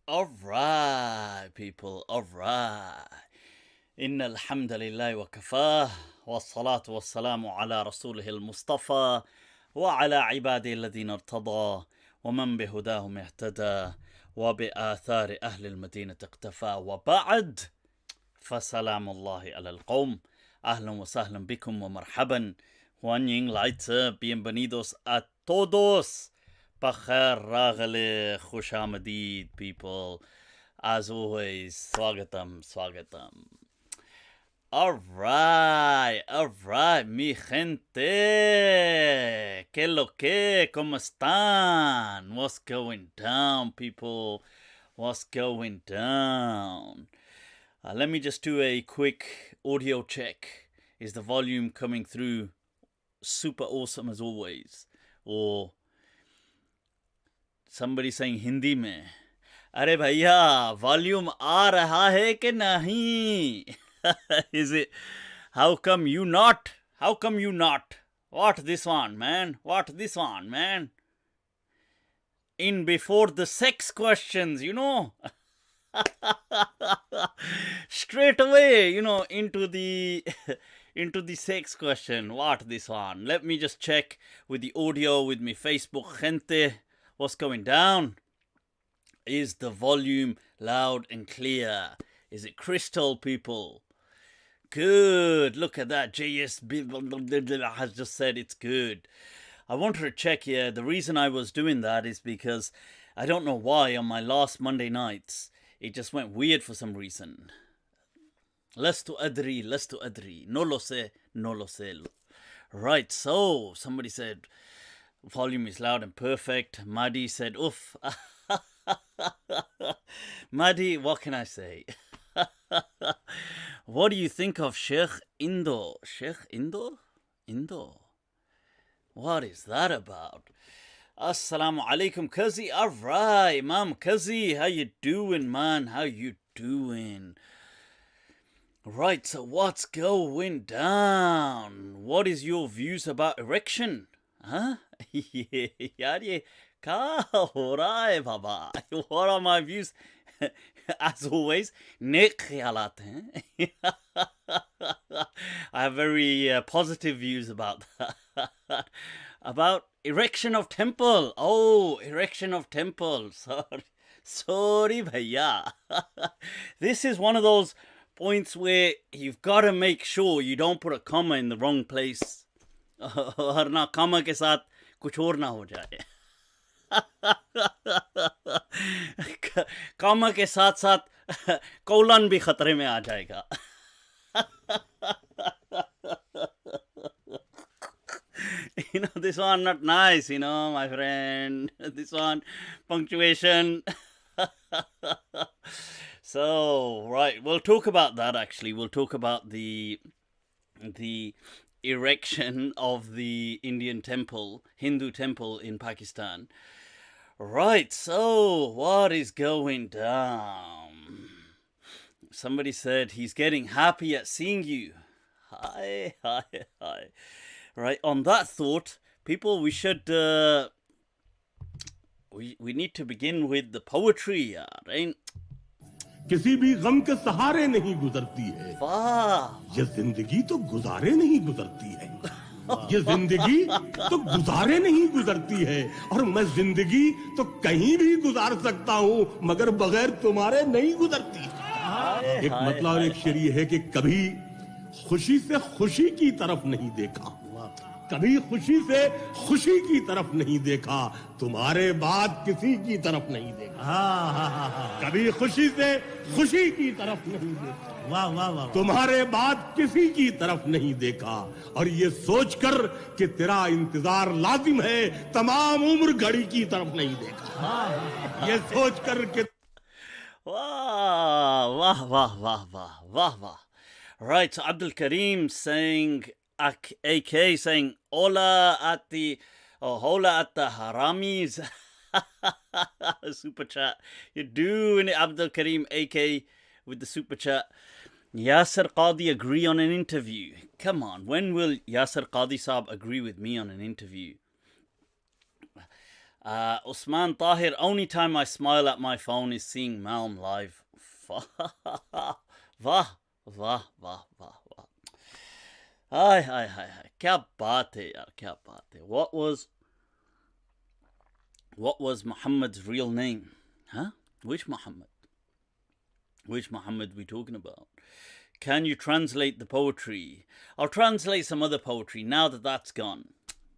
Alright, people, alright. Inna alhamdulillah wa kafah, wa salatu wa salamu ala rasulih al-Mustafa, wa ala ibadi alladhina irtada, wa man bihudahum ihtada, wa bi athari ahli al-madinati iqtafa, wa ba'd, fasalamu Allahi ala al-qawm, ahlan wa sahlan bikum wa marhaban, Huanying Layth, bienvenidos a todos. Pakhair Raghale Khushamadid, people. As always, swagatam. Alright, mi gente. Que lo que? ¿Cómo están? What's going down, people? What's going down? Let me just do a quick audio check. Is the volume coming through super awesome as always? Or somebody saying Hindi mein, अरे भैया volume आ रहा है कि नहीं? Is it? How come you not? What this one, man? In before the sex questions, straight away, into the sex question. What this one? Let me just check with the audio with me Facebook gente. What's going down? Is the volume loud and clear? Is it crystal, people? Good. Look at that. JS has just said it's good. I wanted to check here. The reason I was doing that is because I don't know why on my last Monday nights it just went weird for some reason. Lastu adri. No lo sé. Right, so somebody said volume is loud and perfect. Madi said, oof. Madi, what can I say? What do you think of Sheikh Indo? What is that about? Assalamu alaikum, Kazi. Alright, Imam Kazi. How you doing, man? Right, so what's going down? What is your views about erection? Huh? यार ये क्या हो रहा है बाबा? What are my views? As always, नेक ख्यालात हैं. I have very positive views about that. About erection of temple. Oh, erection of temple. Sorry bhaiya. This is one of those points where you've got to make sure you don't put a comma in the wrong place. और ना comma के साथ कुछ और ना हो जाए. comma के साथ साथ colon भी खतरे में आ जाएगा. This one not nice, my friend. This one, punctuation. So, right, we'll talk about that actually. We'll talk about the erection of the Indian temple, Hindu temple in Pakistan. Right, so what is going down? Somebody said he's getting happy at seeing you. Hi. Right, on that thought, people, we should we need to begin with the poetry, right? किसी भी गम के सहारे नहीं गुजरती है. ये जिंदगी तो गुजारे नहीं गुजरती है. ये जिंदगी तो गुजारे नहीं गुजरती है. और मैं जिंदगी तो कहीं भी गुजार सकता हूँ मगर बगैर तुम्हारे नहीं गुजरती. एक मतलब और एक शेर ये है कि कभी खुशी से खुशी की तरफ नहीं देखा, कभी खुशी से खुशी की तरफ नहीं देखा, तुम्हारे बाद किसी की तरफ नहीं देखा. कभी खुशी से खुशी की तरफ नहीं देखा, वाह, तुम्हारे बाद किसी की तरफ नहीं देखा. और ये सोचकर कि तेरा इंतजार लाजिम है, तमाम उम्र घड़ी की तरफ नहीं देखा. ये सोचकर कि वाह. Right, so Abdul Karim saying, AK saying, hola at the haramis. Super chat. You're doing it, Abdul Karim, AK, with the super chat. Yasser Qadi agree on an interview. Come on, when will Yasser Qadi Saab agree with me on an interview? Usman Tahir, only time I smile at my phone is seeing Malm live. Vah, vah, vah, vah, vah. Hi. Kya baat hai yaar, kya baat hai. What was Muhammad's real name? Huh? Which Muhammad? Which Muhammad we talking about? Can you translate the poetry? I'll translate some other poetry now that that's gone.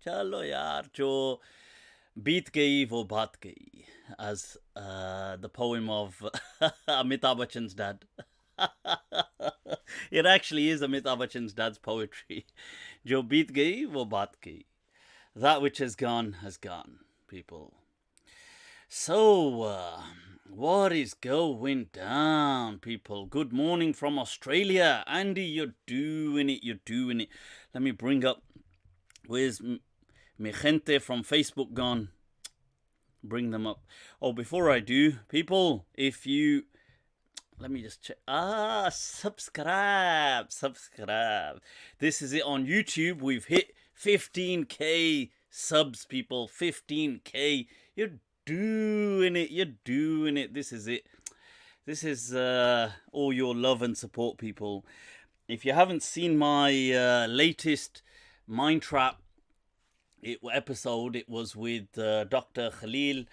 Chalo yaar, jo beet gayi wo baat gayi, as the poem of Amitabh Bachchan's dad. It actually is Amitabh Bachchan's dad's poetry. Jo beet gayi wo baat gayi. That which has gone, people. So, what is going down, people? Good morning from Australia. Andy, you're doing it. Let me bring up, where's mi gente from Facebook gone? Bring them up. Oh, before I do, people, if you, let me just check. Subscribe. This is it on YouTube. We've hit 15k subs, people. 15k. You're doing it. This is it. This is all your love and support, people. If you haven't seen my latest Mind Trap episode, it was with Dr. Khalil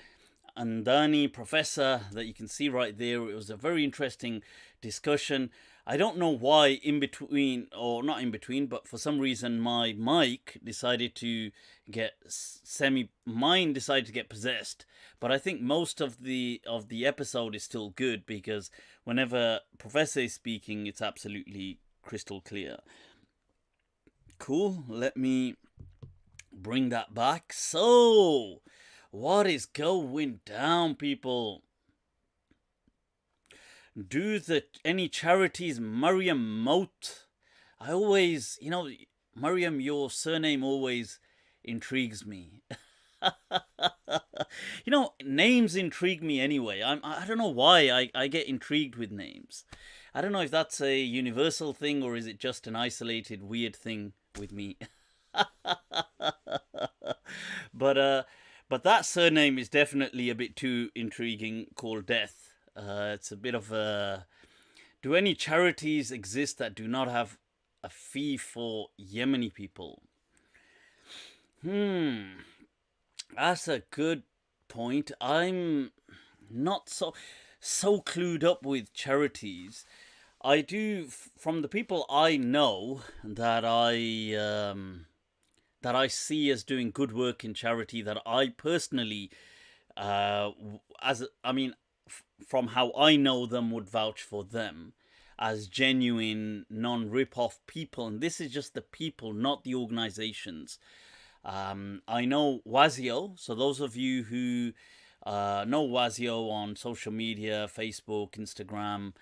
Andani, professor, that you can see right there. It was a very interesting discussion. I don't know why in between, or not in between, but for some reason my mic decided to get mine decided to get possessed. But I think most of the episode is still good, because whenever Professor is speaking, it's absolutely crystal clear. Cool. Let me bring that back. So, what is going down, people? Do any charities Mariam Moat? I always, Mariam, your surname always intrigues me. Names intrigue me anyway. I don't know why I get intrigued with names. I don't know if that's a universal thing or is it just an isolated weird thing with me. But that surname is definitely a bit too intriguing, called Death. It's a bit of a... Do any charities exist that do not have a fee for Yemeni people? That's a good point. I'm not so clued up with charities. I do, from the people I know that I see as doing good work in charity, that I personally, from how I know them, would vouch for them as genuine, non-rip-off people. And this is just the people, not the organizations. I know Wazio, so those of you who know Wazio on social media, Facebook, Instagram,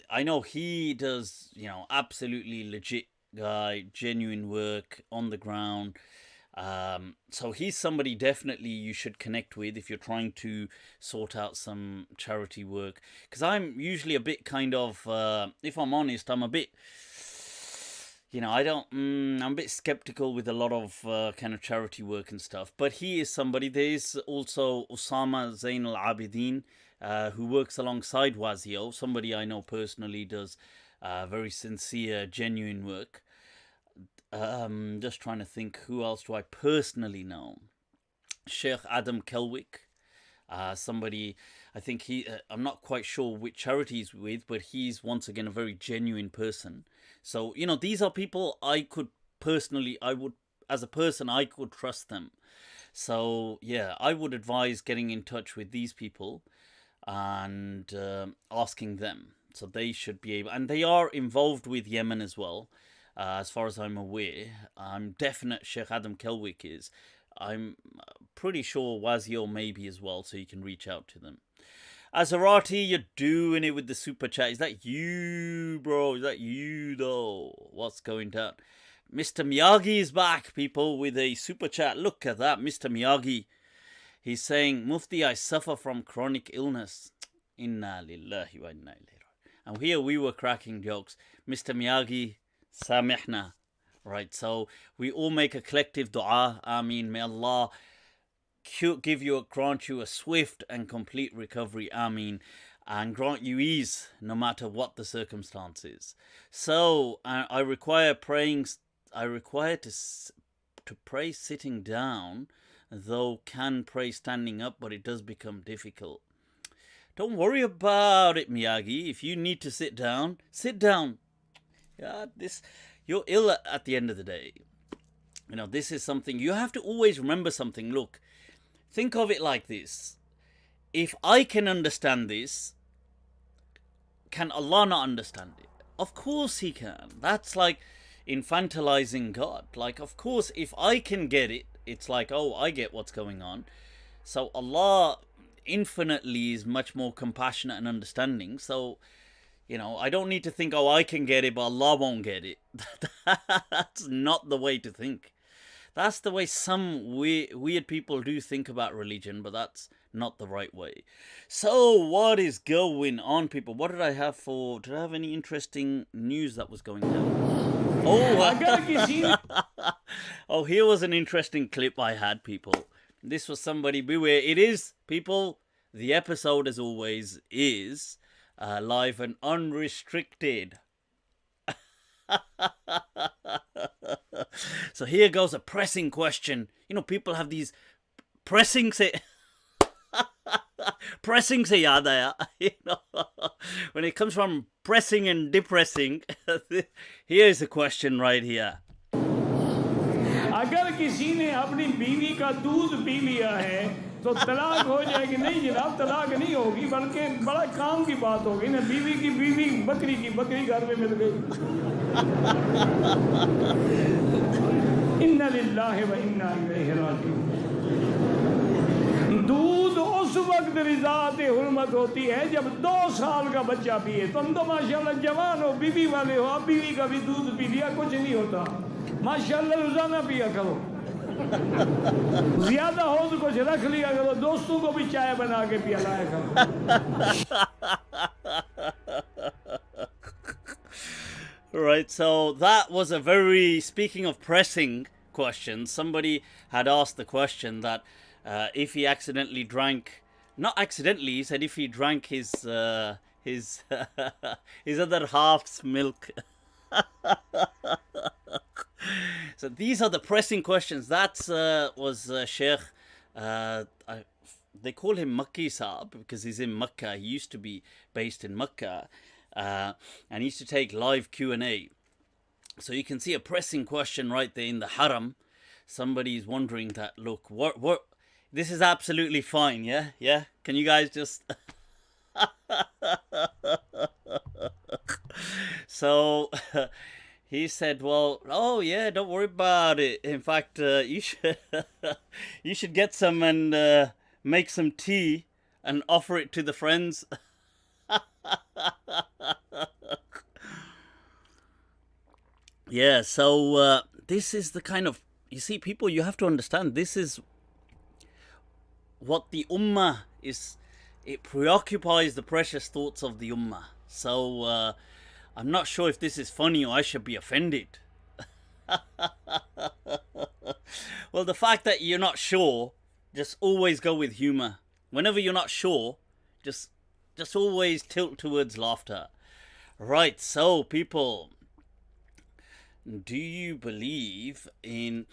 I know he does, absolutely legit guy, genuine work on the ground. So he's somebody definitely you should connect with if you're trying to sort out some charity work. Because I'm usually a bit kind of, if I'm honest, I'm a bit, I'm a bit skeptical with a lot of kind of charity work and stuff. But he is somebody. There's also Osama Zain al-Abidin, who works alongside Wazio, somebody I know personally does very sincere, genuine work. Just trying to think, who else do I personally know? Sheikh Adam Kelwick, somebody, I think I'm not quite sure which charity he's with, but he's once again a very genuine person. So, these are people I could trust them. So, yeah, I would advise getting in touch with these people and asking them. So they should be able, and they are involved with Yemen as well, as far as I'm aware. I'm definite Sheikh Adam Kelwick is. I'm pretty sure Wazio maybe as well, so you can reach out to them. Azarati, you're doing it with the super chat. Is that you, bro? Is that you, though? What's going down? Mr. Miyagi is back, people, with a super chat. Look at that, Mr. Miyagi. He's saying, Mufti, I suffer from chronic illness. Inna lillahi wa inna ilayhi. And here we were cracking jokes. Mr. Miyagi, samihna. Right, so we all make a collective dua. May Allah grant you a swift and complete recovery, Ameen, and grant you ease no matter what the circumstances. So I require to pray sitting down, though can pray standing up, but it does become difficult. Don't worry about it, Miyagi. If you need to sit down, sit down. Yeah, you're ill at the end of the day. You know, this is something you have to always remember something. Look, think of it like this. If I can understand this, can Allah not understand it? Of course He can. That's like infantilizing God. Like, of course, if I can get it, it's like, oh, I get what's going on. So Allah infinitely is much more compassionate and understanding. So, you know, I don't need to think, oh, I can get it, but Allah won't get it. That's not the way to think. That's the way some weird people do think about religion, but that's not the right way. So, what is going on, people? What did I have any interesting news that was going down? Oh, here was an interesting clip I had, people. This was somebody, beware. It is, people, the episode, as always, is live and unrestricted. So here goes a pressing question. You know, people have these pressing pressing se yaad aaya. You know, when it comes from pressing and depressing, here's a question right here. अगर किसी ने अपनी बीवी का दूध P लिया है तो तलाक हो जाएगी? नहीं जनाब, तलाक नहीं होगी, बल्कि बड़ा काम की बात होगी ना। बीवी की बीवी, बकरी की बकरी घर में मिल गई। इन्ना लिल्लाहि व इन्ना इलैहि राजिऊन। दूध उस वक्त रिज़ात हुर्मत होती है जब 2 साल का बच्चा पिए। तुम तो माशाल्लाह जवान हो, बीवी वाले हो, अब बीवी का भी दूध पी लिया, कुछ नहीं होता। माशाल्लाह रोजाना पिया करो, ज्यादा हो तो कुछ रख लिया करो, दोस्तों को भी चाय बना के पिलाया करो। Right, so that was a very, speaking of pressing questions, somebody had asked the question that if he accidentally drank, not accidentally, he said if he drank his his other half's milk. So these are the pressing questions. That's was Sheikh. They call him Makki Saab because he's in Mecca. He used to be based in Mecca, and he used to take live Q&A. So you can see a pressing question right there in the Haram. Somebody's wondering that. Look, what? This is absolutely fine. Yeah. Can you guys just? So. He said, well, oh yeah, don't worry about it. In fact, you should get some and make some tea and offer it to the friends. Yeah, so this is the kind of, you see, people, you have to understand, this is what the Ummah is. It preoccupies the precious thoughts of the Ummah. So, I'm not sure if this is funny or I should be offended. Well, the fact that you're not sure, just always go with humor. Whenever you're not sure, just always tilt towards laughter. Right, so people, do you believe in...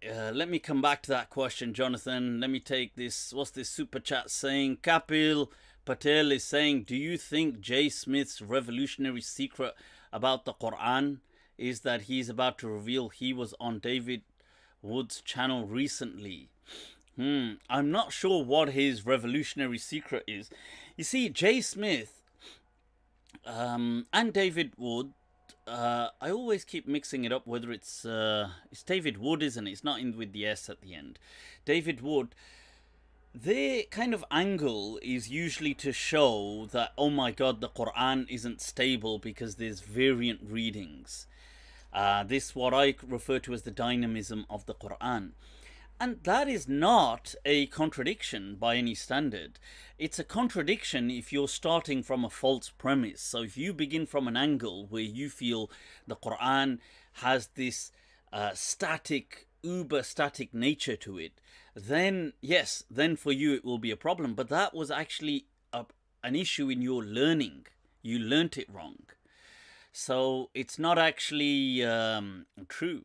let me come back to that question, Jonathan. Let me take this. What's this super chat saying? Kapil Patel is saying, do you think Jay Smith's revolutionary secret about the Quran is that he's about to reveal he was on David Wood's channel recently? I'm not sure what his revolutionary secret is. You see, Jay Smith and David Wood, I always keep mixing it up whether it's David Wood, isn't it? It's not in with the S at the end. David Wood. Their kind of angle is usually to show that, oh my God, the Quran isn't stable because there's variant readings. This what I refer to as the dynamism of the Quran. And that is not a contradiction by any standard. It's a contradiction if you're starting from a false premise. So if you begin from an angle where you feel the Quran has this static uber static nature to it, then yes, then for you it will be a problem. But that was actually an issue in your learning. You learnt it wrong. So it's not actually true.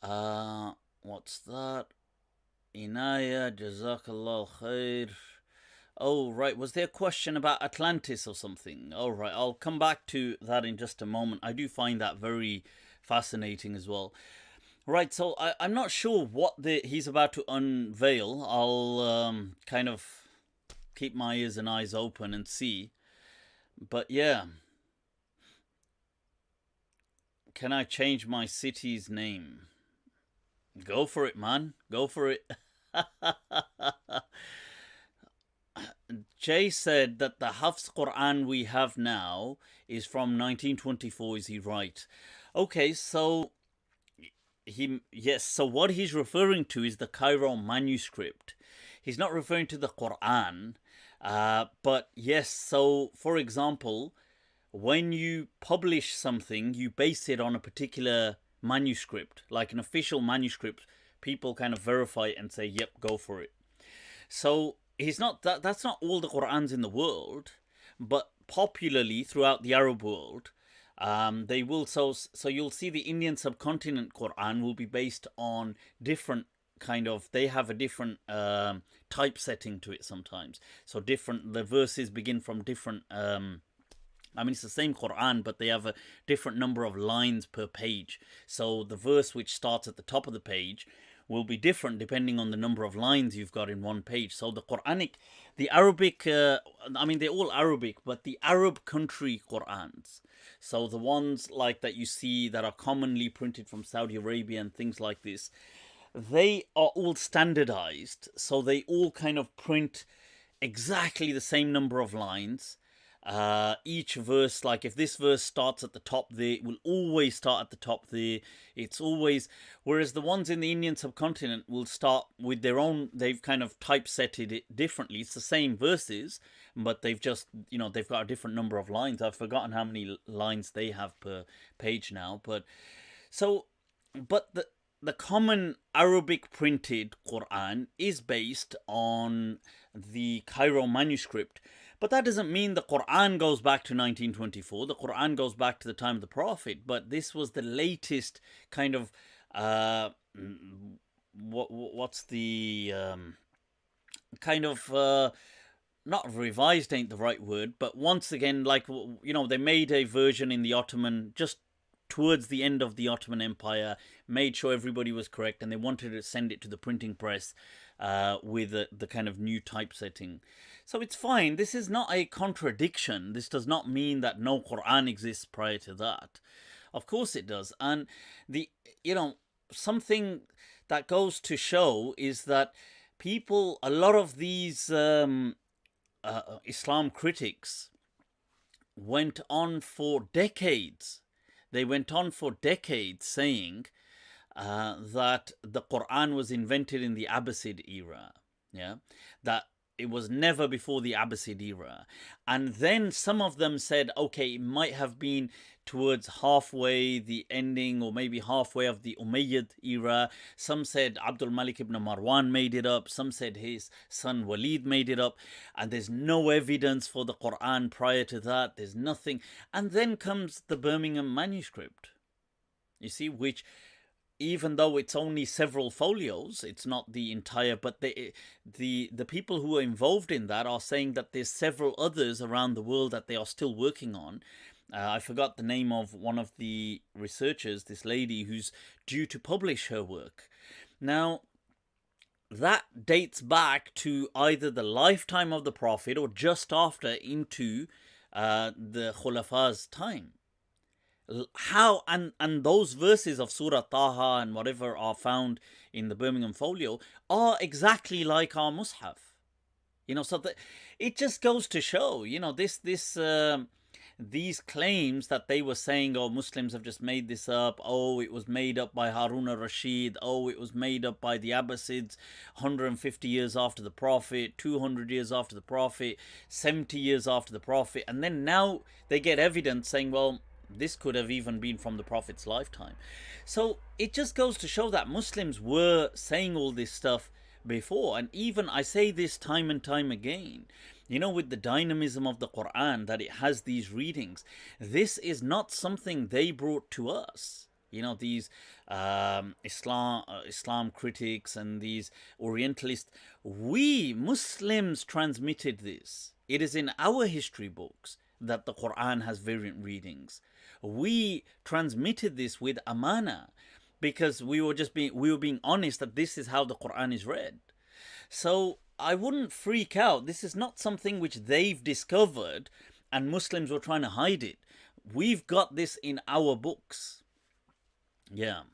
What's that? Inaya, Jazakallah khair. Oh, right. Was there a question about Atlantis or something? Oh, right. I'll come back to that in just a moment. I do find that very fascinating as well. Right. So I'm not sure what he's about to unveil. I'll kind of keep my ears and eyes open and see. But yeah. Can I change my city's name? Go for it, man. Go for it. Jay said that the Hafs Quran we have now is from 1924. Is he right? Okay, so so what he's referring to is the Cairo manuscript. He's not referring to the Quran. But yes, so for example, when you publish something, you base it on a particular manuscript, like an official manuscript. People kind of verify it and say, yep, go for it. So that's not all the Qur'ans in the world, but popularly throughout the Arab world, they will. So you'll see the Indian subcontinent Quran will be based on different they have a different typesetting to it sometimes. So the verses begin from different. It's the same Quran, but they have a different number of lines per page. So the verse which starts at the top of the page will be different depending on the number of lines you've got in one page. So the Arabic, they're all Arabic, but the Arab country Qurans, so the ones like that you see that are commonly printed from Saudi Arabia and things like this, they are all standardized. So they all kind of print exactly the same number of lines. Each verse, like if this verse starts at the top there, it will always start at the top there. It's always, whereas the ones in the Indian subcontinent will start with their own, they've kind of typesetted it differently. It's the same verses, but they've just, they've got a different number of lines. I've forgotten how many lines they have per page now. But the common Arabic printed Quran is based on the Cairo manuscript. But that doesn't mean the Quran goes back to 1924. The Quran goes back to the time of the Prophet. But this was the latest kind of what's the not revised ain't the right word, but once again, they made a version in the Ottoman just towards the end of the Ottoman Empire, made sure everybody was correct, and they wanted to send it to the printing press with the kind of new typesetting. So it's fine. This is not a contradiction. This does not mean that no Quran exists prior to that. Of course it does. And something that goes to show is that a lot of these Islam critics went on for decades. They went on for decades saying that the Quran was invented in the Abbasid era. Yeah, that it was never before the Abbasid era. And then some of them said, okay, it might have been towards halfway the ending or maybe halfway of the Umayyad era. Some said Abdul Malik ibn Marwan made it up. Some said his son Walid made it up. And there's no evidence for the Quran prior to that. There's nothing. And then comes the Birmingham manuscript, you see, which, even though it's only several folios, it's not the entire, but the people who are involved in that are saying that there's several others around the world that they are still working on. I forgot the name of one of the researchers, this lady who's due to publish her work. Now, that dates back to either the lifetime of the Prophet or just after into the Khulafa's time. How and those verses of Surah Taha and whatever are found in the Birmingham folio are exactly like our Mus'haf. So that it just goes to show, these claims that they were saying, oh, Muslims have just made this up, oh, it was made up by Harun al-Rashid, oh, it was made up by the Abbasids 150 years after the Prophet, 200 years after the Prophet, 70 years after the Prophet, and then now they get evidence saying, well, This could have even been from the Prophet's lifetime. So it just goes to show that Muslims were saying all this stuff before. And even I say this time and time again, with the dynamism of the Quran, that it has these readings. This is not something they brought to us. These Islam critics and these Orientalists. We Muslims transmitted this. It is in our history books that the Quran has variant readings. We transmitted this with amana because we were being honest that this is how the Quran is read. So I wouldn't freak out. This is not something which they've discovered and Muslims were trying to hide it. We've got this in our books. Yeah.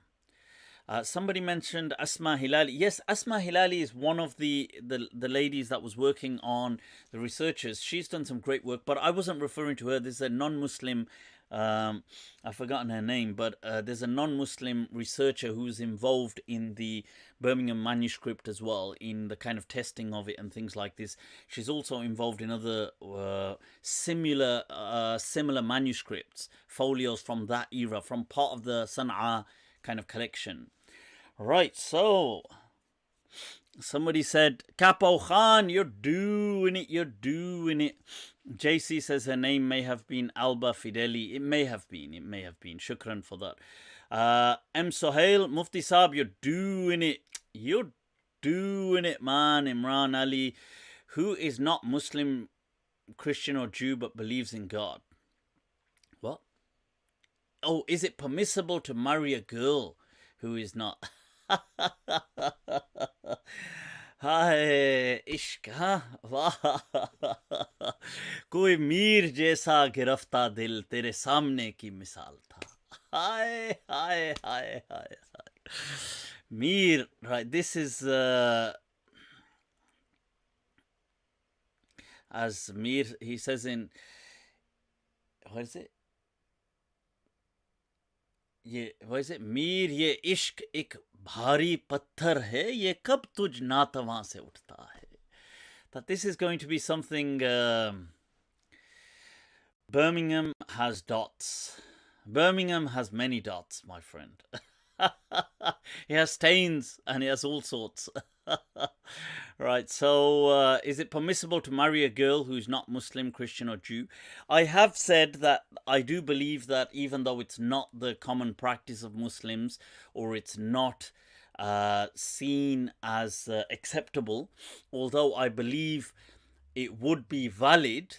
Somebody mentioned Asma Hilali. Yes, Asma Hilali is one of the ladies that was working on the researchers. She's done some great work, but I wasn't referring to her. There's a non-Muslim, I've forgotten her name, but there's a non-Muslim researcher who's involved in the Birmingham manuscript as well, in the kind of testing of it and things like this. She's also involved in other similar manuscripts, folios from that era, from part of the Sana'a kind of collection. Right, so somebody said, Capo Khan, you're doing it. JC says her name may have been Alba Fideli. It may have been. Shukran for that. M. Sohail, Mufti Saab, you're doing it. You're doing it, man. Imran Ali, who is not Muslim, Christian or Jew, but believes in God. What? Oh, is it permissible to marry a girl who is not? हाय इश्क वाह कोई मीर जैसा गिरफ्ता दिल तेरे सामने की मिसाल था हाय हाय हाय हाय Mir, right, this is as Mir, he says in, what is it? Mir ये इश्क एक भारी पत्थर है ये कब तुझ नातवां से उठता है. That this is going to be something. Birmingham has dots. Birmingham has many dots, my friend. He has stains and he has all sorts. Right, so is it permissible to marry a girl who's not Muslim, Christian or Jew? I have said that I do believe that even though it's not the common practice of Muslims, or it's not seen as acceptable, although I believe it would be valid,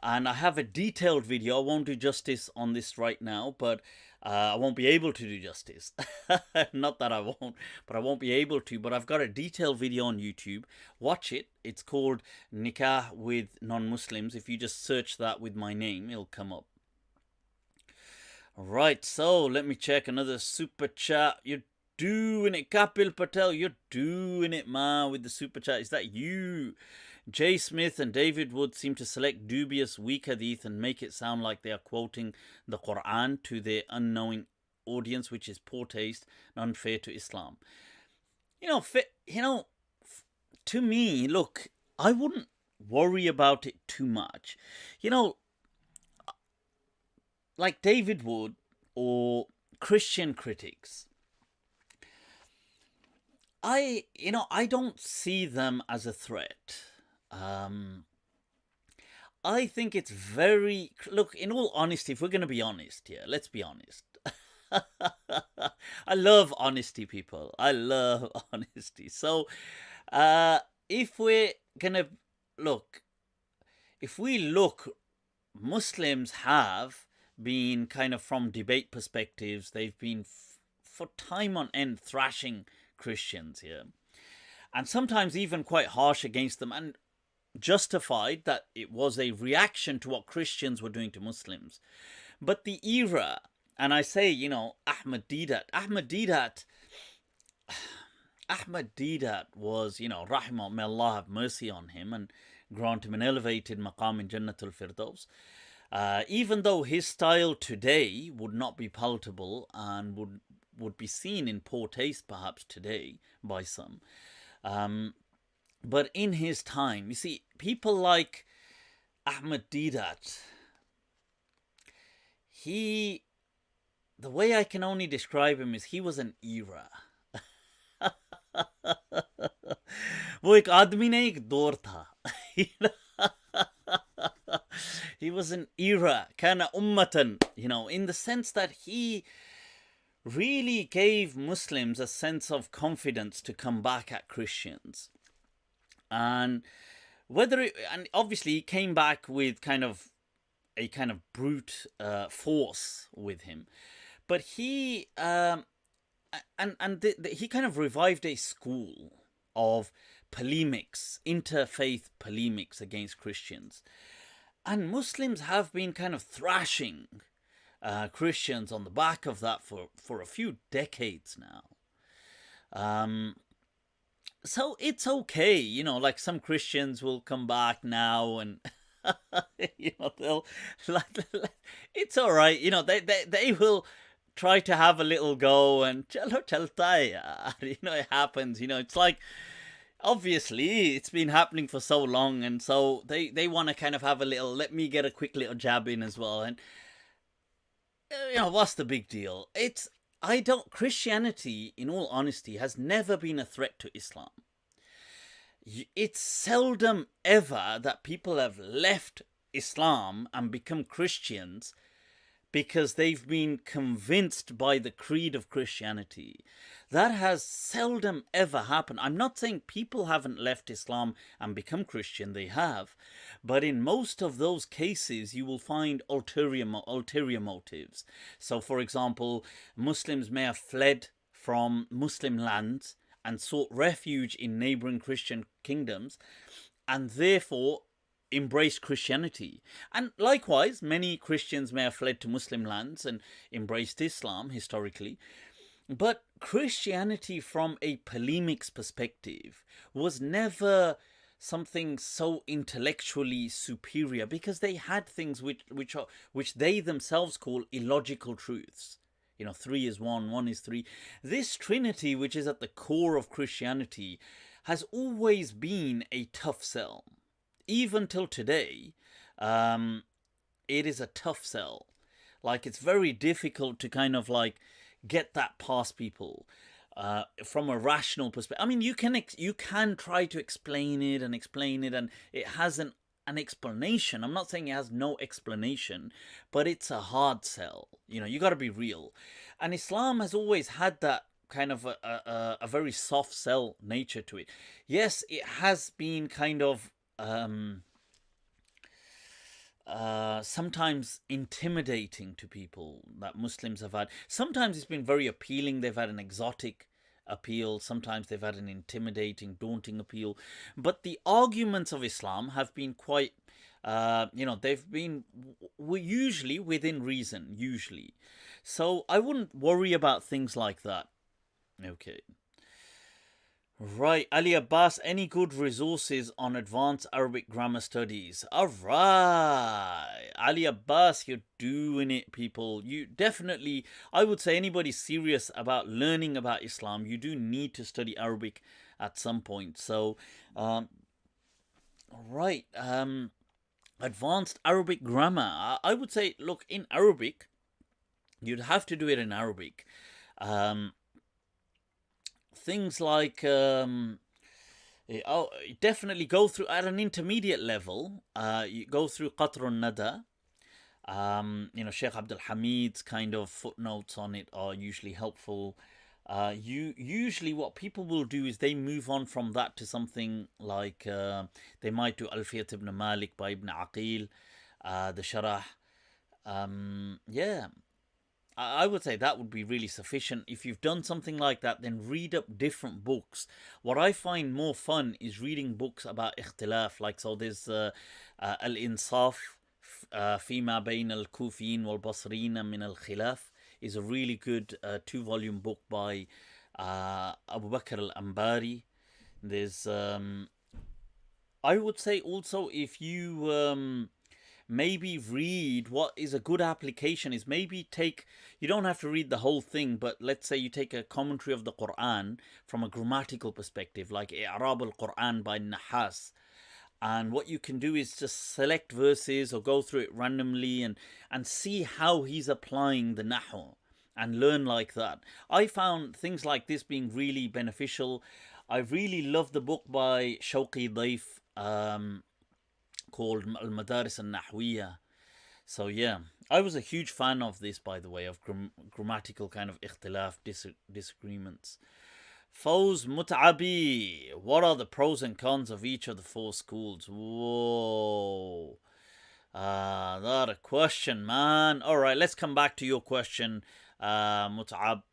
and I have a detailed video. I won't do justice on this right now, but I won't be able to do justice. Not that I won't, but I won't be able to. But I've got a detailed video on YouTube. Watch it. It's called Nikah with Non-Muslims. If you just search that with my name, it'll come up. Right, so let me check another super chat. You're doing it, Kapil Patel. You're doing it, man, with the super chat. Is that you? Jay Smith and David Wood seem to select dubious, weak hadith and make it sound like they are quoting the Quran to their unknowing audience, which is poor taste and unfair to Islam. To me, look, I wouldn't worry about it too much. Like David Wood or Christian critics, I don't see them as a threat. I think it's very... Look, in all honesty, if we're going to be honest here, let's be honest. I love honesty, people. I love honesty. So, if we're going to... Look, if we look, Muslims have been kind of, from debate perspectives, they've been for time on end thrashing Christians here. And sometimes even quite harsh against them, and justified that it was a reaction to what Christians were doing to Muslims. But the era, and I say, Ahmad Deedat was, Rahimah, may Allah have mercy on him and grant him an elevated maqam in Jannatul Firdaus. Even though his style today would not be palatable and would be seen in poor taste perhaps today by some. But in his time, you see, people like Ahmad Deedat, the way I can only describe him is he was an era. वो एक आदमी नहीं, एक दौर था. He was an era, kana ummatan, in the sense that he really gave Muslims a sense of confidence to come back at Christians. And and obviously he came back with a kind of brute force with him. But he he kind of revived a school of polemics, interfaith polemics against Christians. And Muslims have been kind of thrashing Christians on the back of that for a few decades now. So it's okay, like some Christians will come back now and they'll it's all right, they will try to have a little go and chalo chalta hai, it happens, it's like, obviously it's been happening for so long, and so they want to kind of have a little, let me get a quick little jab in as well. And what's the big deal? Christianity, in all honesty, has never been a threat to Islam. It's seldom ever that people have left Islam and become Christians because they've been convinced by the creed of Christianity. That has seldom ever happened. I'm not saying people haven't left Islam and become Christian, they have. But in most of those cases, you will find ulterior motives. So, for example, Muslims may have fled from Muslim lands and sought refuge in neighboring Christian kingdoms, and therefore embraced Christianity. And likewise, many Christians may have fled to Muslim lands and embraced Islam historically. But Christianity, from a polemics perspective, was never something so intellectually superior, because they had things which they themselves call illogical truths. 3 is 1, 1 is 3. This Trinity, which is at the core of Christianity, has always been a tough sell. Even till today, it is a tough sell. Like, it's very difficult to kind of like get that past people from a rational perspective. I mean, you can try to explain it, and it has an explanation. I'm not saying it has no explanation, but it's a hard sell. You got to be real. And Islam has always had that kind of a very soft sell nature to it. Yes, it has been kind of sometimes intimidating to people that Muslims have had. Sometimes it's been very appealing. They've had an exotic appeal. Sometimes they've had an intimidating, daunting appeal. But the arguments of Islam have been quite, they've been usually within reason, usually. So I wouldn't worry about things like that. Okay. Right, Ali Abbas, any good resources on advanced Arabic grammar studies? Alright, Ali Abbas, you're doing it, people. You definitely, I would say anybody serious about learning about Islam, you do need to study Arabic at some point. So, right, advanced Arabic grammar. I would say, look, in Arabic, you'd have to do it in Arabic. Things like, definitely go through at an intermediate level. You go through Qatrun Nada. Sheikh Abdul Hamid's kind of footnotes on it are usually helpful. Usually what people will do is they move on from that to something like they might do Alfiyat ibn Malik by Ibn Aqil, the Sharah. I would say that would be really sufficient. If you've done something like that, then read up different books. What I find more fun is reading books about ikhtilaf. Like, so there's Al-Insaf Fima Bain al-Kufiyin wal-Basrina min al-Khilaf is a really good 2-volume book by Abu Bakr al-Ambari. There's, I would say also, if you maybe read, what is a good application is maybe you don't have to read the whole thing, but let's say you take a commentary of the Quran from a grammatical perspective, like I'rab al-Quran by Nahas, And what you can do is just select verses or go through it randomly and see how he's applying the nahu and learn like that. I found things like this being really beneficial. I really love the book by Shawqi Layth called Al-Madaris Al-Nahwiya. So yeah, I was a huge fan of this, by the way, of grammatical kind of ikhtilaf, disagreements. Fawz Mut'abi, what are the pros and cons of each of the four schools? Whoa. That a question, man. Alright, let's come back to your question, Mut'ab.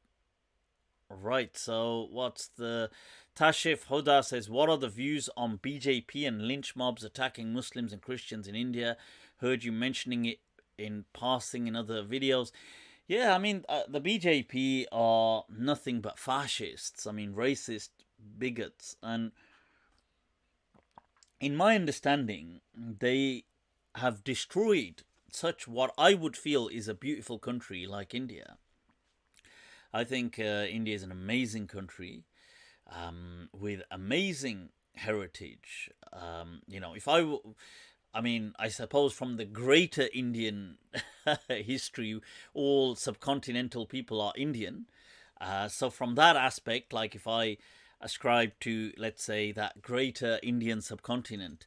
Right, so what's the... Tashif Huda says, what are the views on BJP and lynch mobs attacking Muslims and Christians in India? Heard you mentioning it in passing in other videos. Yeah, I mean, the BJP are nothing but fascists. I mean, racist bigots. And in my understanding, they have destroyed such what I would feel is a beautiful country like India. I think India is an amazing country with amazing heritage. If I mean, I suppose from the greater Indian history, all subcontinental people are Indian. So from that aspect, like if I ascribe to, let's say, that greater Indian subcontinent,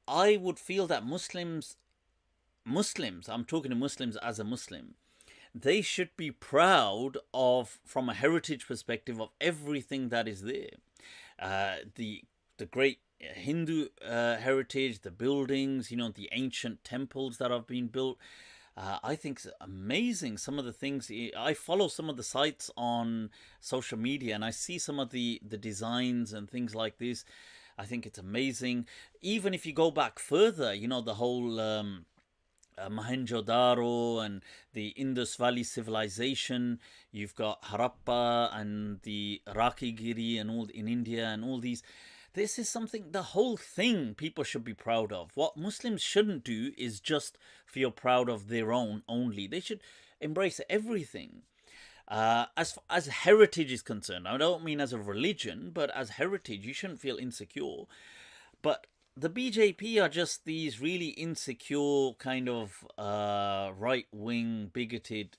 I would feel that Muslims, I'm talking to Muslims as a Muslim, they should be proud of, from a heritage perspective, of everything that is there. The great Hindu heritage, the buildings, the ancient temples that have been built. I think it's amazing. Some of the things, I follow some of the sites on social media and I see some of the designs and things like this. I think it's amazing. Even if you go back further, the whole Mohenjo-daro and the Indus Valley civilization. You've got Harappa and the Rakigiri and all in India and all these. This is something, the whole thing people should be proud of. What Muslims shouldn't do is just feel proud of their own only. They should embrace everything. As heritage is concerned, I don't mean as a religion, but as heritage, you shouldn't feel insecure. But the BJP are just these really insecure kind of right-wing, bigoted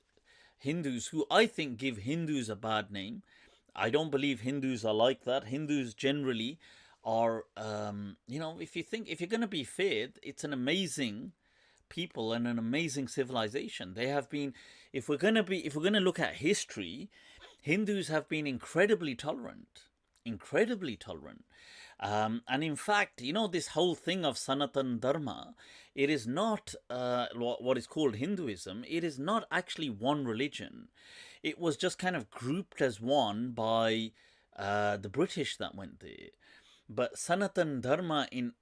Hindus who I think give Hindus a bad name. I don't believe Hindus are like that. Hindus generally are, if you're going to be fair, it's an amazing people and an amazing civilization. They have been, if we're going to look at history, Hindus have been incredibly tolerant. And in fact, this whole thing of Sanatan Dharma, it is not what is called Hinduism. It is not actually one religion. It was just kind of grouped as one by the British that went there. But Sanatan Dharma in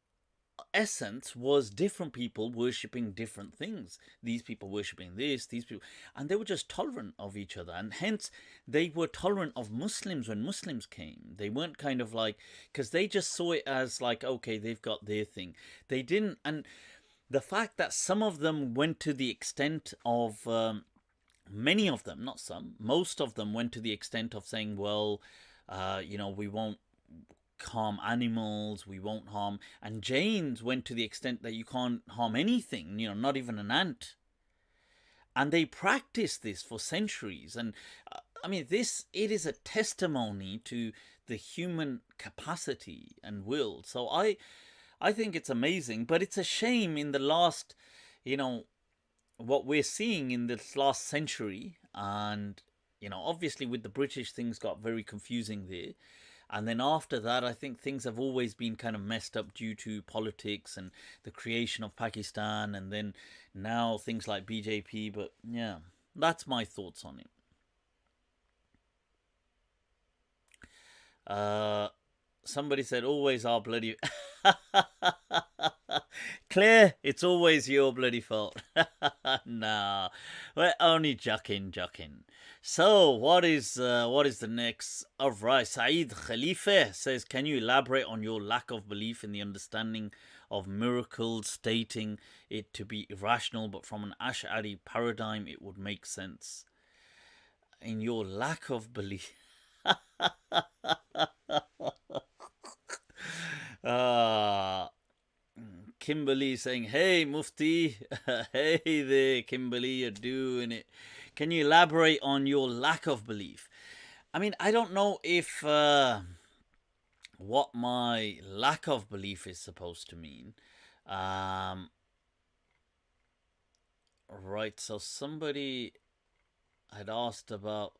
essence was different people worshipping different things. These people worshipping this, these people, and they were just tolerant of each other, and hence they were tolerant of Muslims when Muslims came. They weren't kind of like, because they just saw it as like, okay, they've got their thing. They didn't, and the fact that some of them went to the extent of many of them, not some, most of them went to the extent of saying, well, we won't harm animals, we won't harm, and Jains went to the extent that you can't harm anything, not even an ant. And they practiced this for centuries. And I mean, it is a testimony to the human capacity and will. So I think it's amazing, but it's a shame in the last, what we're seeing in this last century. And, obviously with the British, things got very confusing there. And then after that, I think things have always been kind of messed up due to politics and the creation of Pakistan, and then now things like BJP. But yeah, that's my thoughts on it. Somebody said, always our bloody... Claire, it's always your bloody fault. Nah, we're only joking. So, what is the next? Alright, Saeed Khalifa says, can you elaborate on your lack of belief in the understanding of miracles, stating it to be irrational, but from an Ash'ari paradigm it would make sense? In your lack of belief... Kimberly saying, hey, Mufti. Hey there, Kimberly, you're doing it. Can you elaborate on your lack of belief? I mean, I don't know if what my lack of belief is supposed to mean. Right, so somebody had asked about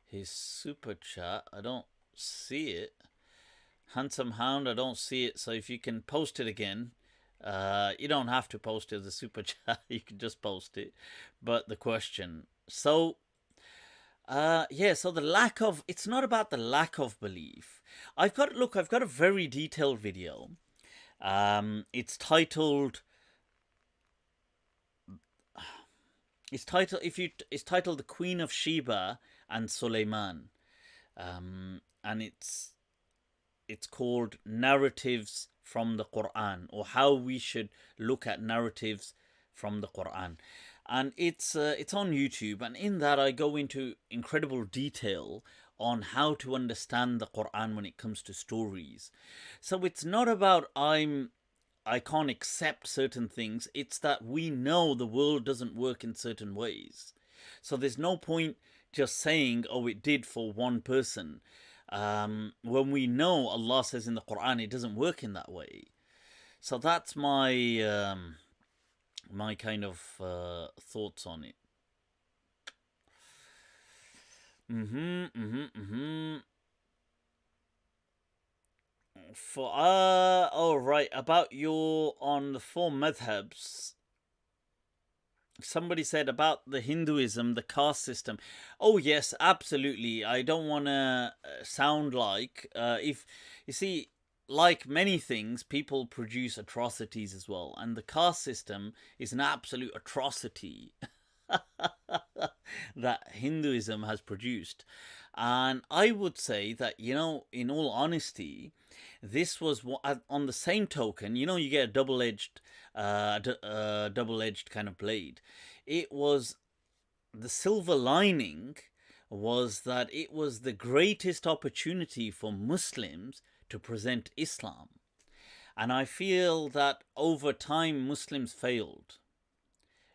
his super chat. I don't see it. Handsome Hound, I don't see it. So if you can post it again, you don't have to post it as a super chat. You can just post it. But the question. So, so the lack of, it's not about the lack of belief. I've got a very detailed video. It's titled The Queen of Sheba and Suleiman. And it's called Narratives from the Quran, or how we should look at narratives from the Quran. And it's on YouTube, and in that I go into incredible detail on how to understand the Quran when it comes to stories. So it's not about I can't accept certain things. It's that we know the world doesn't work in certain ways. So there's no point just saying, oh, it did for one person. When we know Allah says in the Quran it doesn't work in that way. So that's my my kind of thoughts on it. About your on the four madhabs. Somebody said about the Hinduism, the caste system. Oh yes, absolutely. I don't want to sound like if you see, like many things, people produce atrocities as well, and the caste system is an absolute atrocity that Hinduism has produced. And I would say that, in all honesty, this was on the same token. You get a double-edged kind of blade. It was the silver lining was that it was the greatest opportunity for Muslims to present Islam. And I feel that over time Muslims failed.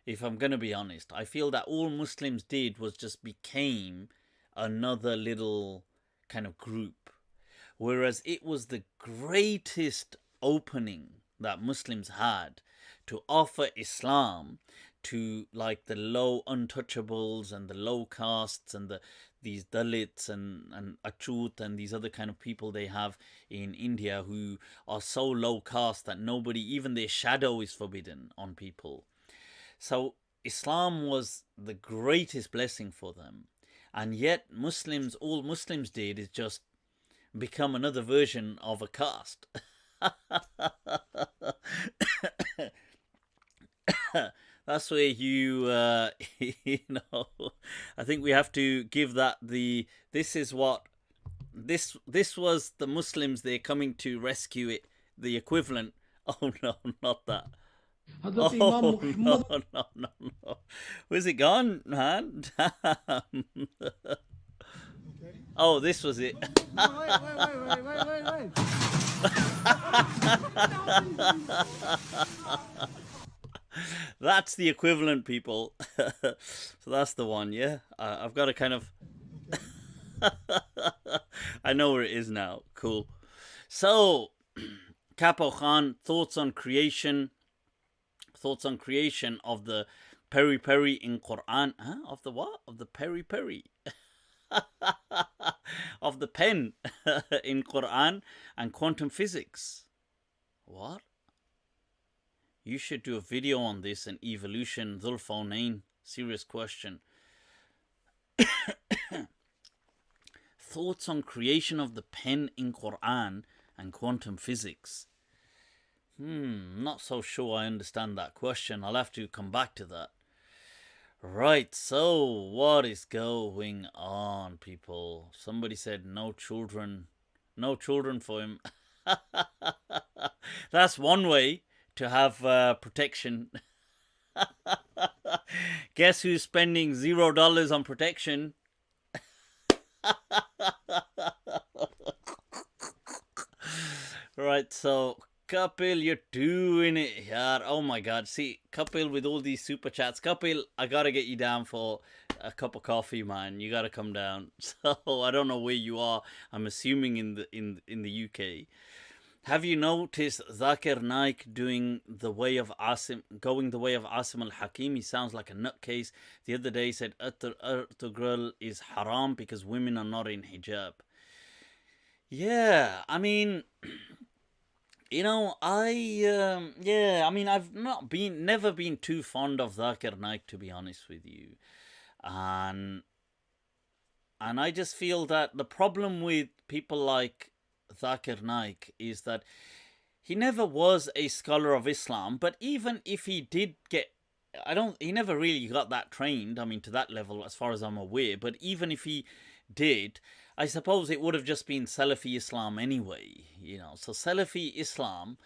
If I'm going to be honest, I feel that all Muslims did was just became another little kind of group. Whereas it was the greatest opening that Muslims had to offer Islam to like the low untouchables and the low castes and these Dalits and Achut and these other kind of people they have in India who are so low caste that nobody, even their shadow is forbidden on people. So Islam was the greatest blessing for them. And yet all Muslims did is just become another version of a caste. That's where you I think we have to give that this was the Muslims, they're coming to rescue it, the equivalent. Oh no, not that. Oh, no. Where's it gone, man? Oh, this was it. Wait. That's the equivalent, people. So that's the one, yeah? I've got to kind of... I know where it is now. Cool. So, Capo Khan, thoughts on creation of the peri-peri in Quran. Huh? Of the what? Of the peri-peri. Of the pen in Quran and quantum physics. What? You should do a video on this and evolution, Dhul Fawnain. Serious question. Thoughts on creation of the pen in Quran and quantum physics. Not so sure I understand that question. I'll have to come back to that. Right, so what is going on, people? Somebody said no children for him. That's one way to have protection. Guess who's spending $0 on protection? Right, so Kapil, you're doing it here. Oh my god. See, Kapil with all these super chats. Kapil, I gotta get you down for a cup of coffee, man. You gotta come down. So I don't know where you are. I'm assuming in the UK. Have you noticed Zakir Naik going the way of Asim al Hakim? He sounds like a nutcase. The other day he said Ertugrul is haram because women are not in hijab. Yeah, I mean, I've never been too fond of Zakir Naik, to be honest with you, and I just feel that the problem with people like Zakir Naik is that he never was a scholar of Islam, but even if he did get, he never really got that trained, I mean, to that level, as far as I'm aware, but even if he did, I suppose it would have just been Salafi Islam anyway, So Salafi Islam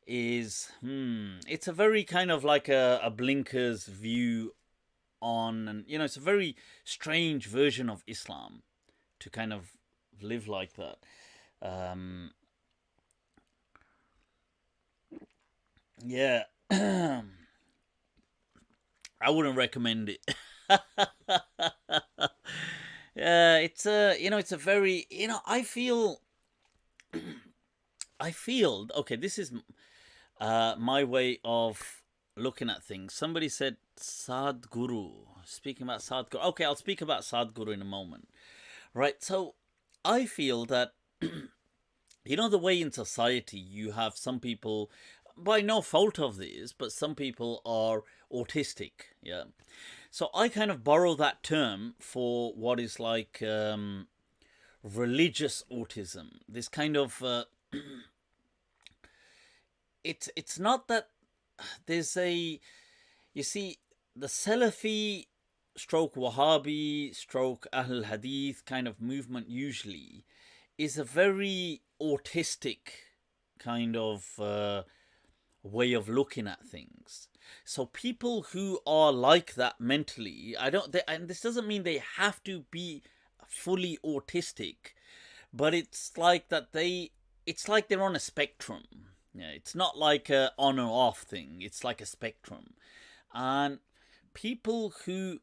is, it's a very kind of like a blinkers view on, and, it's a very strange version of Islam to kind of live like that. Yeah. I wouldn't recommend it. Yeah, it's a very, I feel, okay, this is my way of looking at things. Somebody said Sadhguru, speaking about Sadhguru. Okay, I'll speak about Sadhguru in a moment. Right, so I feel that, the way in society you have some people, by no fault of theirs, but some people are autistic, yeah. So I kind of borrow that term for what is like religious autism. This kind of it's not that there's a, you see, the Salafi stroke Wahhabi stroke Ahl Hadith kind of movement usually is a very autistic kind of way of looking at things. So people who are like that mentally, and this doesn't mean they have to be fully autistic, but it's like that it's like they're on a spectrum. Yeah, it's not like a on or off thing. It's like a spectrum. And people who,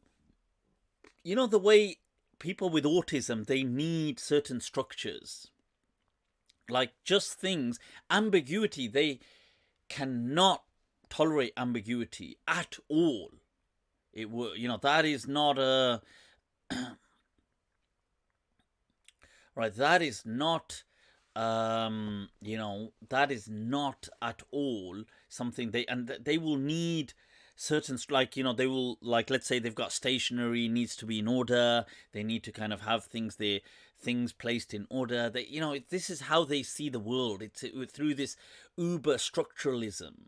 the way people with autism, they need certain structures. Like just things, ambiguity, they cannot tolerate ambiguity at all. It will, that is not a right. That is not, that is not at all something they will need certain, like, they will, like, let's say they've got stationery needs to be in order. They need to kind of have things placed in order. This is how they see the world. It's through this uber structuralism.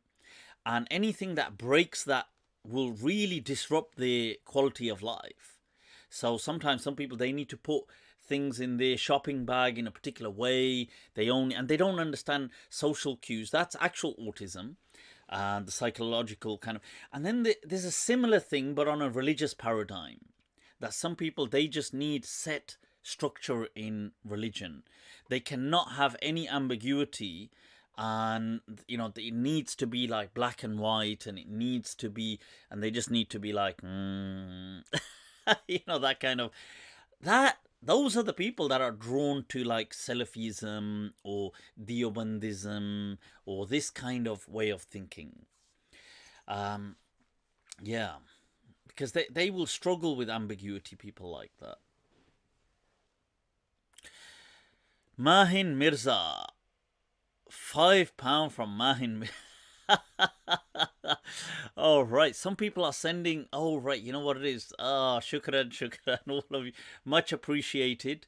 And anything that breaks that will really disrupt their quality of life. So sometimes some people, they need to put things in their shopping bag in a particular way. They don't understand social cues. That's actual autism, the psychological kind of. And then there's a similar thing, but on a religious paradigm. That some people, they just need set structure in religion. They cannot have any ambiguity. And it needs to be like black and white, and they just need to be like that kind of, those are the people that are drawn to like Salafism or Deobandism or this kind of way of thinking. Yeah, because they will struggle with ambiguity, people like that. Mahin Mirza, £5 from Mahin. All right, some people are sending. Oh right, you know what it is. Shukran, all of you, much appreciated.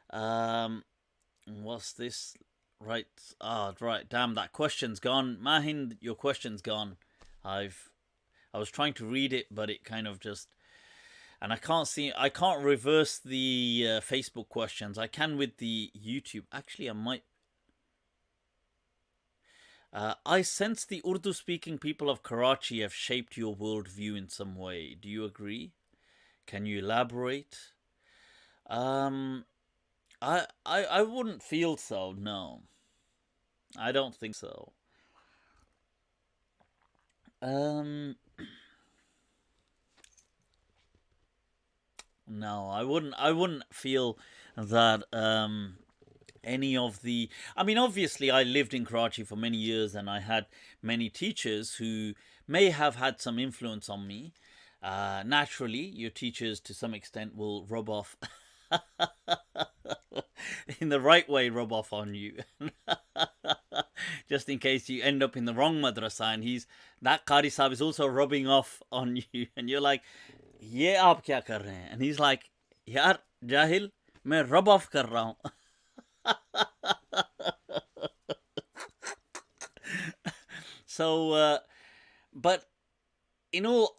What's this? Right. Right. Damn, that question's gone. Mahin, your question's gone. I was trying to read it, but it kind of just, and I can't reverse the Facebook questions. I can with the YouTube. Actually, I might. I sense the Urdu-speaking people of Karachi have shaped your worldview in some way. Do you agree? Can you elaborate? I wouldn't feel so. No, I don't think so. Um, no, I wouldn't feel that any of the. I mean, obviously, I lived in Karachi for many years, and I had many teachers who may have had some influence on me. Naturally, your teachers, to some extent, will rub off in the right way, rub off on you. Just in case you end up in the wrong madrasa, and that Qari Sahib is also rubbing off on you, and you're like, "Ye aap kya kar rahe hain?" And he's like, "Yaar, jahil, main rub off kar raha hu." So, but in all,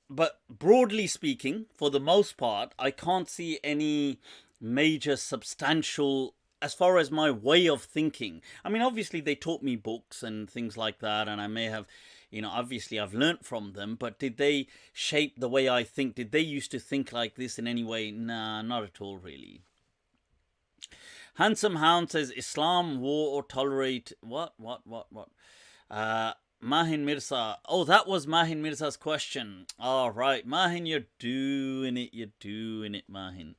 but broadly speaking, for the most part, I can't see any major substantial, as far as my way of thinking. I mean, obviously they taught me books and things like that, and I may have, obviously I've learnt from them, but did they shape the way I think? Did they used to think like this in any way? Nah, not at all, really. Handsome Hound says, Islam war or tolerate what? Mahin Mirza. Oh, that was Mahin Mirza's question. All right, Mahin, you're doing it, Mahin.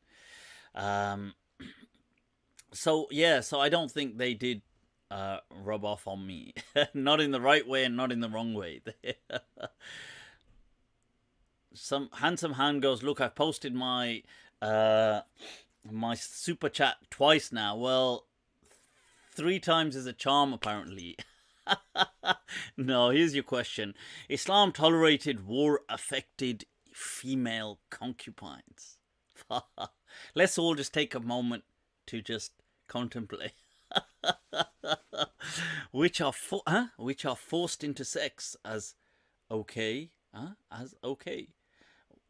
So I don't think they did rub off on me. Not in the right way and not in the wrong way. Some handsome hand goes, look, I've posted my super chat twice now. Well, 3 times is a charm, apparently. No, here's your question. Islam tolerated war-affected female concubines. Let's all just take a moment to just contemplate. which are forced into sex as okay.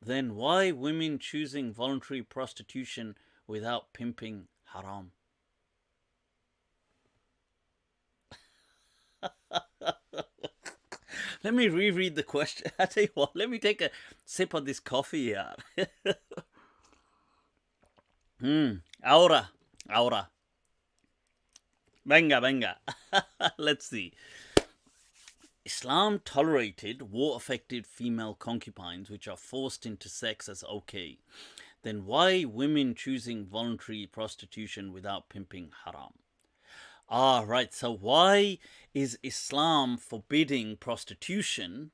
Then why women choosing voluntary prostitution without pimping haram? Let me reread the question. I tell you what, let me take a sip of this coffee here. Ahora. Venga. Let's see. Islam tolerated war-affected female concubines which are forced into sex as okay. Then why women choosing voluntary prostitution without pimping haram? Right. So why is Islam forbidding prostitution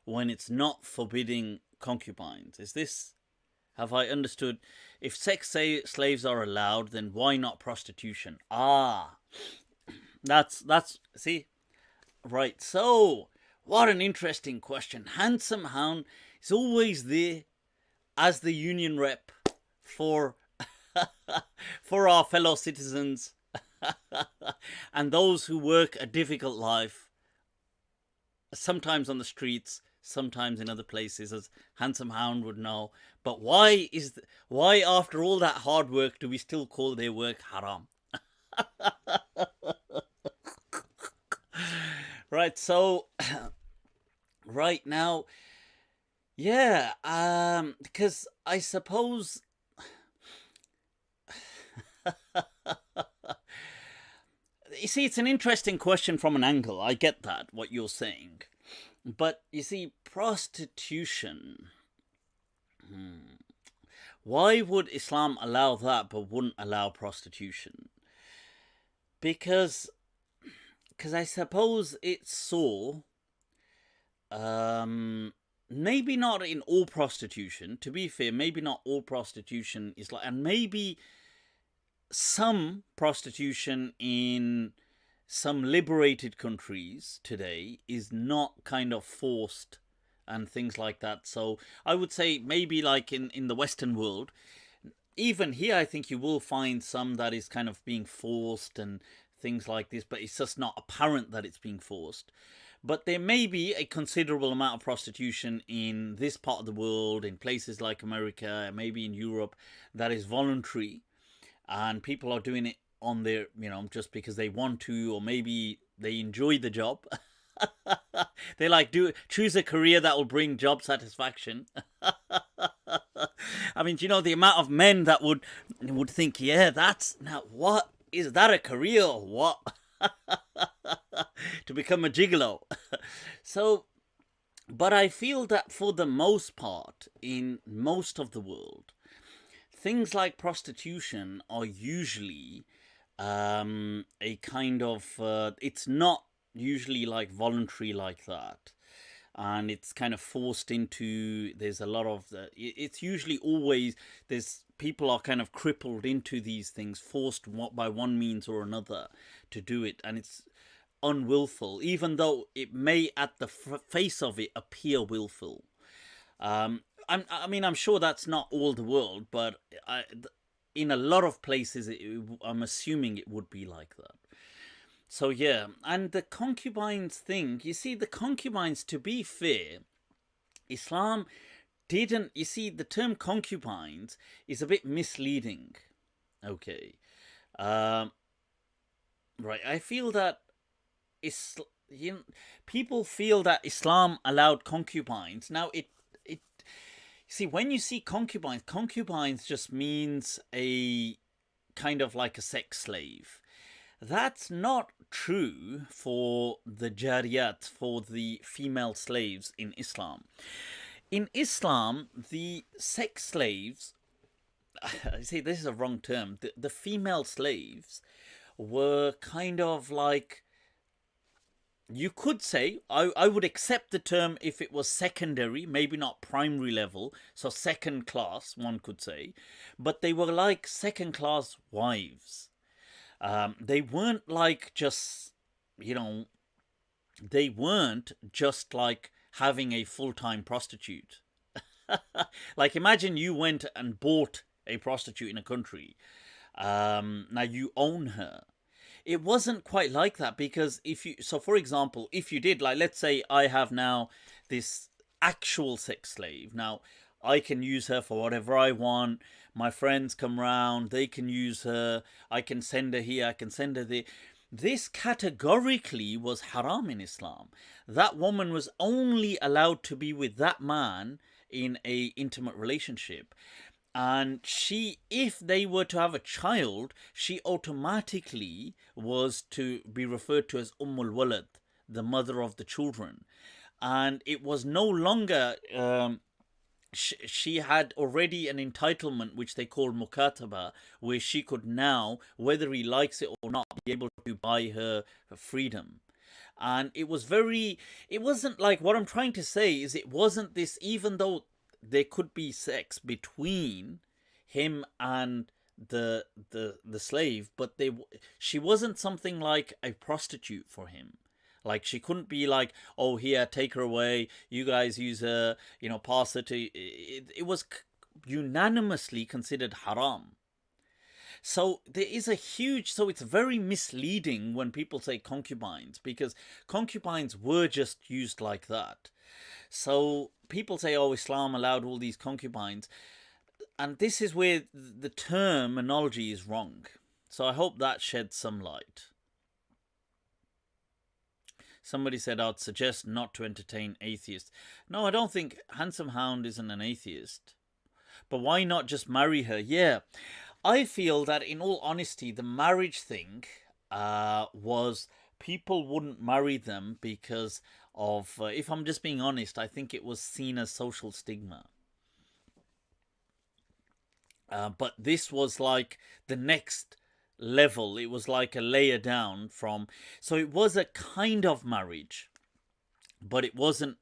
when it's not forbidding concubines? Have I understood? If sex slaves are allowed, then why not prostitution? That's see? Right. So, what an interesting question. Handsome Hound is always there as the union rep for our fellow citizens and those who work a difficult life, sometimes on the streets, sometimes in other places, as Handsome Hound would know. But why after all that hard work do we still call their work haram? Right, so right now, because I suppose you see, it's an interesting question from an angle. I get that, what you're saying. But you see, prostitution, why would Islam allow that but wouldn't allow prostitution? Because I suppose it saw, maybe not in all prostitution, to be fair, maybe not all prostitution is like, and maybe some prostitution in some liberated countries today is not kind of forced and things like that. So I would say maybe like in the Western world, even here I think you will find some that is kind of being forced and things like this, but it's just not apparent that it's being forced. But there may be a considerable amount of prostitution in this part of the world, in places like America, maybe in Europe, that is voluntary. And people are doing it on their, just because they want to, or maybe they enjoy the job. They like, choose a career that will bring job satisfaction. I mean, the amount of men that would think, what? Is that a career or what? To become a gigolo. So, But I feel that for the most part, in most of the world, things like prostitution are usually a kind of, it's not usually like voluntary like that. And it's kind of forced into, there's a lot of it's usually always, there's people are kind of crippled into these things, forced by one means or another to do it, and it's unwillful, even though it may at the face of it appear willful. I mean, I'm sure that's not all the world, but in a lot of places, I'm assuming it would be like that. So yeah, and the concubines thing, you see, the concubines, to be fair, Islam didn't, you see, the term concubines is a bit misleading. Okay. Right, I feel that people feel that Islam allowed concubines. Now, see, when you see concubines, concubines just means a kind of like a sex slave. That's not true for the jariyat, for the female slaves in Islam. In Islam, the sex slaves, I see this is a wrong term, the female slaves were kind of like, you could say, I would accept the term if it was secondary, maybe not primary level, so second class, one could say, but they were like second class wives. They weren't like just, they weren't just like having a full-time prostitute. Like, imagine you went and bought a prostitute in a country. Now you own her. It wasn't quite like that, because for example, if you did, like, let's say I have now this actual sex slave. Now, I can use her for whatever I want. My friends come round, they can use her. I can send her here, I can send her there. This categorically was haram in Islam. That woman was only allowed to be with that man in a intimate relationship. And if they were to have a child, she automatically was to be referred to as Walad, the mother of the children. And it was no longer, she had already an entitlement, which they call mukataba, where she could now, whether he likes it or not, be able to buy her freedom. And it wasn't like, what I'm trying to say is, it wasn't this, even though there could be sex between him and the slave, but she wasn't something like a prostitute for him. Like, she couldn't be like, oh, here, take her away, you guys use her, pass her to... It was unanimously considered haram. So there is so it's very misleading when people say concubines, because concubines were just used like that. So people say, oh, Islam allowed all these concubines. And this is where the terminology is wrong. So I hope that sheds some light. Somebody said, I'd suggest not to entertain atheists. No, I don't think Handsome Hound isn't an atheist. But why not just marry her? Yeah. I feel that, in all honesty, the marriage thing was, people wouldn't marry them because of, if I'm just being honest, I think it was seen as social stigma. But this was like the next level. It was like a layer down from, so it was a kind of marriage, but it wasn't,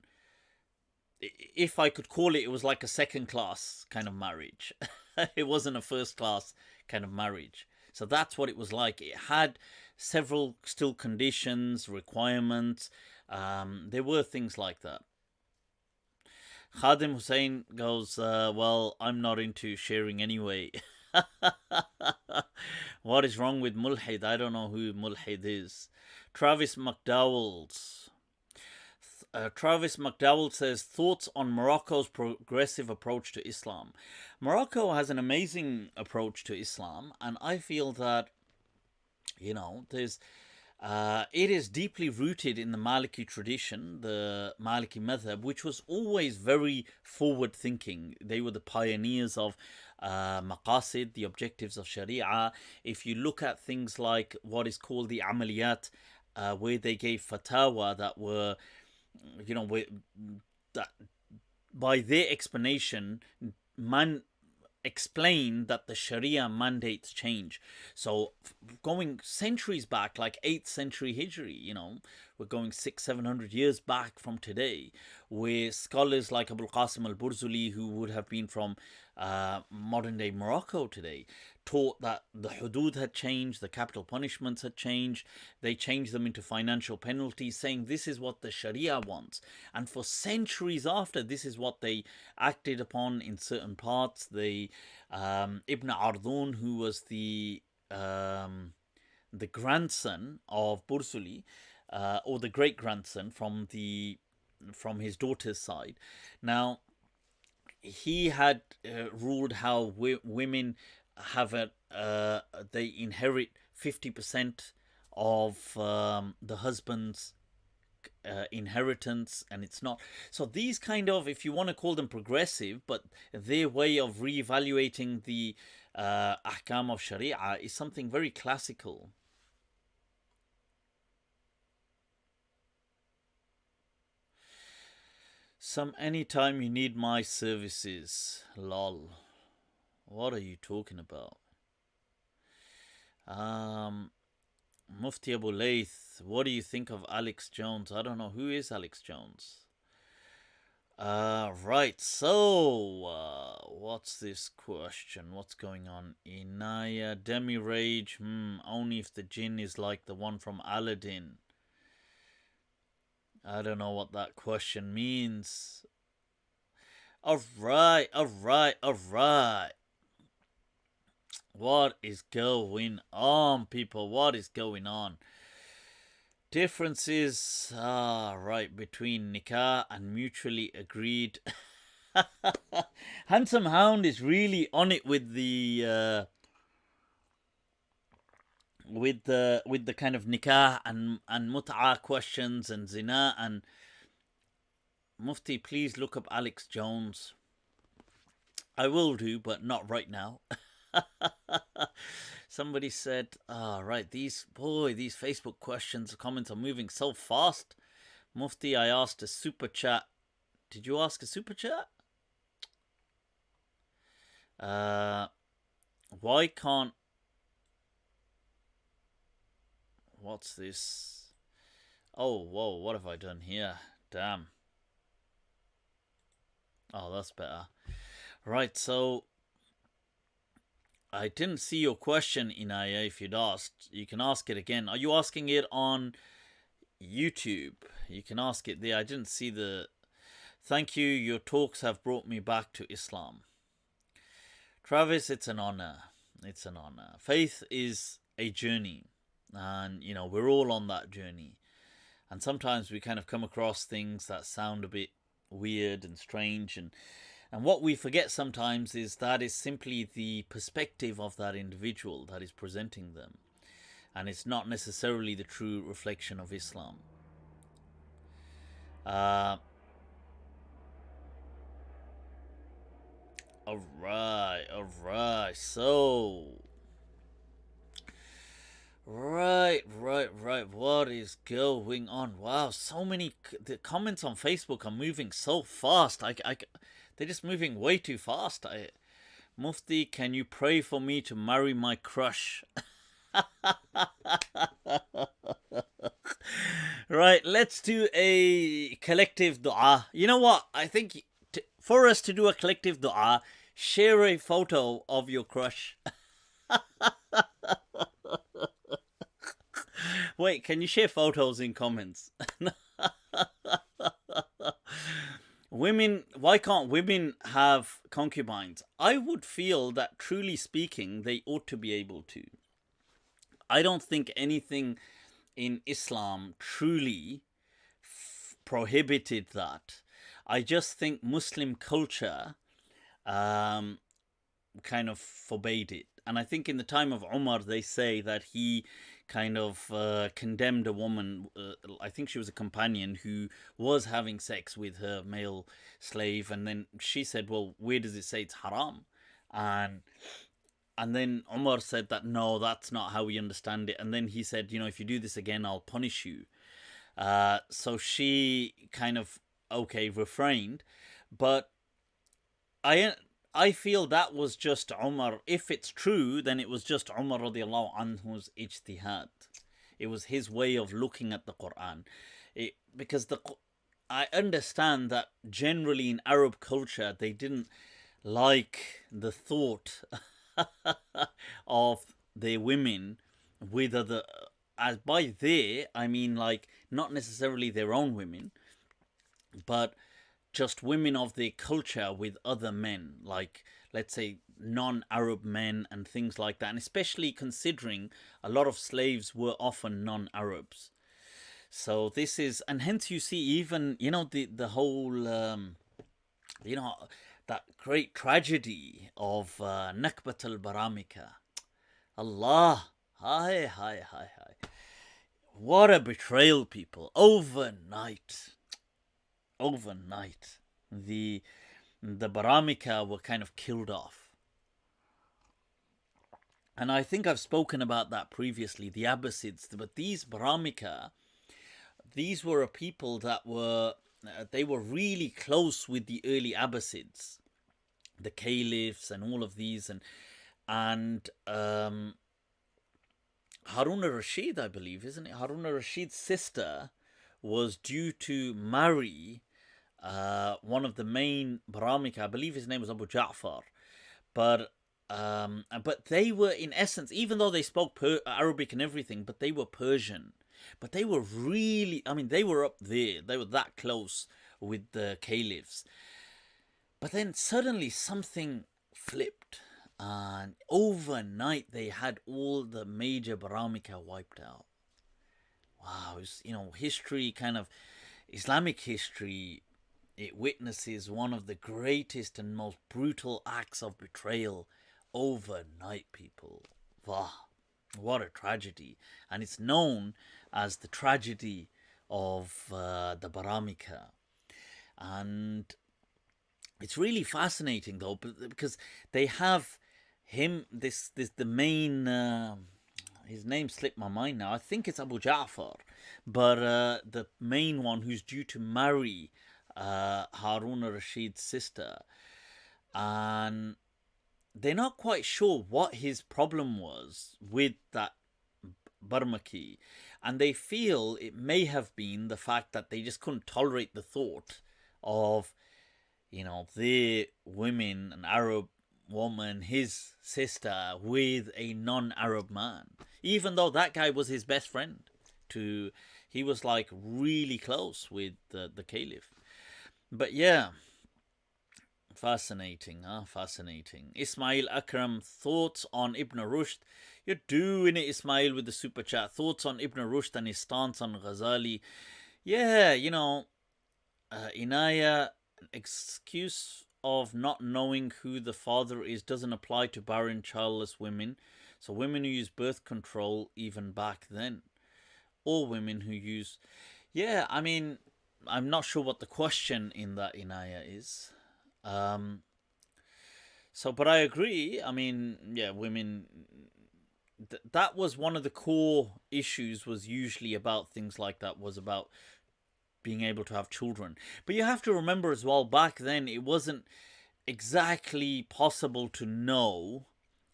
if I could call it, it was like a second class kind of marriage. It wasn't a first class kind of marriage. So that's what it was like. It had several still conditions, requirements. There were things like that. Khadim Hussein goes, well, I'm not into sharing anyway. What is wrong with mulhid? I don't know who mulhid is. Travis McDowell says, thoughts on Morocco's progressive approach to Islam. Morocco has an amazing approach to Islam, and I feel that, there's it is deeply rooted in the Maliki tradition, the Maliki madhab, which was always very forward thinking. They were the pioneers of maqasid, the objectives of Sharia. If you look at things like what is called the amaliyat, where they gave fatwa that were, that by their explanation, man explain that the Sharia mandates change. So going centuries back, like 8th century Hijri, we're going 600-700 years back from today, where scholars like Abul Qasim al-Burzuli, who would have been from modern day Morocco today, taught that the hudud had changed, the capital punishments had changed. They changed them into financial penalties, saying this is what the Sharia wants. And for centuries after, this is what they acted upon in certain parts. Ibn Ardun, who was the grandson of Burzuli, or the great grandson from his daughter's side. Now, he had ruled how women have they inherit 50% of the husband's inheritance, and it's not. So these kind of, if you want to call them progressive, but their way of reevaluating the ahkam of Sharia is something very classical. Anytime you need my services, lol. What are you talking about? Mufti Abu Layth, what do you think of Alex Jones? I don't know. Who is Alex Jones? Right, so, what's this question? What's going on? Inaya, Demi-Rage, only if the jinn is like the one from Aladdin. I don't know what that question means. Alright. What is going on, people? What is going on? Differences, right, between nikah and mutually agreed. Handsome Hound is really on it with the kind of nikah and mut'ah questions and zina. And Mufti, please look up Alex Jones. I will do, but not right now. Somebody said, right, these Facebook questions, comments are moving so fast. Mufti, I asked a super chat. Did you ask a super chat? Why can't... What's this? Oh, whoa, what have I done here? Damn. Oh, that's better. Right, so... I didn't see your question, Inaya, if you'd asked. You can ask it again. Are you asking it on YouTube? You can ask it there. I didn't see the... Thank you. Your talks have brought me back to Islam. Travis, it's an honor. It's an honor. Faith is a journey. And, we're all on that journey. And sometimes we kind of come across things that sound a bit weird and strange, and what we forget sometimes is that is simply the perspective of that individual that is presenting them. And it's not necessarily the true reflection of Islam. Alright. So... Right. What is going on? Wow, so many... The comments on Facebook are moving so fast. They're just moving way too fast. Mufti, can you pray for me to marry my crush? Right, let's do a collective dua. You know what? I think for us to do a collective dua, share a photo of your crush. Wait, can you share photos in comments? Women, why can't women have concubines? I would feel that, truly speaking, they ought to be able to. I don't think anything in Islam truly prohibited that. I just think Muslim culture kind of forbade it. And I think in the time of Umar, they say that he kind of condemned a woman, I think she was a companion, who was having sex with her male slave, and then she said, well, where does it say it's haram? And then Umar said that, no, that's not how we understand it. And then he said, if you do this again, I'll punish you. So she kind of okay, refrained. But I feel that was just Umar. If it's true, then it was just Umar radiallahu anhu's ijtihad. It was his way of looking at the Quran. Because I understand that generally in Arab culture they didn't like the thought of their women with other. As by they, I mean like not necessarily their own women, but just women of their culture with other men, like let's say non-Arab men and things like that, and especially considering a lot of slaves were often non-Arabs. So this is, and hence you see even the whole that great tragedy of Nakbat al-Baramika. Allah, hi. What a betrayal, people. Overnight, the Baramika were kind of killed off. And I think I've spoken about that previously, the Abbasids. But these Baramika, these were a people that were they were really close with the early Abbasids, the caliphs and all of these, and Harun al-Rashid, I believe, isn't it? Harun al-Rashid's sister was due to marry one of the main Baramika. I believe his name was Abu Ja'far. But they were, in essence, even though they spoke Arabic and everything, but they were Persian. But they were really, I mean, they were up there. They were that close with the caliphs. But then suddenly something flipped. And overnight they had all the major Baramika wiped out. Wow, it was, history, kind of Islamic history, it witnesses one of the greatest and most brutal acts of betrayal overnight, people. Wow, what a tragedy. And it's known as the tragedy of the Baramika. And it's really fascinating though, because they have him, the main, his name slipped my mind now. I think it's Abu Ja'far, but the main one who's due to marry Harun al-Rashid's sister, and they're not quite sure what his problem was with that Barmaki, and they feel it may have been the fact that they just couldn't tolerate the thought of their women, an Arab woman, his sister, with a non-Arab man, even though that guy was his best friend. He was like really close with the caliph. But yeah, fascinating, fascinating. Ismail Akram, thoughts on Ibn Rushd? You're doing it, Ismail, with the super chat. Thoughts on Ibn Rushd and his stance on Ghazali? Yeah, Inaya, excuse of not knowing who the father is doesn't apply to barren, childless women. So women who use birth control even back then, or women who use, yeah, I mean, I'm not sure what the question in that Inaya is. But I agree. I mean, yeah, women. That was one of the core issues. Was usually about things like that. Was about being able to have children. But you have to remember as well, back then it wasn't exactly possible to know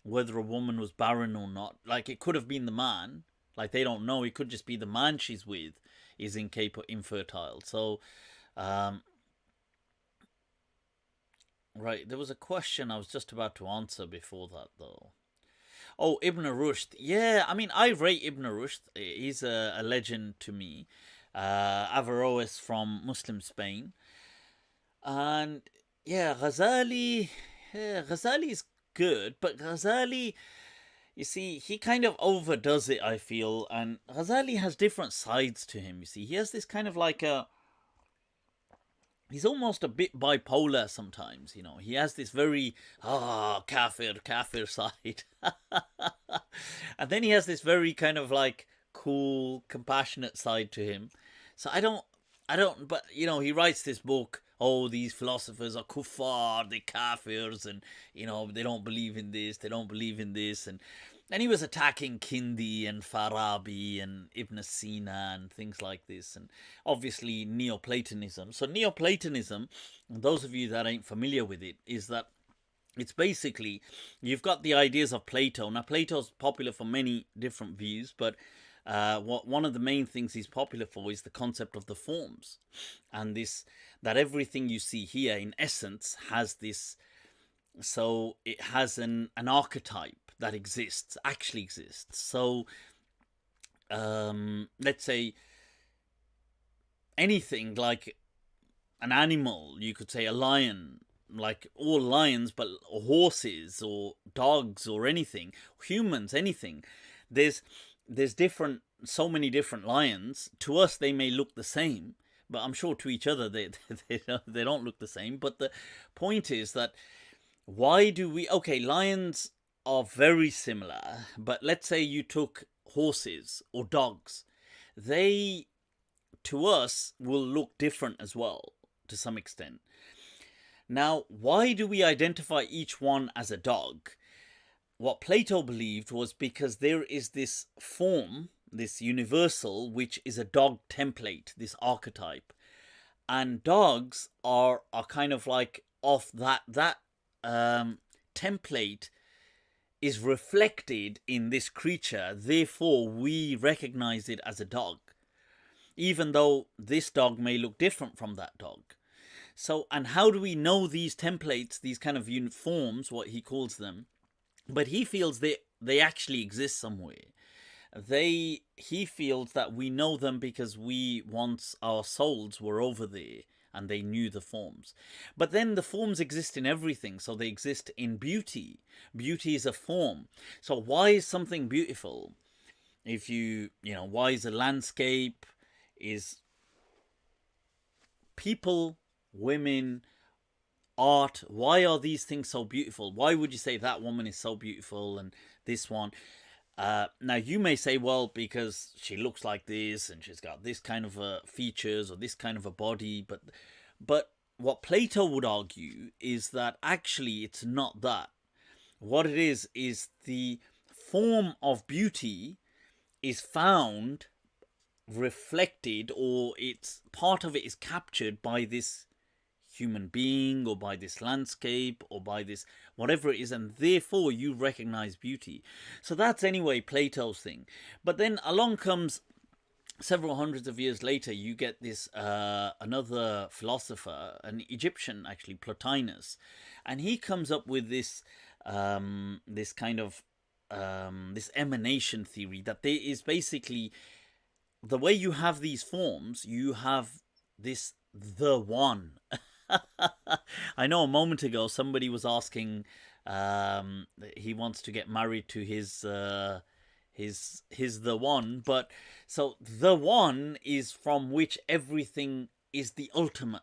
whether a woman was barren or not. Like, it could have been the man. Like, they don't know. It could just be the man she's with is infertile. So, right, there was a question I was just about to answer before that, though. Oh, Ibn Rushd. Yeah, I mean, I rate Ibn Rushd. He's a legend to me. Averroes from Muslim Spain. And yeah, Ghazali is good, but Ghazali, you see, he kind of overdoes it, I feel. And Ghazali has different sides to him, you see. He has this kind of like he's almost a bit bipolar sometimes, He has this very, kafir side. And then he has this very kind of like cool, compassionate side to him. So I don't, but he writes this book, these philosophers are kuffar, they're kafirs, and they don't believe in this, and And he was attacking Kindi and Farabi and Ibn Sina and things like this, and obviously Neoplatonism. So Neoplatonism, those of you that ain't familiar with it, is that it's basically, you've got the ideas of Plato. Now, Plato's popular for many different views, but one of the main things he's popular for is the concept of the forms, and this, that everything you see here in essence has this, so it has an archetype that exists, actually exists. So let's say anything like an animal, you could say a lion, like all lions, but horses or dogs or anything, humans, anything. There's different, so many different lions. To us, they may look the same, but I'm sure to each other they don't look the same. But the point is that why do we? Okay, lions are very similar, but let's say you took horses or dogs, they to us will look different as well to some extent. Now, why do we identify each one as a dog? What Plato believed was because there is this form, this universal, which is a dog template, this archetype. And dogs are kind of like off that template is reflected in this creature. Therefore, we recognize it as a dog, even though this dog may look different from that dog. So, and how do we know these templates, these kind of forms, what he calls them? But he feels they actually exist somewhere. He feels that we know them because we once, our souls were over there and they knew the forms. But then the forms exist in everything. So they exist in beauty. Beauty is a form. So why is something beautiful? If why is a landscape, is people, women, art, why are these things so beautiful? Why would you say that woman is so beautiful and this one? Now you may say, well, because she looks like this and she's got this kind of features or this kind of a body, but what Plato would argue is that actually it's not that. What it is the form of beauty is found, reflected, or it's part of it is captured by this human being or by this landscape or by this whatever it is, and therefore you recognize beauty. So that's anyway Plato's thing. But then along comes several hundreds of years later, you get this another philosopher, an Egyptian actually, Plotinus, and he comes up with this this kind of this emanation theory, that there is basically, the way you have these forms, you have this the one. I know a moment ago somebody was asking, he wants to get married to his the one, but so the one is from which everything is the ultimate,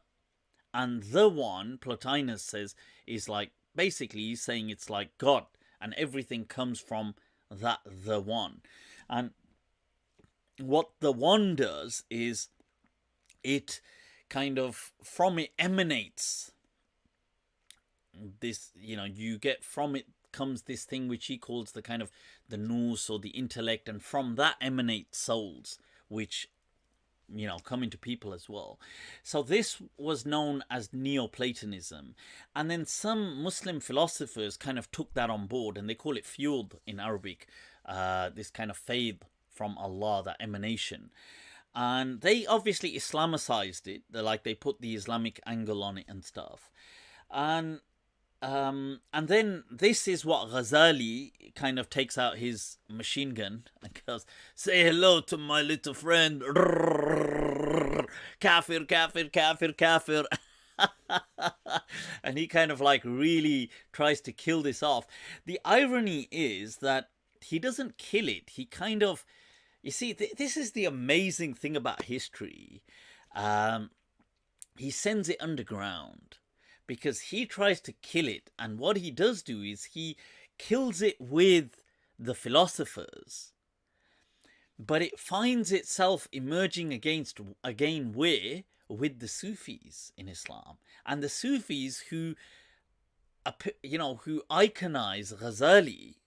and the one, Plotinus says, is like, basically he's saying it's like God, and everything comes from that the one. And what the one does is it kind of, from it emanates this, you get from it comes this thing which he calls the kind of the nous, or the intellect, and from that emanate souls which come into people as well. So this was known as Neoplatonism, and then some Muslim philosophers kind of took that on board, and they call it fiyud in Arabic, this kind of faith from Allah, that emanation. And they obviously Islamicized it. They put the Islamic angle on it and stuff. And then this is what Ghazali kind of takes out his machine gun and goes, say hello to my little friend. Kafir, kafir, kafir, kafir. And he kind of really tries to kill this off. The irony is that he doesn't kill it. He kind of, you see, this is the amazing thing about history. He sends it underground because he tries to kill it. And what he does do is he kills it with the philosophers. But it finds itself emerging again where? With the Sufis in Islam. And the Sufis who iconize Ghazali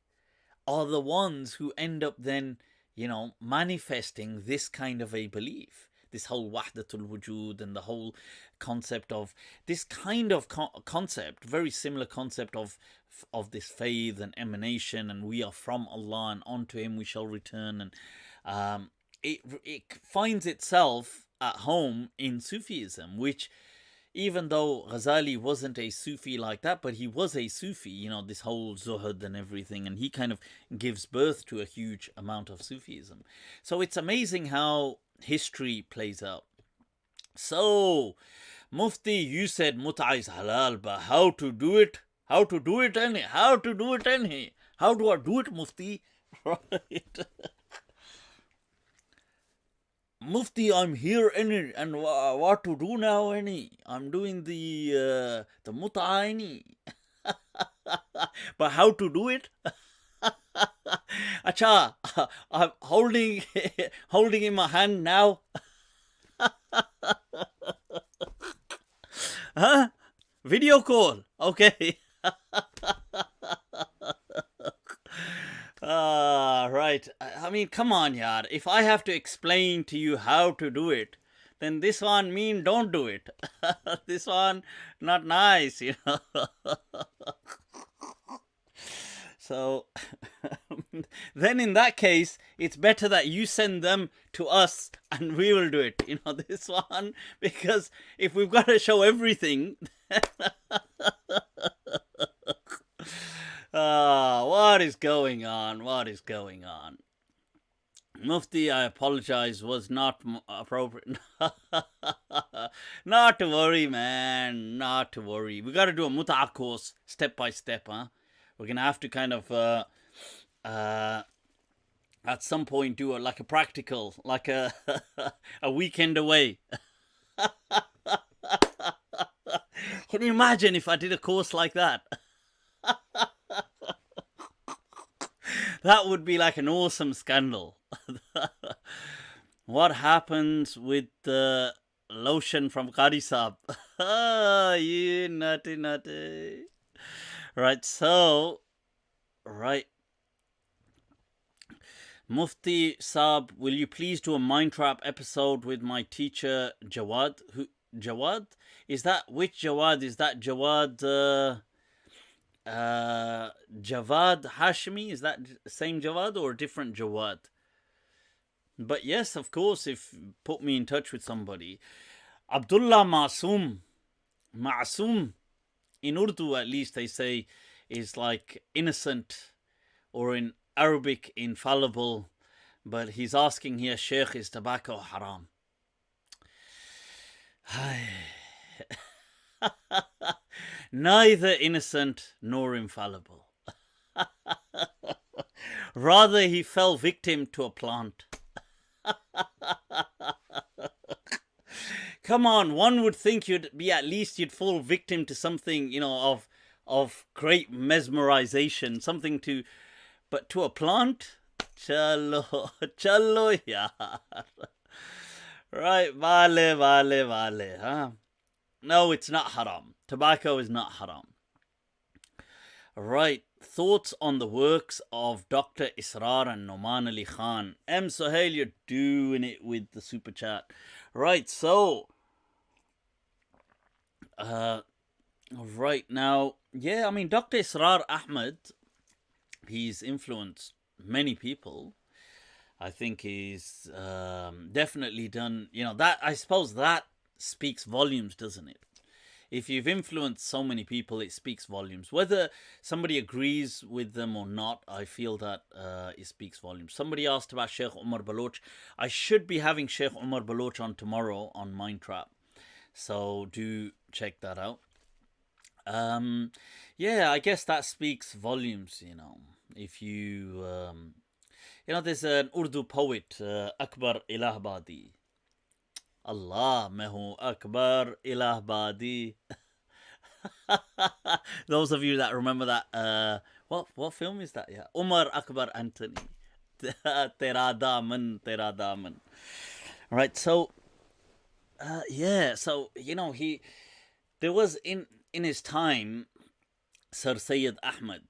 are the ones who end up then, manifesting this kind of a belief. This whole wahdatul wujud and the whole concept of this kind of concept, very similar concept of this faith and emanation, and we are from Allah and onto Him we shall return, and it finds itself at home in Sufism, which, even though Ghazali wasn't a Sufi like that, but he was a Sufi, this whole Zuhud and everything, and he kind of gives birth to a huge amount of Sufism. So it's amazing how history plays out. So, Mufti, you said mut'a is halal, but how to do it? How to do it, any? How to do it, any? How do I do it, Mufti? Right. Mufti, I'm here, any, and what to do now, any? I'm doing the mut'a, any. But how to do it? Acha, I'm holding in my hand now. Huh? Video call. Okay. Right. I mean, come on, yaar. If I have to explain to you how to do it, then this one mean don't do it. This one not nice, So, then in that case, it's better that you send them to us and we will do it. This one, because if we've got to show everything, what is going on? What is going on? Mufti, I apologize, was not appropriate. Not to worry, man. Not to worry. We got to do a mut'a course, step by step, huh? We're going to have to kind of, at some point, do like a practical, like a weekend away. Can you imagine if I did a course like that? That would be like an awesome scandal. What happens with the lotion from Qari Saab? You nutty. Right, so, right. Mufti Saab, will you please do a mind trap episode with my teacher Jawad? Jawad? Is that, which Jawad? Is that Jawad, Javad Hashmi? Is that same Jawad or different Jawad? But yes, of course, if put me in touch with somebody. Abdullah Masoom. In Urdu, at least, they say is like innocent, or in Arabic, infallible. But he's asking here, Sheikh, is tobacco haram? Neither innocent nor infallible. Rather, he fell victim to a plant. Come on, one would think you'd fall victim to something, of great mesmerization, something but to a plant? Chalo yaar. Right, vale, huh? No, it's not haram. Tobacco is not haram. Right, thoughts on the works of Dr. Israr and Noman Ali Khan. M. Sohail, you're doing it with the super chat. Right, so, right now, yeah, I mean, Dr. Israr Ahmed, he's influenced many people. I think he's definitely done, that, I suppose that speaks volumes, doesn't it? If you've influenced so many people, it speaks volumes. Whether somebody agrees with them or not, I feel that it speaks volumes. Somebody asked about Sheikh Umar Baloch. I should be having Sheikh Umar Baloch on tomorrow on Mind Trap. So do check that out. Yeah, I guess that speaks volumes, If you, there's an Urdu poet, Akbar Ilahabadi. Allah, मैं हूँ Akbar Ilahabadi. Those of you that remember that, what film is that? Yeah, Umar Akbar Anthony. Tera daman. Right, so, yeah, so, there was in his time, Sir Sayyid Ahmed,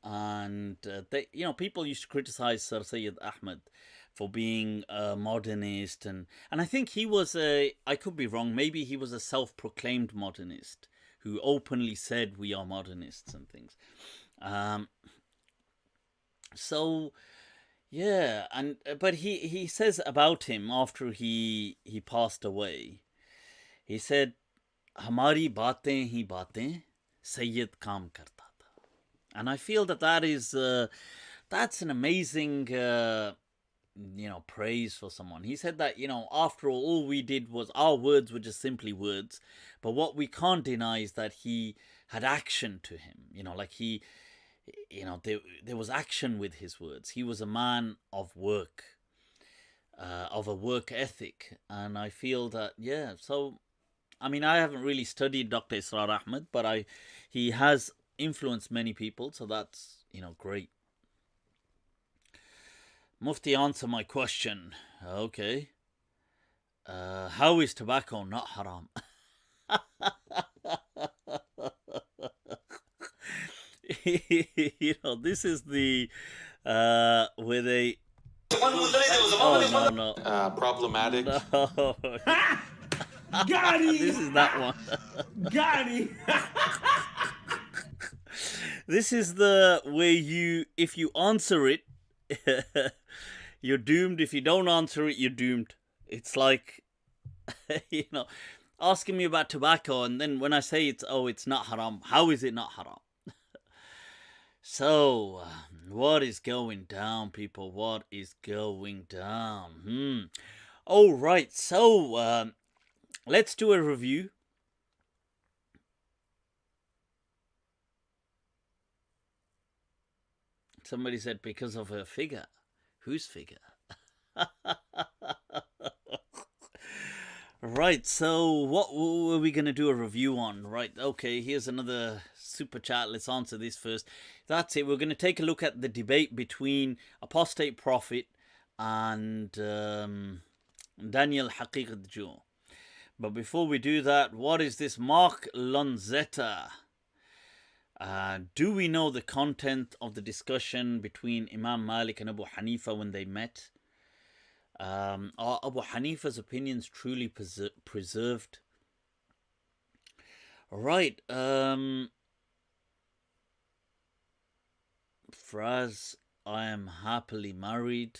and they, people used to criticize Sir Syed Ahmed for being a modernist, and I think he was I could be wrong, maybe he was a self-proclaimed modernist who openly said we are modernists and things. So yeah, and but he says about him after he passed away, he said, "Hamari baatein hi baatein, Sayyid kaam karta tha." And I feel that is that's an amazing praise for someone. He said that, after all we did was, our words were just simply words, but what we can't deny is that he had action to him. Like he, there was action with his words. He was a man of work, of a work ethic, and I feel that, yeah. So, I mean, I haven't really studied Dr. Israr Ahmed, but he has influenced many people, so that's great. Mufti, answer my question. Okay. How is tobacco not haram? This is the where they. Oh no. Problematic. No. Got him! This is that one. Got him! This is the way if you answer it, you're doomed. If you don't answer it, you're doomed. It's like, asking me about tobacco, and then when I say it's not haram, how is it not haram? So, what is going down, people? What is going down? All right, so let's do a review. Somebody said because of her figure. Whose figure? Right, so what were we going to do a review on? Right, okay, here's another super chat. Let's answer this first. That's it. We're going to take a look at the debate between apostate prophet and Daniel Haqiqat Jew. But before we do that, what is this Mark Lanzetta? Do we know the content of the discussion between Imam Malik and Abu Hanifa when they met? Are Abu Hanifa's opinions truly preserved? Right. Fraz, I am happily married.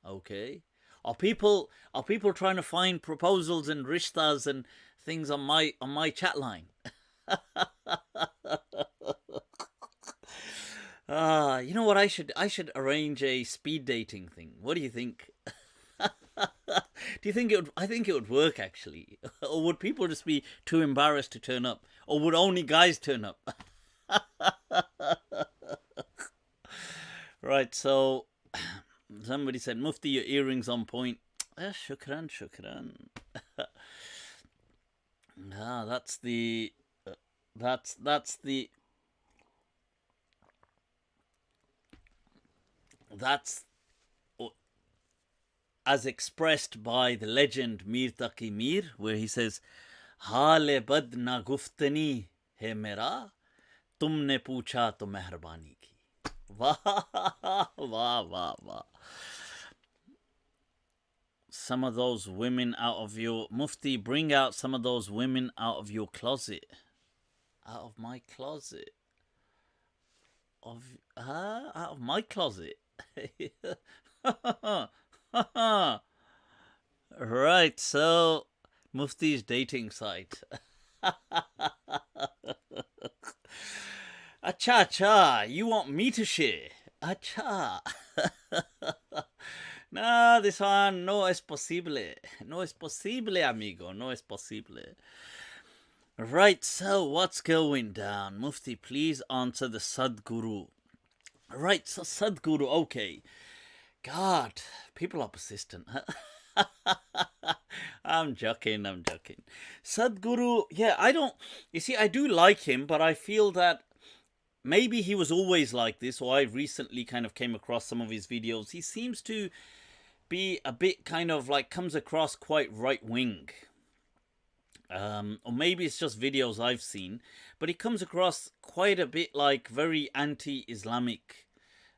Okay. Are people trying to find proposals and rishtas and things on my chat line? You know what? I should arrange a speed dating thing. What do you think? Do you think it would? I think it would work actually. Or would people just be too embarrassed to turn up? Or would only guys turn up? Right. So somebody said, Mufti, your earrings on point. Shukran. That's the. That's as expressed by the legend Mir Taqi Mir, where he says, "Hale bad na guftani hai mera, tumne pucha to mehrabani ki." Wah. Some of those women out of your Mufti, bring out some of those women out of your closet. Out of my closet. Out of my closet. Right, so Mufti's dating site. Acha, you want me to share? Acha. No, this one, no es posible. No es posible, amigo. No es posible. Right, so what's going down? Mufti, please answer the Sadguru. Right, so Sadguru, okay. God, people are persistent. I'm joking. Sadguru, yeah, I do like him, but I feel that maybe he was always like this, or I recently kind of came across some of his videos. He seems to be a bit kind of like, comes across quite right-wing. or maybe it's just videos I've seen, but he comes across quite a bit like very anti-Islamic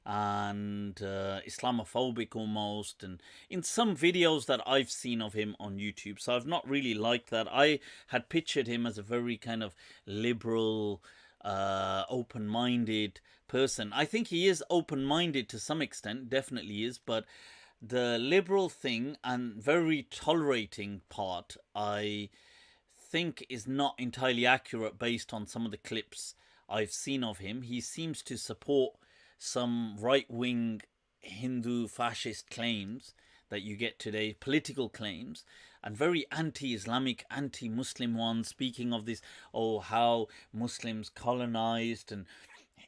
and Islamophobic almost, and in some videos that I've seen of him on YouTube. So I've not really liked that. I had pictured him as a very kind of liberal, open-minded person. I think he is open-minded to some extent, definitely is, but the liberal thing and very tolerating part, I think is not entirely accurate based on some of the clips I've seen of him. He seems to support some right-wing Hindu fascist claims that you get today, political claims, and very anti-Islamic, anti-Muslim ones, speaking of this, oh, how Muslims colonized and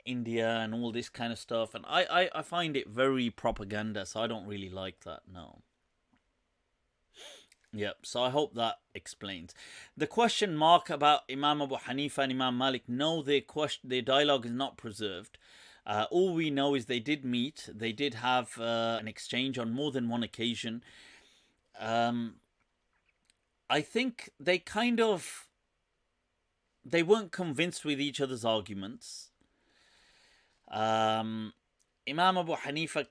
India and all this kind of stuff. And I find it very propaganda, so I don't really like that, no. Yep, so I hope that explains. The question mark about Imam Abu Hanifa and Imam Malik, no, their dialogue is not preserved. All we know is they did meet. They did have an exchange on more than one occasion. I think they weren't convinced with each other's arguments. Imam Abu Hanifa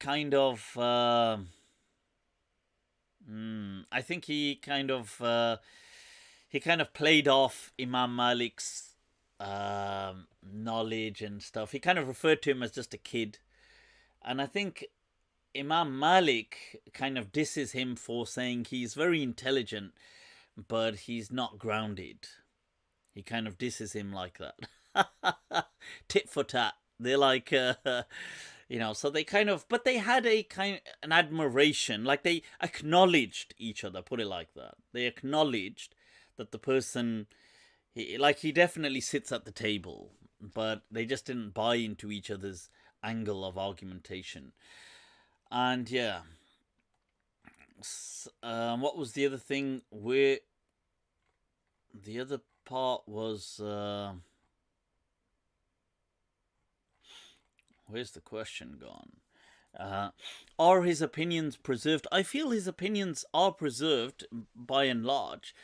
I think he kind of played off Imam Malik's knowledge and stuff. He kind of referred to him as just a kid, and I think Imam Malik kind of disses him for saying he's very intelligent but he's not grounded. He kind of disses him like that. Tit for tat. They're like so they but they had an admiration, like they acknowledged each other, put it like that. They acknowledged that the person, he definitely sits at the table, but they just didn't buy into each other's angle of argumentation. And yeah, what was the other thing? The other part was, where's the question gone? Are his opinions preserved? I feel his opinions are preserved by and large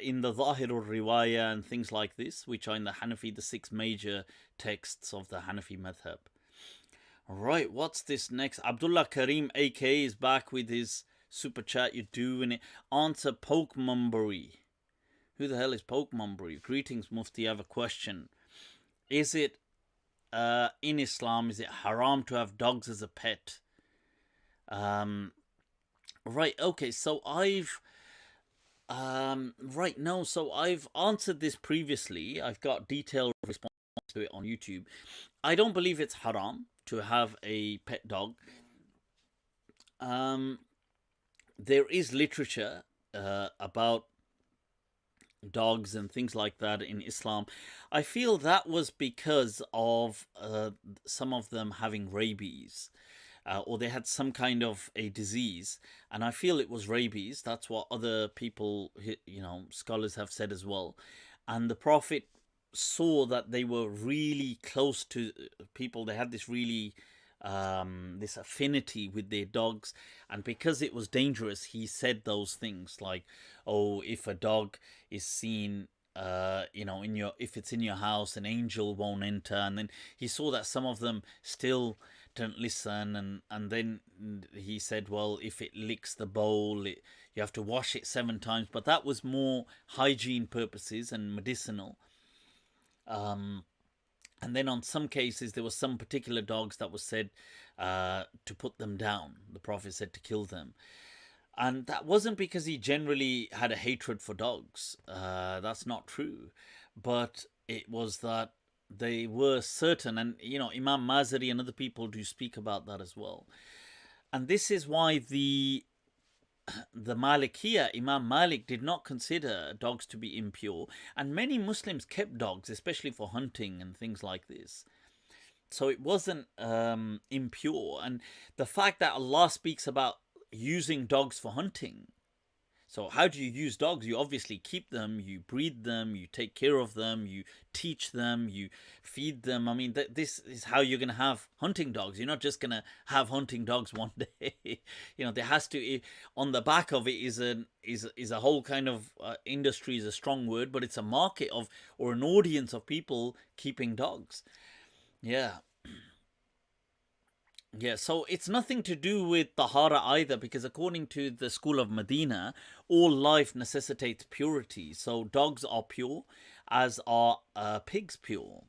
in the Zahir al-Riwaya and things like this, which are in the Hanafi, the 6 major texts of the Hanafi madhab. Right, what's this next? Abdullah Karim AK is back with his super chat. You're doing it. Answer Poke Mumbury. Who the hell is Poke Mumbury? Greetings, Mufti. I have a question. Is it in Islam, is it haram to have dogs as a pet? Right, okay, so I've answered this previously. I've got detailed response to it on YouTube. I don't believe it's haram to have a pet dog. There is literature about dogs and things like that in Islam. I feel that was because of some of them having rabies, or they had some kind of a disease, and I feel it was rabies. That's what other people, scholars have said as well. And the Prophet saw that they were really close to people. They had this really this affinity with their dogs, and because it was dangerous, he said those things like, oh, if a dog is seen if it's in your house, an angel won't enter. And then he saw that some of them still didn't listen, and then he said, well, if it licks the bowl, you have to wash it 7 times. But that was more hygiene purposes and medicinal. And then on some cases, there were some particular dogs that was said to put them down. The Prophet said to kill them. And that wasn't because he generally had a hatred for dogs. That's not true. But it was that they were certain. And, Imam Mazari and other people do speak about that as well. And this is why the Malikiya, Imam Malik, did not consider dogs to be impure, and many Muslims kept dogs, especially for hunting and things like this. So it wasn't impure. And the fact that Allah speaks about using dogs for hunting, So how do you use dogs? You obviously keep them, you breed them, you take care of them, you teach them, you feed them. I mean, this is how you're going to have hunting dogs. You're not just going to have hunting dogs one day. You know, there has to, on the back of it is a whole kind of industry is a strong word, but it's a market of, or an audience of people keeping dogs. Yeah. Yeah, so it's nothing to do with Tahara either, because according to the school of Medina, all life necessitates purity. So dogs are pure, as are pigs pure.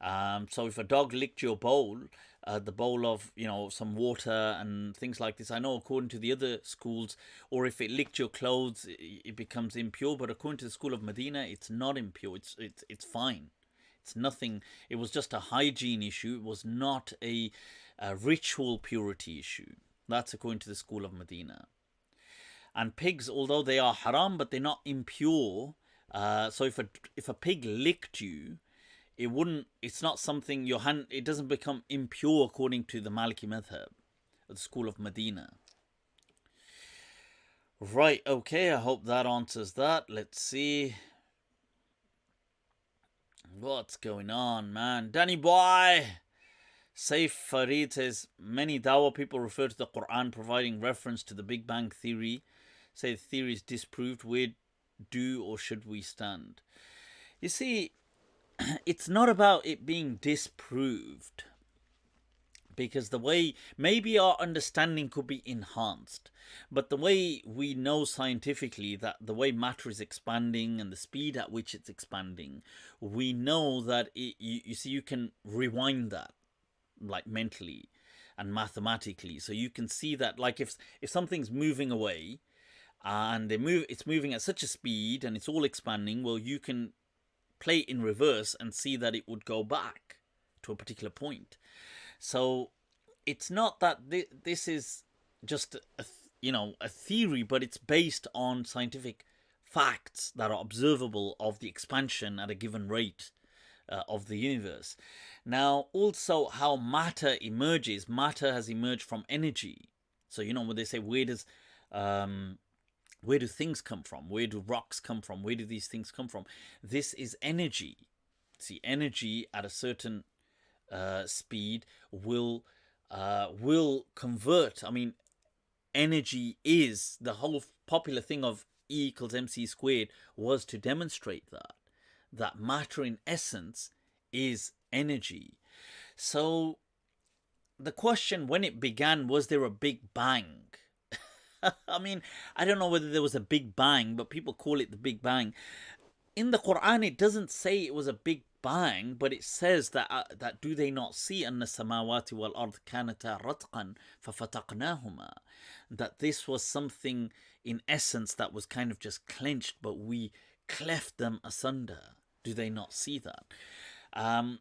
So if a dog licked your bowl, the bowl of, you know, some water and things like this, I know according to the other schools, or if it licked your clothes, it becomes impure. But according to the school of Medina, it's not impure. It's fine. It's nothing. It was just a hygiene issue. It was not a ritual purity issue. That's according to the school of Medina. And pigs, although they are haram, but they're not impure. So if a pig licked you, it wouldn't. It's not something your hand. It doesn't become impure according to the Maliki madhab, the school of Medina. Right. Okay. I hope that answers that. Let's see. What's going on, man? Danny boy! Saif Farid says, many Dawah people refer to the Quran providing reference to the Big Bang theory. Say the theory is disproved. Where do or should we stand? You see, it's not about it being disproved. Because the way, maybe our understanding could be enhanced, but the way we know scientifically that the way matter is expanding and the speed at which it's expanding, we know that you see, you can rewind that, like mentally and mathematically. So you can see that, like if something's moving away and it's moving at such a speed and it's all expanding, well, you can play it in reverse and see that it would go back to a particular point. So it's not that this is just a theory, but it's based on scientific facts that are observable of the expansion at a given rate of the universe. Now, also how matter emerges. Matter has emerged from energy. So, you know, when they say, where do things come from? Where do rocks come from? Where do these things come from? This is energy. See, energy at a certain speed will convert. I mean, energy is the whole popular thing of E equals mc squared was to demonstrate that matter in essence is energy. So the question, when it began, was there a big bang? I mean, I don't know whether there was a big bang, but people call it the Big Bang. In the Quran, it doesn't say it was a big bang, but it says that do they not see anna samawati wal ard kanata ratqan fafataqnahuma, that this was something in essence that was kind of just clenched, but we cleft them asunder. Do they not see that?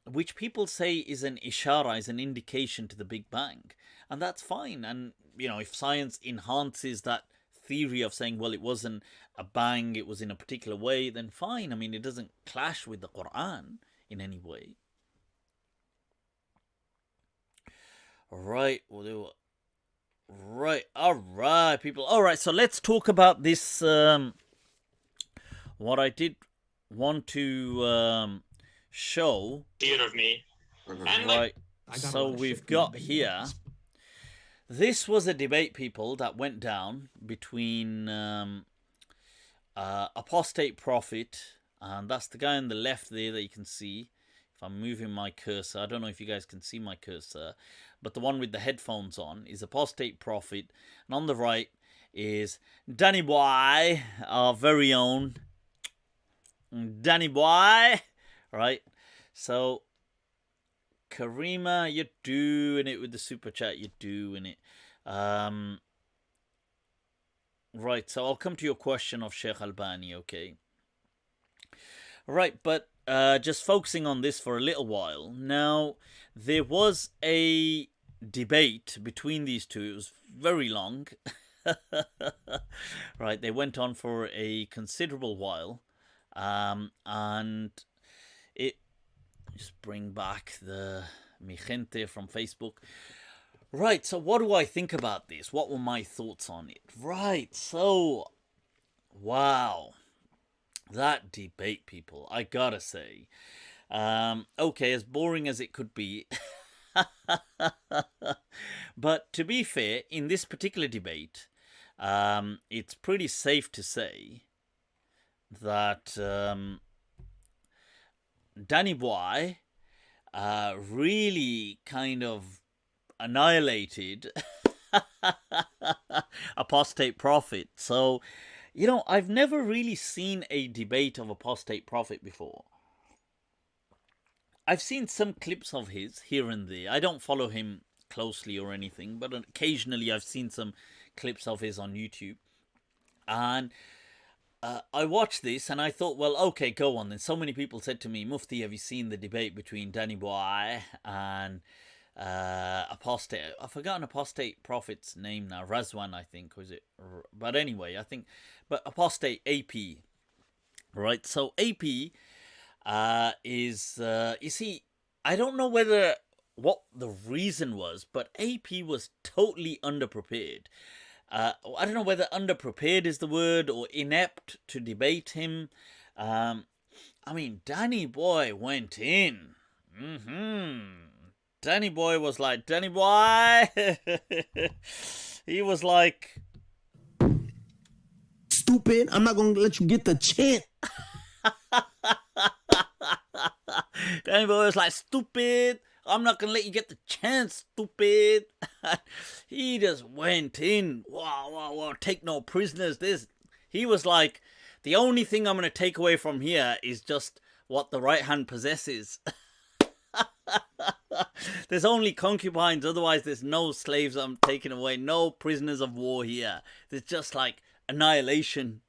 Which people say is an ishara, is an indication to the Big Bang, and that's fine. And you know, if science enhances that theory of saying, well, it wasn't a bang, it was in a particular way, then fine. I mean, it doesn't clash with the Quran in any way. Right, right, all right, people. All right, so let's talk about this. What I did want to show. Fear of me. Right, so we've got here. This was a debate, people, that went down between apostate prophet, and that's the guy on the left there that you can see. If I'm moving my cursor, I don't know if you guys can see my cursor, but the one with the headphones on is apostate prophet, and on the right is Danny Boy, our very own Danny Boy, right? So Karima, you're doing it with the super chat. You're doing it. Right, so I'll come to your question of Sheikh Albani, okay? Right, but just focusing on this for a little while. Now, there was a debate between these two. It was very long. Right, they went on for a considerable while. And it... Just bring back the mi gente from Facebook. Right, so what do I think about this? What were my thoughts on it? Right, so Wow. That debate, people, I gotta say. Okay, as boring as it could be. But to be fair, in this particular debate, it's pretty safe to say that Danny Boy really kind of annihilated apostate prophet. So, I've never really seen a debate of apostate prophet before. I've seen some clips of his here and there. I don't follow him closely or anything, but occasionally I've seen some clips of his on YouTube. And I watched this and I thought, well, okay, go on then. So many people said to me, Mufti, have you seen the debate between Danny Boy and apostate? I've forgotten apostate prophet's name now. Razwan, I think, was it? But anyway, but apostate AP, right? So AP is, you see, I don't know what the reason was, but AP was totally underprepared. I don't know whether underprepared is the word or inept to debate him. I mean, Danny Boy went in. Danny Boy was like, Danny Boy! He was like, stupid, I'm not going to let you get the chance. Danny Boy was like, stupid! I'm not gonna let you get the chance, stupid. He just went in. Wow, take no prisoners. He was like, the only thing I'm gonna take away from here is just what the right hand possesses. There's only concubines, otherwise there's no slaves I'm taking away, no prisoners of war here. There's just like annihilation.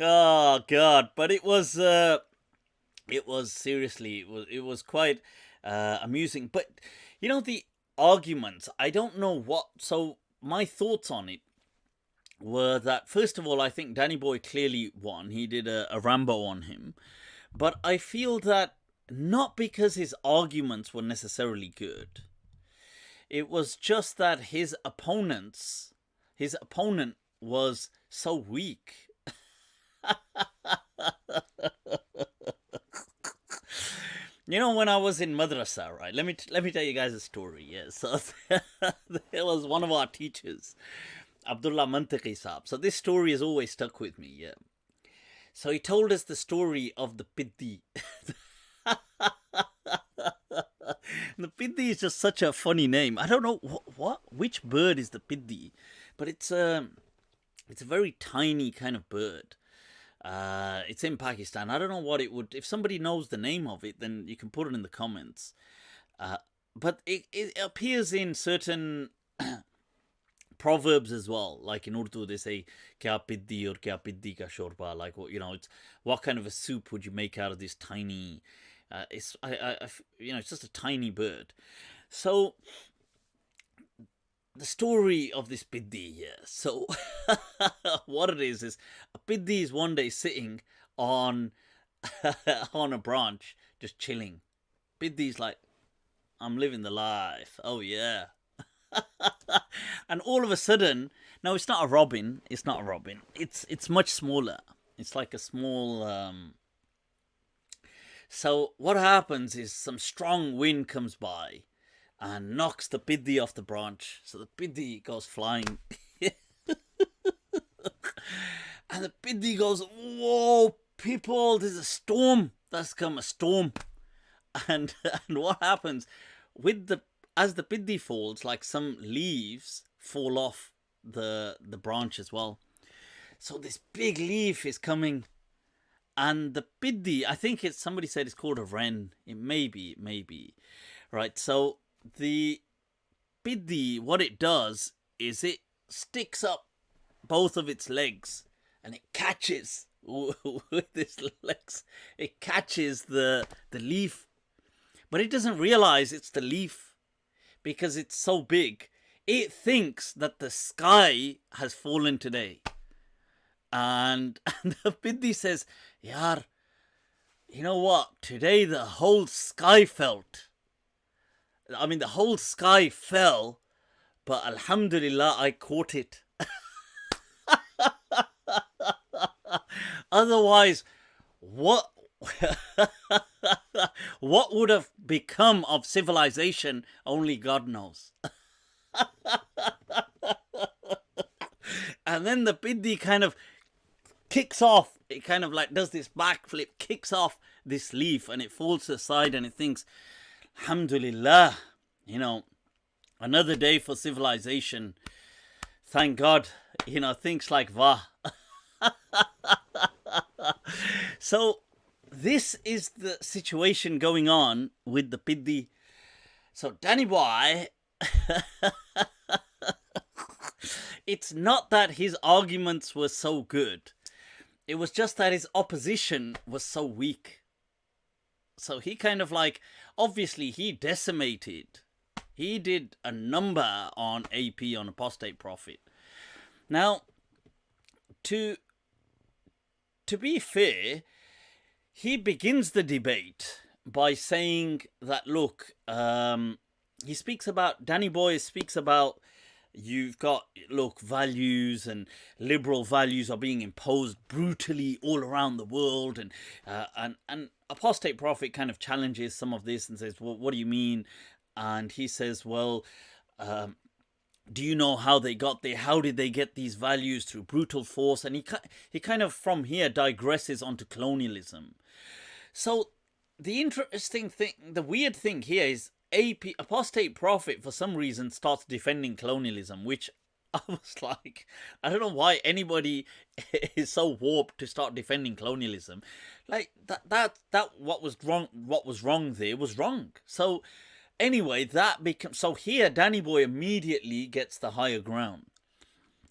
Oh God! But it was seriously, it was quite amusing. But the arguments, I don't know what. So my thoughts on it were that, first of all, I think Danny Boy clearly won. He did a Rambo on him, but I feel that not because his arguments were necessarily good. It was just that his opponent was so weak. When I was in madrasa, right? Let me tell you guys a story. Yeah, so there was one of our teachers, Abdullah Mantiqi Saab. So this story has always stuck with me. Yeah. So he told us the story of the Piddi. The Piddi is just such a funny name. I don't know which bird is the Piddi, but it's a very tiny kind of bird. It's in Pakistan. I don't know what it would. If somebody knows the name of it, then you can put it in the comments. But it appears in certain proverbs as well. Like in Urdu, they say "Kya piddi or kya piddi ka shorba." Like it's what kind of a soup would you make out of this tiny? It's just a tiny bird. So the story of this Piddi here. So what it is a Piddi is one day sitting on on a branch, just chilling. Piddi's like, I'm living the life. Oh yeah. And all of a sudden, no, it's not a robin. It's not a robin. It's much smaller. It's like a small. So what happens is some strong wind comes by and knocks the Piddi off the branch. So the Piddi goes flying. And the Piddi goes, whoa, people, there's a storm. That's come, a storm. And what happens? As the Piddi falls, like some leaves fall off the branch as well. So this big leaf is coming. And the Piddi, I think somebody said it's called a wren. It may be. Right, so the Piddi, what it does is it sticks up both of its legs and it catches with its legs. It catches the leaf, but it doesn't realize it's the leaf because it's so big. It thinks that the sky has fallen today. And the Piddi says, Yar, you know what? Today the whole sky fell. But alhamdulillah, I caught it. Otherwise, what what would have become of civilization, only God knows. And then the Biddi kind of kicks off, it kind of like does this backflip, kicks off this leaf, and it falls aside, and it thinks, alhamdulillah, another day for civilization. Thank God, things like that. So this is the situation going on with the Biddi. So Danny Boy, it's not that his arguments were so good. It was just that his opposition was so weak. So he kind of like, obviously he decimated. He did a number on AP, on apostate prophet. Now, to be fair, he begins the debate by saying that, look, he speaks about, Danny Boy speaks about, you've got, look, values and liberal values are being imposed brutally all around the world, and apostate prophet kind of challenges some of this and says, well, what do you mean? And he says, well, do you know how they got there? How did they get these values? Through brutal force. And he kind of from here digresses onto colonialism. So the interesting thing, the weird thing here is apostate prophet for some reason starts defending colonialism, which I was like, I don't know why anybody is so warped to start defending colonialism. Like that what was wrong there was wrong. So anyway, that becomes, so here Danny Boy immediately gets the higher ground,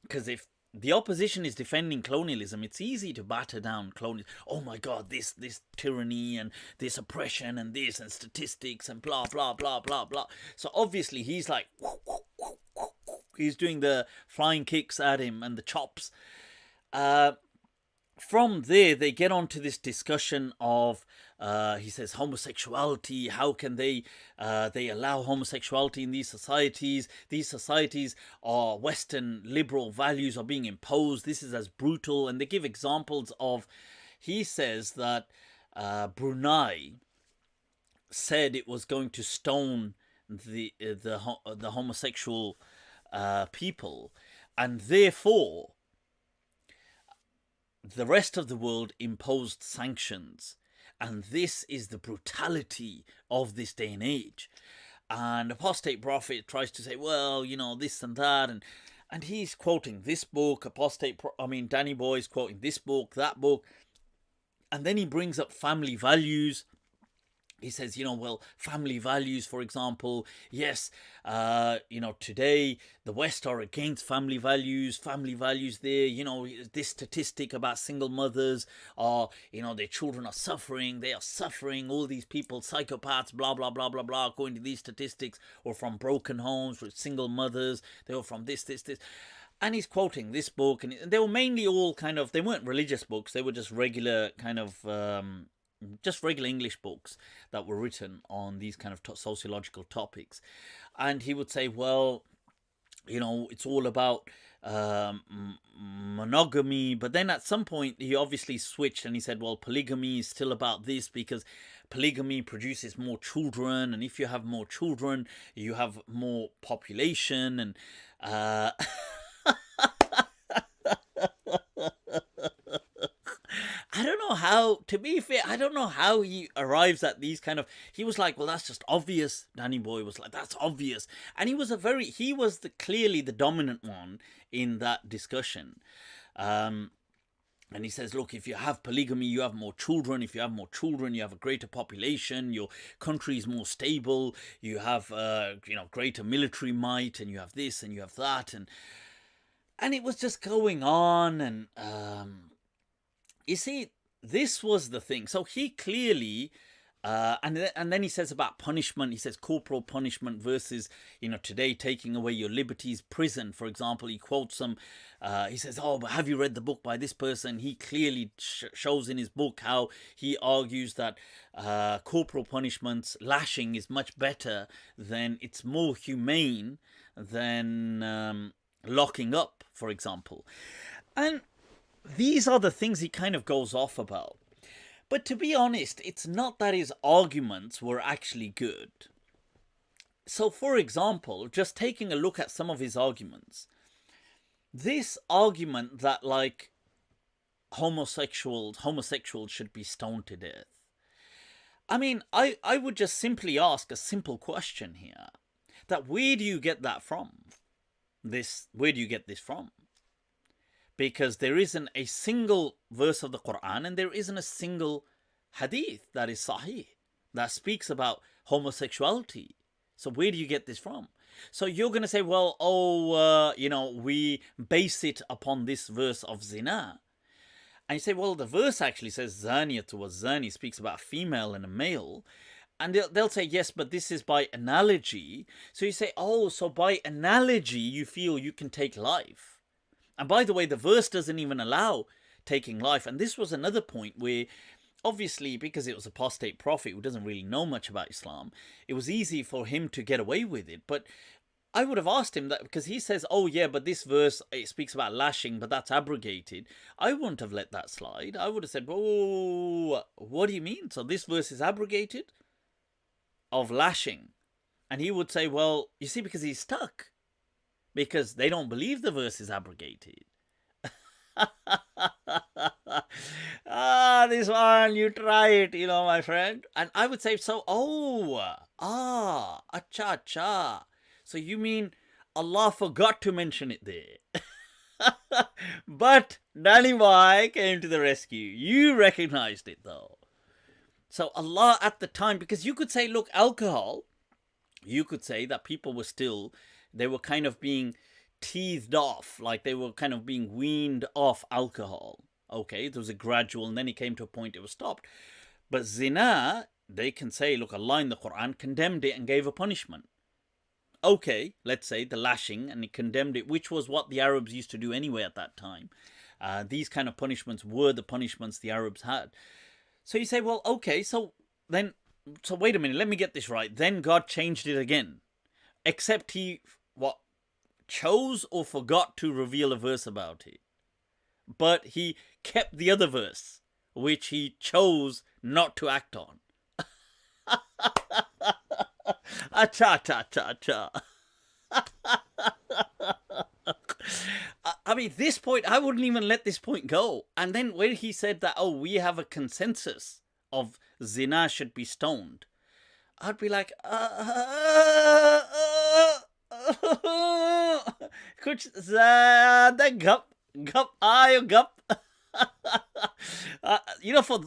because if the opposition is defending colonialism, it's easy to batter down colonialism. Oh my God, this tyranny and this oppression and this and statistics and blah blah blah blah blah. So obviously he's like, he's doing the flying kicks at him and the chops. From there, they get on to this discussion of, he says, homosexuality. How can they allow homosexuality in these societies? These societies are Western liberal values are being imposed. This is as brutal. And they give examples of, he says that Brunei said it was going to stone the homosexual people, and therefore the rest of the world imposed sanctions. And this is the brutality of this day and age. And apostate prophet tries to say, well, this and that, and he's quoting this book. Danny Boy's quoting this book, that book, and then he brings up family values. He says, well, family values, for example, yes, today the West are against family values there, this statistic about single mothers are, their children are suffering, all these people, psychopaths, blah, blah, blah, blah, blah, according to these statistics, or from broken homes with single mothers, they were from this. And he's quoting this book, and they were mainly all kind of, they weren't religious books, they were just regular kind of, just regular English books that were written on these kind of sociological topics. And he would say, well, it's all about monogamy. But then at some point he obviously switched and he said, well, polygamy is still about this, because polygamy produces more children, and if you have more children you have more population, and I don't know how, to be fair, I don't know how he arrives at these kind of, he was like, well, that's just obvious. Danny Boy was like, that's obvious. And he was clearly the dominant one in that discussion. And he says, look, if you have polygamy, you have more children. If you have more children, you have a greater population. Your country is more stable. You have, greater military might, and you have this and you have that. And it was just going on, and, you see, this was the thing. So he clearly And then he says about punishment. He says corporal punishment versus, today taking away your liberties, prison, for example. He quotes some. He says, "Oh, but have you read the book by this person?" He clearly shows in his book how he argues that corporal punishments, lashing, is much better than, it's more humane than locking up, for example. And these are the things he kind of goes off about. But to be honest, it's not that his arguments were actually good. So, for example, just taking a look at some of his arguments, this argument that, like, homosexuals should be stoned to death. I mean, I would just simply ask a simple question here. That where do you get that from? Where do you get this from? Because there isn't a single verse of the Quran and there isn't a single hadith that is sahih that speaks about homosexuality. So where do you get this from? So you're going to say, well, we base it upon this verse of zina. And you say, well, the verse actually says zaniyatu wa zani, speaks about a female and a male. And they'll say, yes, but this is by analogy. So you say, oh, so by analogy you feel you can take life. And by the way, the verse doesn't even allow taking life. And this was another point where, obviously, because it was an apostate prophet who doesn't really know much about Islam, it was easy for him to get away with it. But I would have asked him that, because he says, oh yeah, but this verse, it speaks about lashing, but that's abrogated. I wouldn't have let that slide. I would have said, oh, what do you mean? So this verse is abrogated of lashing. And he would say, well, you see, because he's stuck. Because they don't believe the verse is abrogated. This one, you try it, my friend. And I would say, so, acha. So you mean Allah forgot to mention it there. But Danny Boy came to the rescue. You recognized it though. So Allah at the time, because you could say, look, alcohol, you could say that people were still, they were kind of being teethed off, like they were kind of being weaned off alcohol. Okay, there was a gradual, and then it came to a point it was stopped. But zina, they can say, look, Allah in the Quran condemned it and gave a punishment. Okay, let's say the lashing, and he condemned it, which was what the Arabs used to do anyway at that time. These kind of punishments were the punishments the Arabs had. So you say, well, okay, so wait a minute, let me get this right. Then God changed it again. Except he, chose or forgot to reveal a verse about it. But he kept the other verse, which he chose not to act on. Cha. I mean, this point, I wouldn't even let this point go. And then when he said that, we have a consensus of zina should be stoned, I'd be like, kuch zyada gup aayo gup.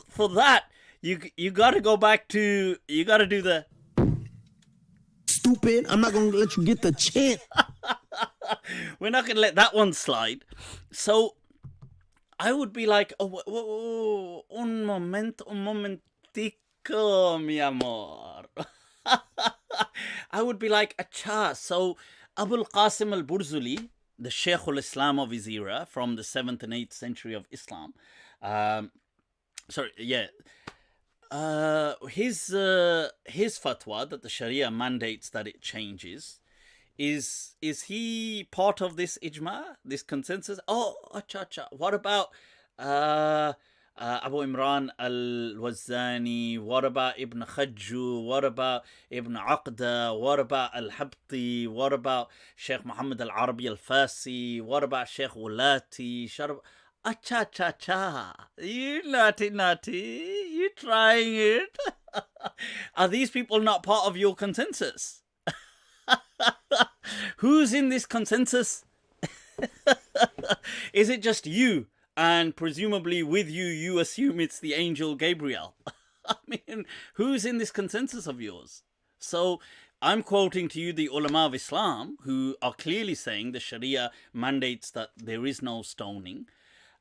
For that, you got to go back to, you got to do the stupid. I'm not going to let you get the chance. We're not going to let that one slide. So I would be like, un momentico, mi amor. I would be like, acha. So Abul Qasim al-Burzuli, the Shaykh al-Islam of his era, from the 7th and 8th century of Islam, his fatwa that the Sharia mandates that it changes, is he part of this ijma, this consensus? Acha. What about Abu Imran al-Wazani? What about Ibn Khajju? What about Ibn Aqda? What about al-Habti? What about Sheikh Muhammad al-Arabi al-Fasi? What about Sheikh Wulati? Acha. You naughty. You trying it? Are these people not part of your consensus? Who's in this consensus? Is it just you? And presumably with you, you assume it's the angel Gabriel. I mean, who's in this consensus of yours? So I'm quoting to you the ulama of Islam, who are clearly saying the Sharia mandates that there is no stoning.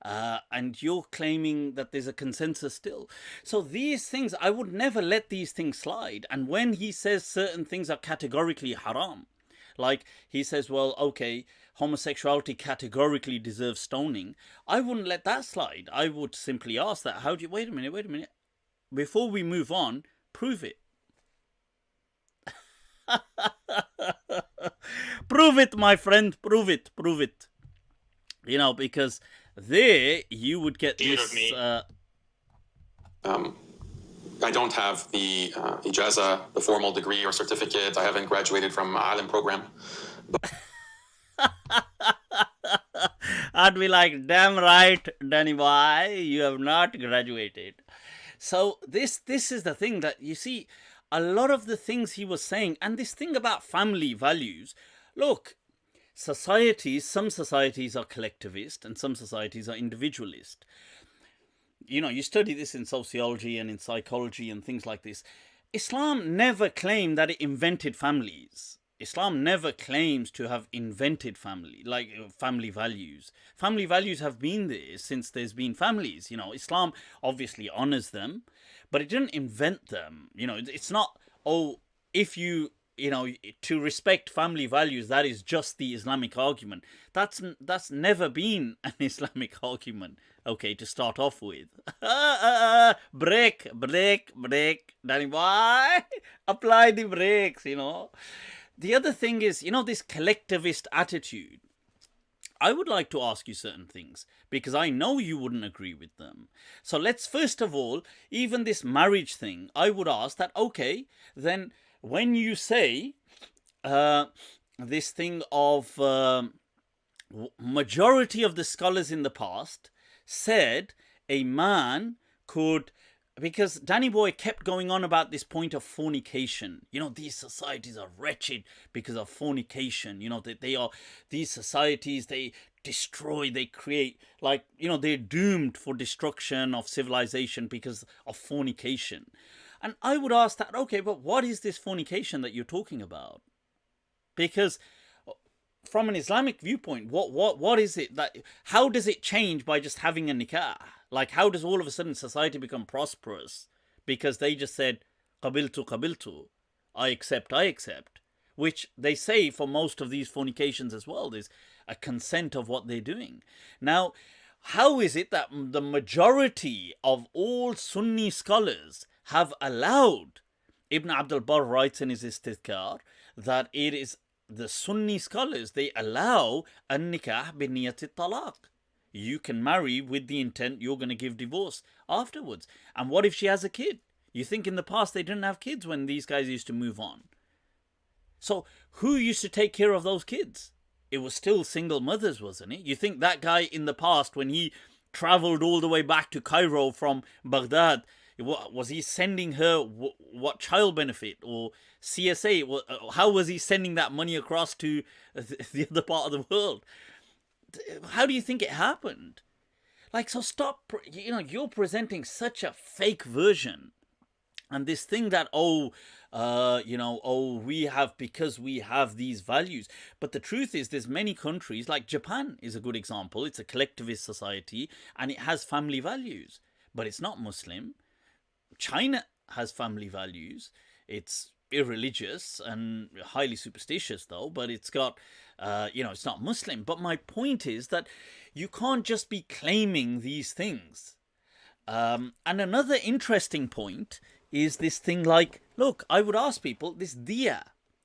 And you're claiming that there's a consensus still. So these things, I would never let these things slide. And when he says certain things are categorically haram, like he says, well, okay, homosexuality categorically deserves stoning, I wouldn't let that slide. I would simply ask that, how do you, wait a minute, before we move on, prove it. Prove it, my friend, prove it. You know, because there you would get this. I don't have the ijaza, the formal degree or certificate. I haven't graduated from Alim program. I'd be like, damn right, Danny boy, you have not graduated. So this is the thing that you see. A lot of the things he was saying, and this thing about family values. Look, societies, some societies are collectivist and some societies are individualist. You know, you study this in sociology and in psychology and things like this. Islam never claimed that it invented families. Islam never claims to have invented family, like family values. Family values have been there since there's been families. You know, Islam obviously honors them, but it didn't invent them. You know, it's not, oh, if you know, to respect family values, that is just the Islamic argument. That's never been an Islamic argument. Okay, to start off with. Break, Danny boy. Apply the brakes, you know. The other thing is, you know, this collectivist attitude. I would like to ask you certain things because I know you wouldn't agree with them. So let's first of all, even this marriage thing, I would ask that, okay, then when you say this thing of majority of the scholars in the past said a man could, because Danny Boy kept going on about this point of fornication. You know, these societies are wretched because of fornication. You know, they are, these societies, they destroy, they create, like, you know, they're doomed for destruction of civilization because of fornication. And I would ask that, okay, but what is this fornication that you're talking about? Because from an Islamic viewpoint, what is it that, how does it change by just having a nikah? Like, how does all of a sudden society become prosperous? Because they just said, qabiltu, I accept, which they say for most of these fornications as well. There's a consent of what they're doing. Now, how is it that the majority of all Sunni scholars have allowed, Ibn Abdul Barr writes in his Istidhkar, that it is the Sunni scholars, they allow an-nikah bi-niyat talaq. You can marry with the intent you're going to give divorce afterwards. And what if she has a kid? You think in the past they didn't have kids when these guys used to move on. So who used to take care of those kids? It was still single mothers, wasn't it? You think that guy in the past, when he traveled all the way back to Cairo from Baghdad, was he sending her what child benefit or CSA? How was he sending that money across to the other part of the world? How do you think it happened? Like, so stop, you know, you're presenting such a fake version. And this thing that, we have, because we have these values. But the truth is, there's many countries, like Japan is a good example. It's a collectivist society and it has family values, but it's not Muslim. China has family values. It's irreligious and highly superstitious though, but it's got, it's not Muslim. But my point is that you can't just be claiming these things. And another interesting point is this thing like, look, I would ask people, this diya,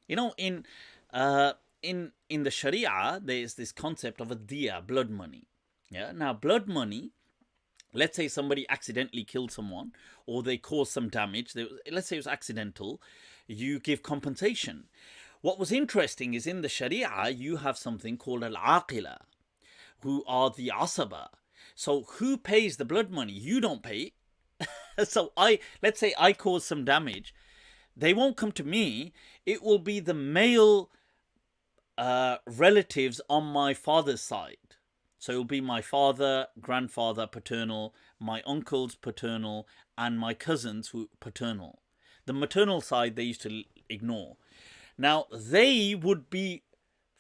you know, in the Sharia, there's this concept of a diya, blood money. Yeah. Now, blood money, let's say somebody accidentally killed someone or they caused some damage. Let's say it was accidental. You give compensation. What was interesting is in the Sharia, you have something called al-aqila, who are the asaba. So who pays the blood money? You don't pay. So let's say I cause some damage. They won't come to me. It will be the male relatives on my father's side. So it will be my father, grandfather, paternal, my uncles, paternal, and my cousins, who paternal. The maternal side they used to ignore. Now, they would be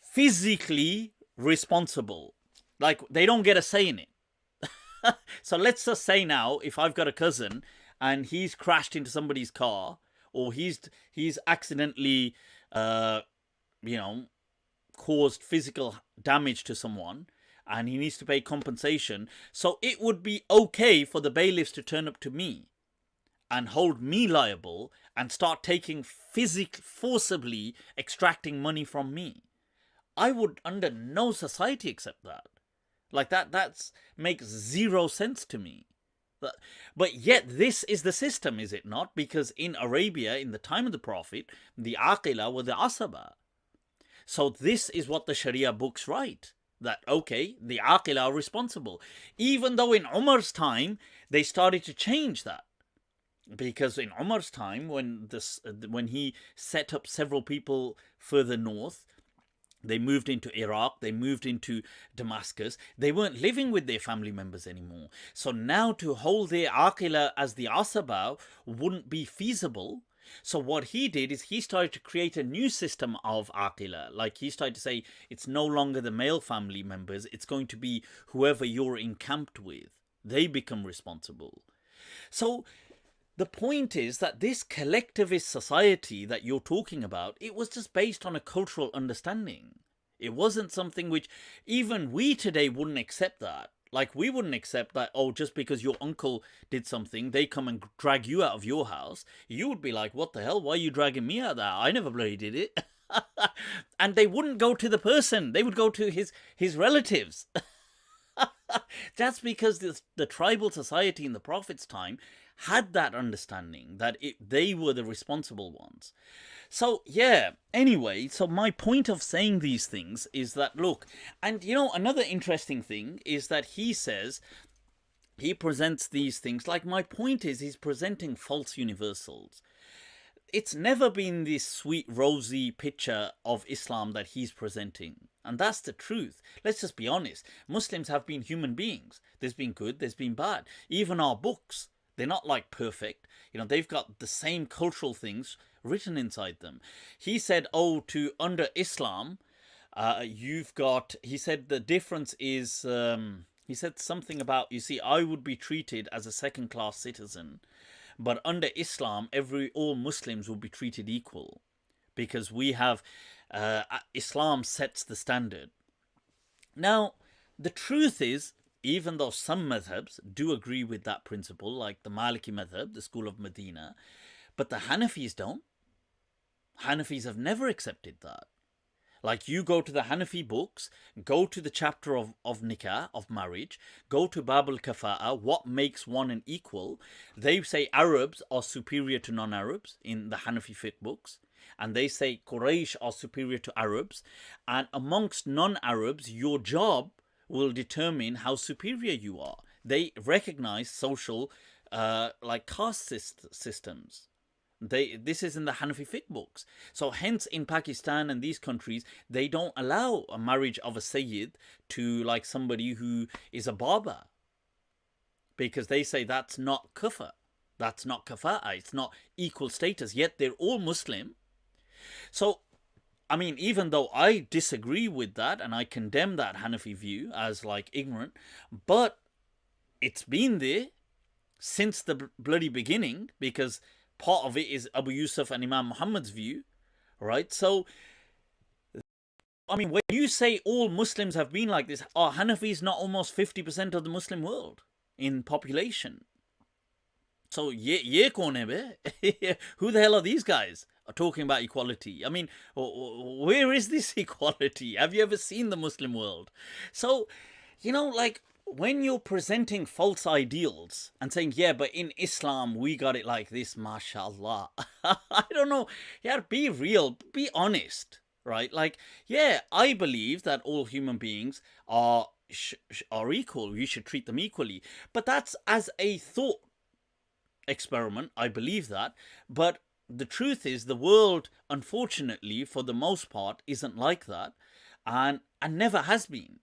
physically responsible. Like, they don't get a say in it. So let's just say now, if I've got a cousin and he's crashed into somebody's car, or he's accidentally, you know, caused physical damage to someone, and he needs to pay compensation. So it would be okay for the bailiffs to turn up to me and hold me liable and start taking forcibly extracting money from me. I would under no society accept that. Like that makes zero sense to me. But yet this is the system, is it not? Because in Arabia, in the time of the Prophet, the aqila were the asaba. So this is what the Sharia books write. That, okay, the aqila are responsible. Even though in Umar's time, they started to change that. Because in Umar's time, when he set up several people further north, they moved into Iraq, they moved into Damascus. They weren't living with their family members anymore. So now to hold their aqila as the asaba wouldn't be feasible. So what he did is he started to create a new system of aqila. Like he started to say, it's no longer the male family members, it's going to be whoever you're encamped with. They become responsible. So the point is that this collectivist society that you're talking about, it was just based on a cultural understanding. It wasn't something which even we today wouldn't accept that. Like we wouldn't accept that, oh, just because your uncle did something, they come and drag you out of your house. You would be like, what the hell? Why are you dragging me out of that? I never bloody did it. And they wouldn't go to the person. They would go to his relatives. That's because the tribal society in the Prophet's time had that understanding that they were the responsible ones. So yeah, anyway, so my point of saying these things is that, look, and you know, another interesting thing is that he presents these things, like my point is he's presenting false universals. It's never been this sweet rosy picture of Islam that he's presenting. And that's the truth. Let's just be honest. Muslims have been human beings. There's been good, there's been bad. Even our books, they're not like perfect. You know, they've got the same cultural things written inside them. He said, under Islam, he said the difference is, he said something about, you see, I would be treated as a second-class citizen. But under Islam, all Muslims will be treated equal. Because we have, Islam sets the standard. Now, the truth is, even though some madhabs do agree with that principle, like the Maliki madhab, the school of Medina, but the Hanafis don't. Hanafis have never accepted that. Like you go to the Hanafi books, go to the chapter of nikah, of marriage, go to Bab al-Kafa'a, what makes one an equal. They say Arabs are superior to non-Arabs in the Hanafi fiqh books. And they say Quraysh are superior to Arabs. And amongst non-Arabs, your job will determine how superior you are. They recognize social, like caste systems. This is in the Hanafi fiqh books. So hence in Pakistan and these countries, they don't allow a marriage of a Sayyid to like somebody who is a barber. Because they say that's not kufr. That's not kafa'a. It's not equal status. Yet they're all Muslim. So, I mean, even though I disagree with that and I condemn that Hanafi view as like ignorant, but it's been there since the bloody beginning, because part of it is Abu Yusuf and Imam Muhammad's view, right? So, I mean, when you say all Muslims have been like this, are Hanafis not almost 50% of the Muslim world in population? So, ye kaun hai be? Who the hell are these guys are talking about equality? I mean, where is this equality? Have you ever seen the Muslim world? So, you know, like, when you're presenting false ideals and saying, yeah, but in Islam, we got it like this, mashallah. I don't know. Yeah, be real, be honest, right? Like, yeah, I believe that all human beings are equal. You should treat them equally. But that's as a thought experiment. I believe that. But the truth is the world, unfortunately, for the most part, isn't like that and never has been.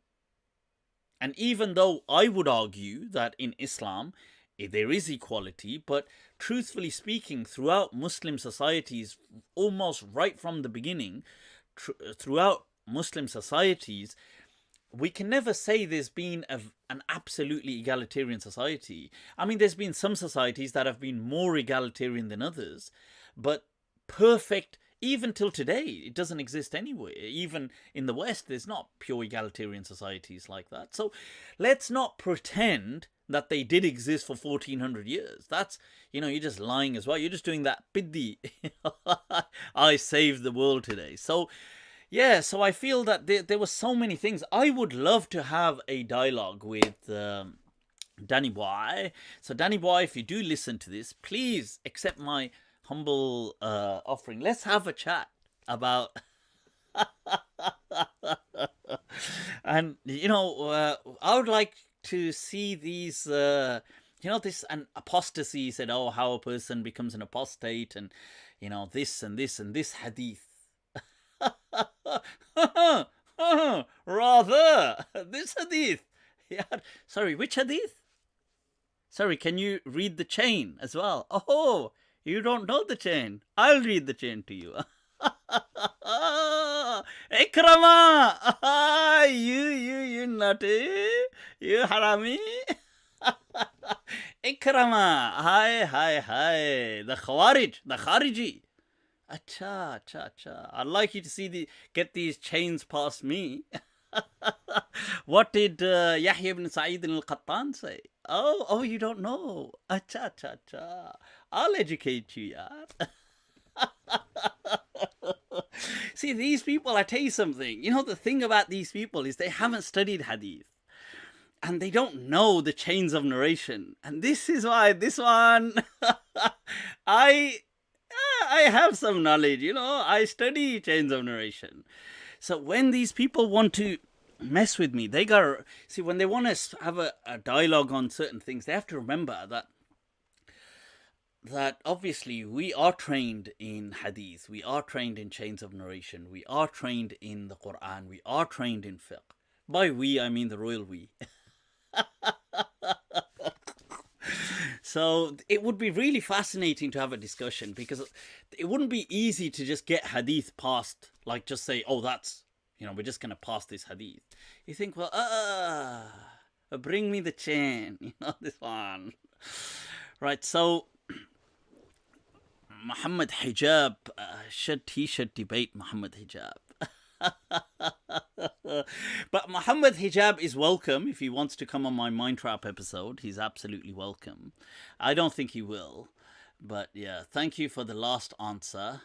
And even though I would argue that in Islam there is equality, but truthfully speaking, throughout Muslim societies, almost right from the beginning, throughout Muslim societies, we can never say there's been an absolutely egalitarian society. I mean, there's been some societies that have been more egalitarian than others, but perfect, even till today, it doesn't exist anywhere. Even in the West, there's not pure egalitarian societies like that. So let's not pretend that they did exist for 1400 years. That's, you're just lying as well. You're just doing that biddi. I saved the world today. So yeah, so I feel that there were so many things. I would love to have a dialogue with Danny Boy. So Danny Boy, if you do listen to this, please accept my humble offering. Let's have a chat about and I would like to see these this and apostasy said, oh, how a person becomes an apostate, and this and this and this hadith. Rather, this hadith. Yeah. Sorry, which hadith? Sorry, can you read the chain as well? Oh, you don't know the chain. I'll read the chain to you. Ikrama! You nutty. You harami. Ikrama. Hi. The Khariji. Acha. I'd like you to get these chains past me. What did Yahya ibn Sa'id al-Qattan say? Oh, you don't know. Acha. I'll educate you, yaar. See, these people, I tell you something. The thing about these people is they haven't studied hadith. And they don't know the chains of narration. And this is why this one, I have some knowledge, I study chains of narration. So when these people want to mess with me, they gotta see, when they want to have a dialogue on certain things, they have to remember that obviously we are trained in hadith, we are trained in chains of narration, we are trained in the Quran, we are trained in fiqh. By we, I mean the royal we. So it would be really fascinating to have a discussion, because it wouldn't be easy to just get hadith past, like just say, oh, that's, we're just going to pass this hadith. You think, well, bring me the chain, this one. Right, so Muhammad Hijab, should debate Muhammad Hijab. But Muhammad Hijab is welcome if he wants to come on my Mind Trap episode. He's absolutely welcome. I don't think he will, but yeah, thank you for the last answer.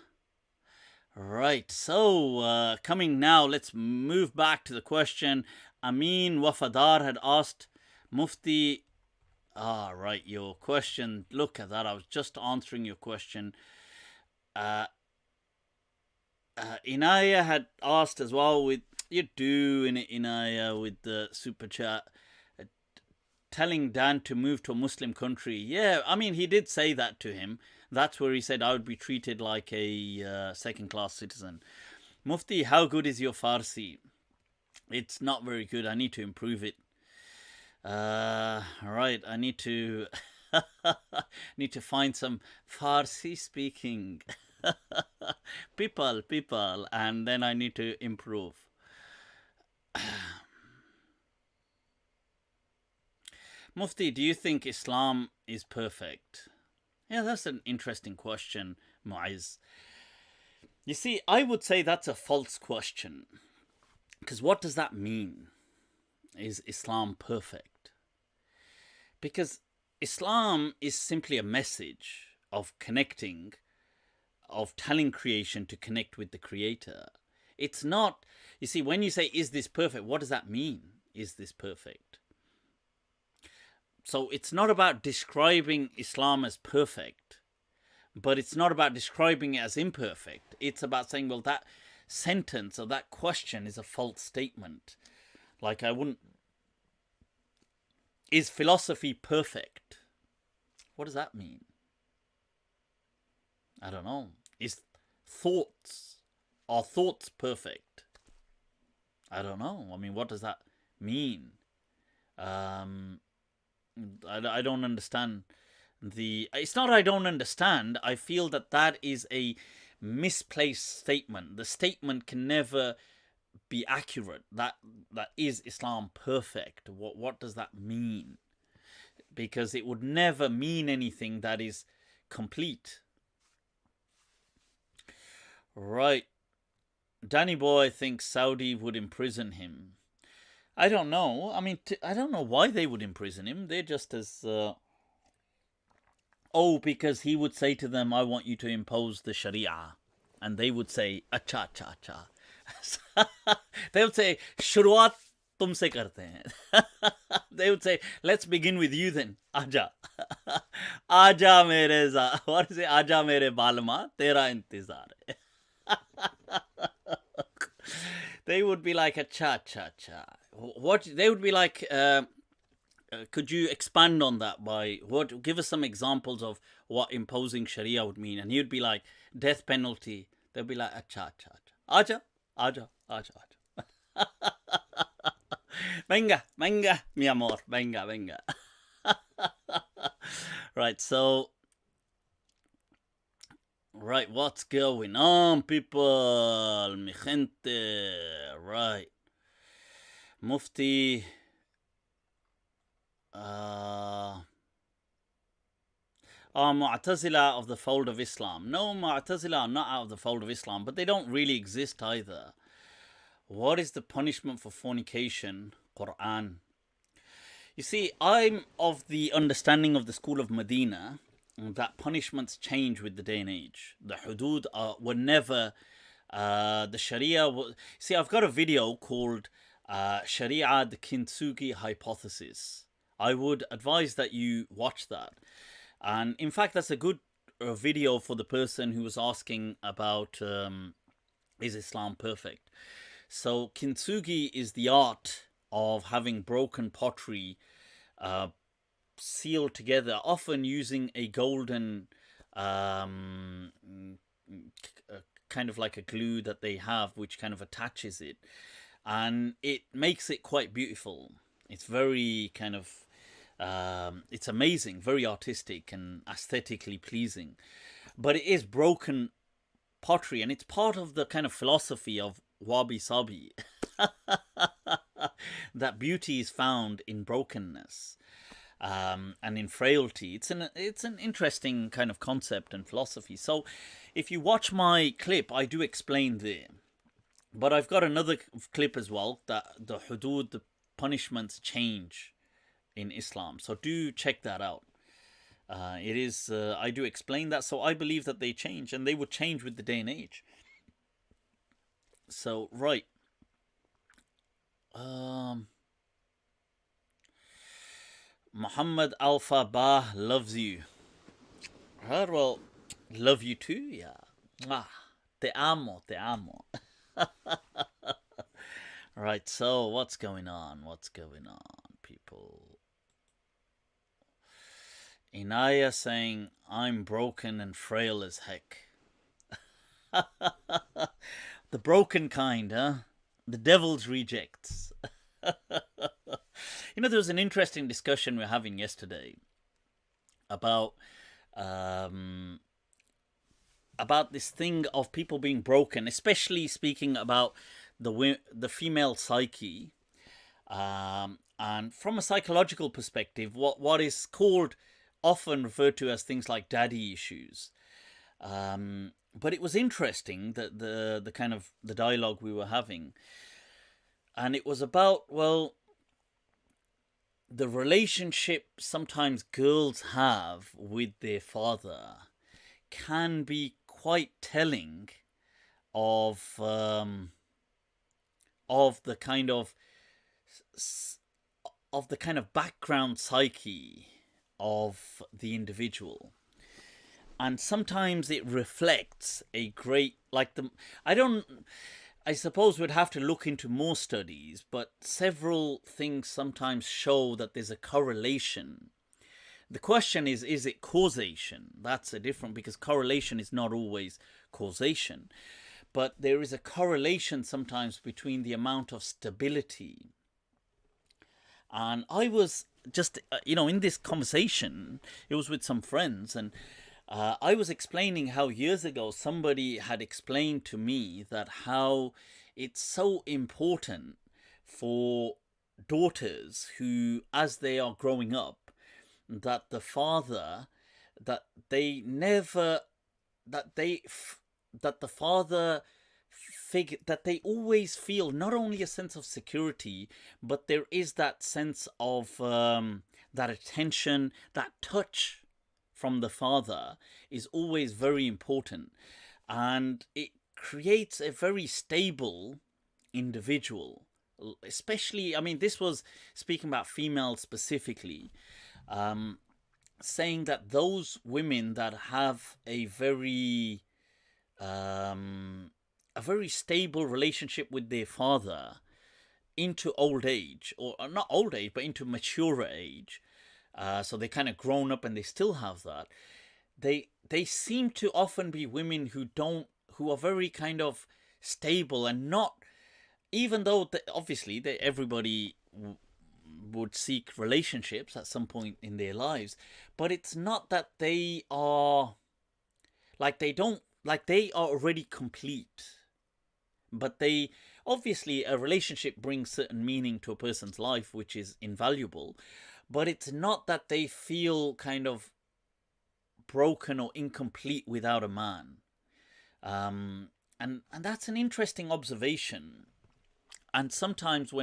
Right, so coming now, let's move back to the question. Amin Wafadar had asked Mufti. Right, your question. Look at that, I was just answering your question. Inaya had asked as well, with Inaya with the super chat, telling Dan to move to a Muslim country. Yeah, I mean, he did say that to him. That's where he said I would be treated like a second-class citizen. Mufti, how good is your Farsi? It's not very good. I need to improve it. Right, I need to find some Farsi speaking people, and then I need to improve. Mufti, do you think Islam is perfect? Yeah, that's an interesting question, Mu'izz. You see, I would say that's a false question, because what does that mean? Is Islam perfect? Because Islam is simply a message of connecting, of telling creation to connect with the Creator. It's not, you see, when you say, is this perfect? What does that mean? Is this perfect? So it's not about describing Islam as perfect, but it's not about describing it as imperfect. It's about saying, well, that sentence or that question is a false statement. Like, is philosophy perfect? What does that mean? I don't know. Are thoughts perfect? I don't know. I mean, what does that mean? I don't understand it's not I don't understand. I feel that is a misplaced statement. The statement can never be accurate. That is Islam perfect? What does that mean? Because it would never mean anything that is complete. Right. Danny Boy thinks Saudi would imprison him. I don't know. I mean, I don't know why they would imprison him. They're just as... Oh, because he would say to them, I want you to impose the Sharia. And they would say, acha, acha, acha. They would say, Shuruat tumse karte hain. They would say, let's begin with you then. Aja. Aja mere what is it? Aja mere balma, tera intizar hai. They would be like, acha, acha, acha. What? They would be like... could you expand on that by what? Give us some examples of what imposing Sharia would mean. And he'd be like, death penalty. They'd be like, acha, acha, acha. Aja, aja, aja. Venga, venga, mi amor, venga, venga. Right, so... Right, what's going on, people? Mi gente. Right. Mufti... Mu'tazila of the fold of Islam. No, Mu'tazila are not out of the fold of Islam, but they don't really exist either. What is the punishment for fornication? Quran. You see, I'm of the understanding of the school of Medina that punishments change with the day and age. The hudud were never... the Sharia... See, I've got a video called Sharia, the Kintsugi Hypothesis. I would advise that you watch that. And in fact, that's a good video for the person who was asking about is Islam perfect? So Kintsugi is the art of having broken pottery sealed together, often using a golden kind of like a glue that they have, which kind of attaches it. And it makes it quite beautiful. It's very kind of... it's amazing, very artistic and aesthetically pleasing. But it is broken pottery, and it's part of the kind of philosophy of Wabi Sabi. That beauty is found in brokenness and in frailty. It's an interesting kind of concept and philosophy. So if you watch my clip, I do explain there. But I've got another clip as well, that the hudud, the punishments change in Islam. So do check that out. It is, I do explain that. So I believe that they change, and they would change with the day and age. So, right. Muhammad Alpha Bah loves you. Well, love you too, yeah. Te amo, te amo. Right, so what's going on? What's going on, people? Inaya saying, I'm broken and frail as heck. The broken kind, huh? The devil's rejects. You know, there was an interesting discussion we were having yesterday about this thing of people being broken, especially speaking about the female psyche, and from a psychological perspective, what is called, often referred to as things like daddy issues. But it was interesting that the kind of the dialogue we were having, and it was about, well, the relationship sometimes girls have with their father can be quite telling of the kind of background psyche of the individual. And sometimes it reflects a great, I suppose we'd have to look into more studies, but several things sometimes show that there's a correlation. The question is it causation? That's a different, because correlation is not always causation. But there is a correlation sometimes between the amount of stability. And I was just, in this conversation, it was with some friends, and I was explaining how years ago somebody had explained to me that how it's so important for daughters who, as they are growing up, that the father, that they never, that they, that the father that they always feel not only a sense of security, but there is that sense of that attention, that touch from the father is always very important, and it creates a very stable individual. Especially, I mean, this was speaking about females specifically, saying that those women that have a very stable relationship with their father into old age, or not old age, but into maturer age. So they kind of grown up and they still have that. They seem to often be women who are very kind of stable and not, even though obviously everybody would seek relationships at some point in their lives, but it's not that they are like they are already complete. But they obviously, a relationship brings certain meaning to a person's life, which is invaluable. But it's not that they feel kind of broken or incomplete without a man. And that's an interesting observation. And sometimes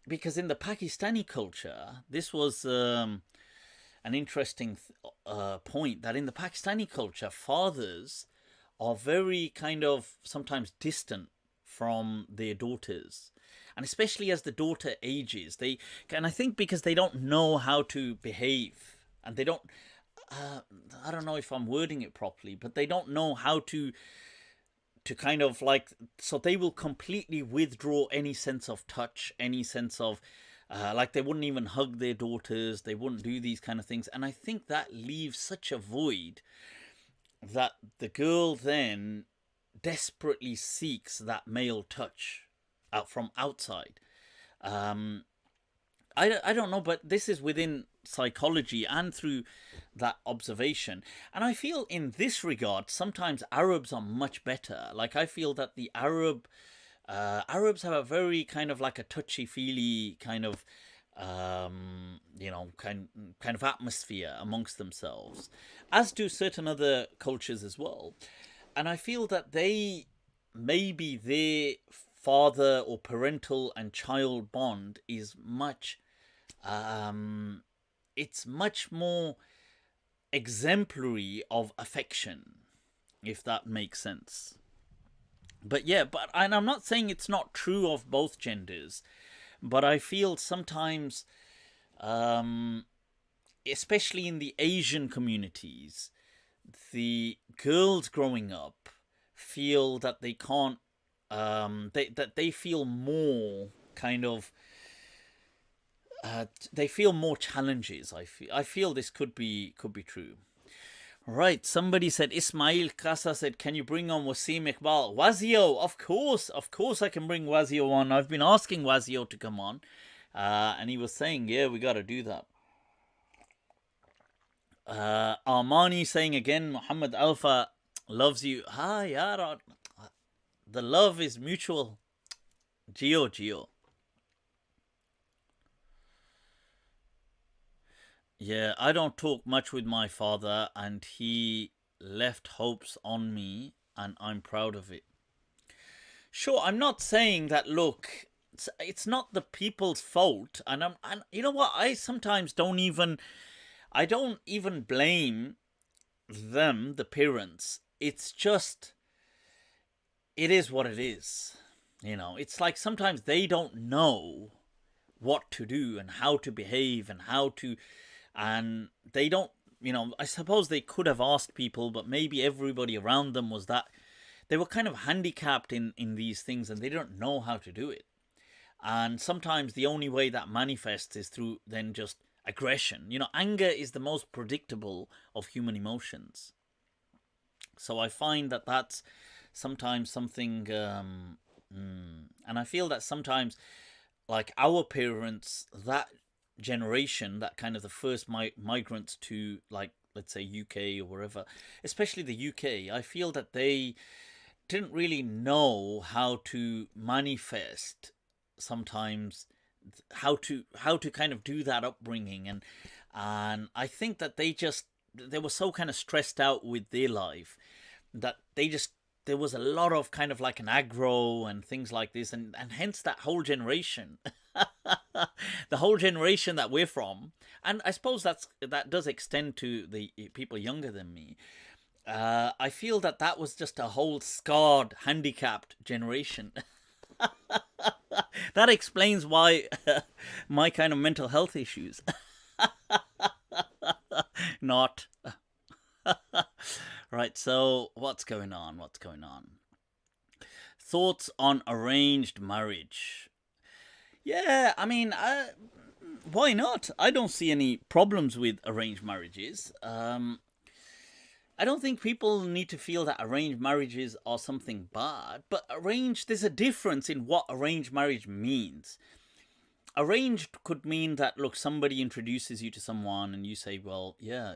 because in the Pakistani culture, this was an interesting point, that in the Pakistani culture, fathers are very kind of sometimes distant from their daughters, and especially as the daughter ages, and I think because they don't know how to behave, and they don't I don't know if I'm wording it properly, but they don't know how to kind of like, so they will completely withdraw any sense of touch, any sense of like they wouldn't even hug their daughters, they wouldn't do these kind of things, and I think that leaves such a void that the girl then desperately seeks that male touch out from outside. I don't know, but this is within psychology and through that observation. And I feel in this regard, sometimes Arabs are much better. Like, I feel that the Arabs have a very kind of like a touchy-feely kind of kind of atmosphere amongst themselves, as do certain other cultures as well. And I feel that maybe their father or parental and child bond is much, it's much more exemplary of affection, if that makes sense. But yeah, and I'm not saying it's not true of both genders, but I feel sometimes, especially in the Asian communities, the girls growing up feel that they can't, that they feel more kind of, they feel more challenges. I feel this could be true. Right, somebody said, Ismail Kasa said, can you bring on Wasim Iqbal? Wazio, of course I can bring Wazio on. I've been asking Wazio to come on, and he was saying, yeah, we got to do that. Armani saying again, Muhammad Alpha loves you. Hi, Yara. The love is mutual. Geo. Yeah, I don't talk much with my father, and he left hopes on me, and I'm proud of it. Sure, I'm not saying that, look, it's not the people's fault, and you know what, I sometimes don't even blame them, the parents. It's just, it is what it is. It's like sometimes they don't know what to do and how to behave and they don't, I suppose they could have asked people, but maybe everybody around them was that they were kind of handicapped in these things, and they don't know how to do it. And sometimes the only way that manifests is through then just aggression. Anger is the most predictable of human emotions. So I find that that's sometimes something, and I feel that sometimes, like our parents, that generation, that kind of the first migrants to like let's say UK or wherever, especially the UK, I feel that they didn't really know how to manifest sometimes, how to kind of do that upbringing, and I think that they were so kind of stressed out with their life that there was a lot of kind of like an aggro and things like this, and hence that whole generation, the whole generation that we're from, and I suppose that does extend to the people younger than me. I feel that was just a whole scarred, handicapped generation. That explains why my kind of mental health issues. Not. Right, so what's going on? Thoughts on arranged marriage? Yeah, I mean, why not? I don't see any problems with arranged marriages. I don't think people need to feel that arranged marriages are something bad, but there's a difference in what arranged marriage means. Arranged could mean that, look, somebody introduces you to someone and you say, well, yeah,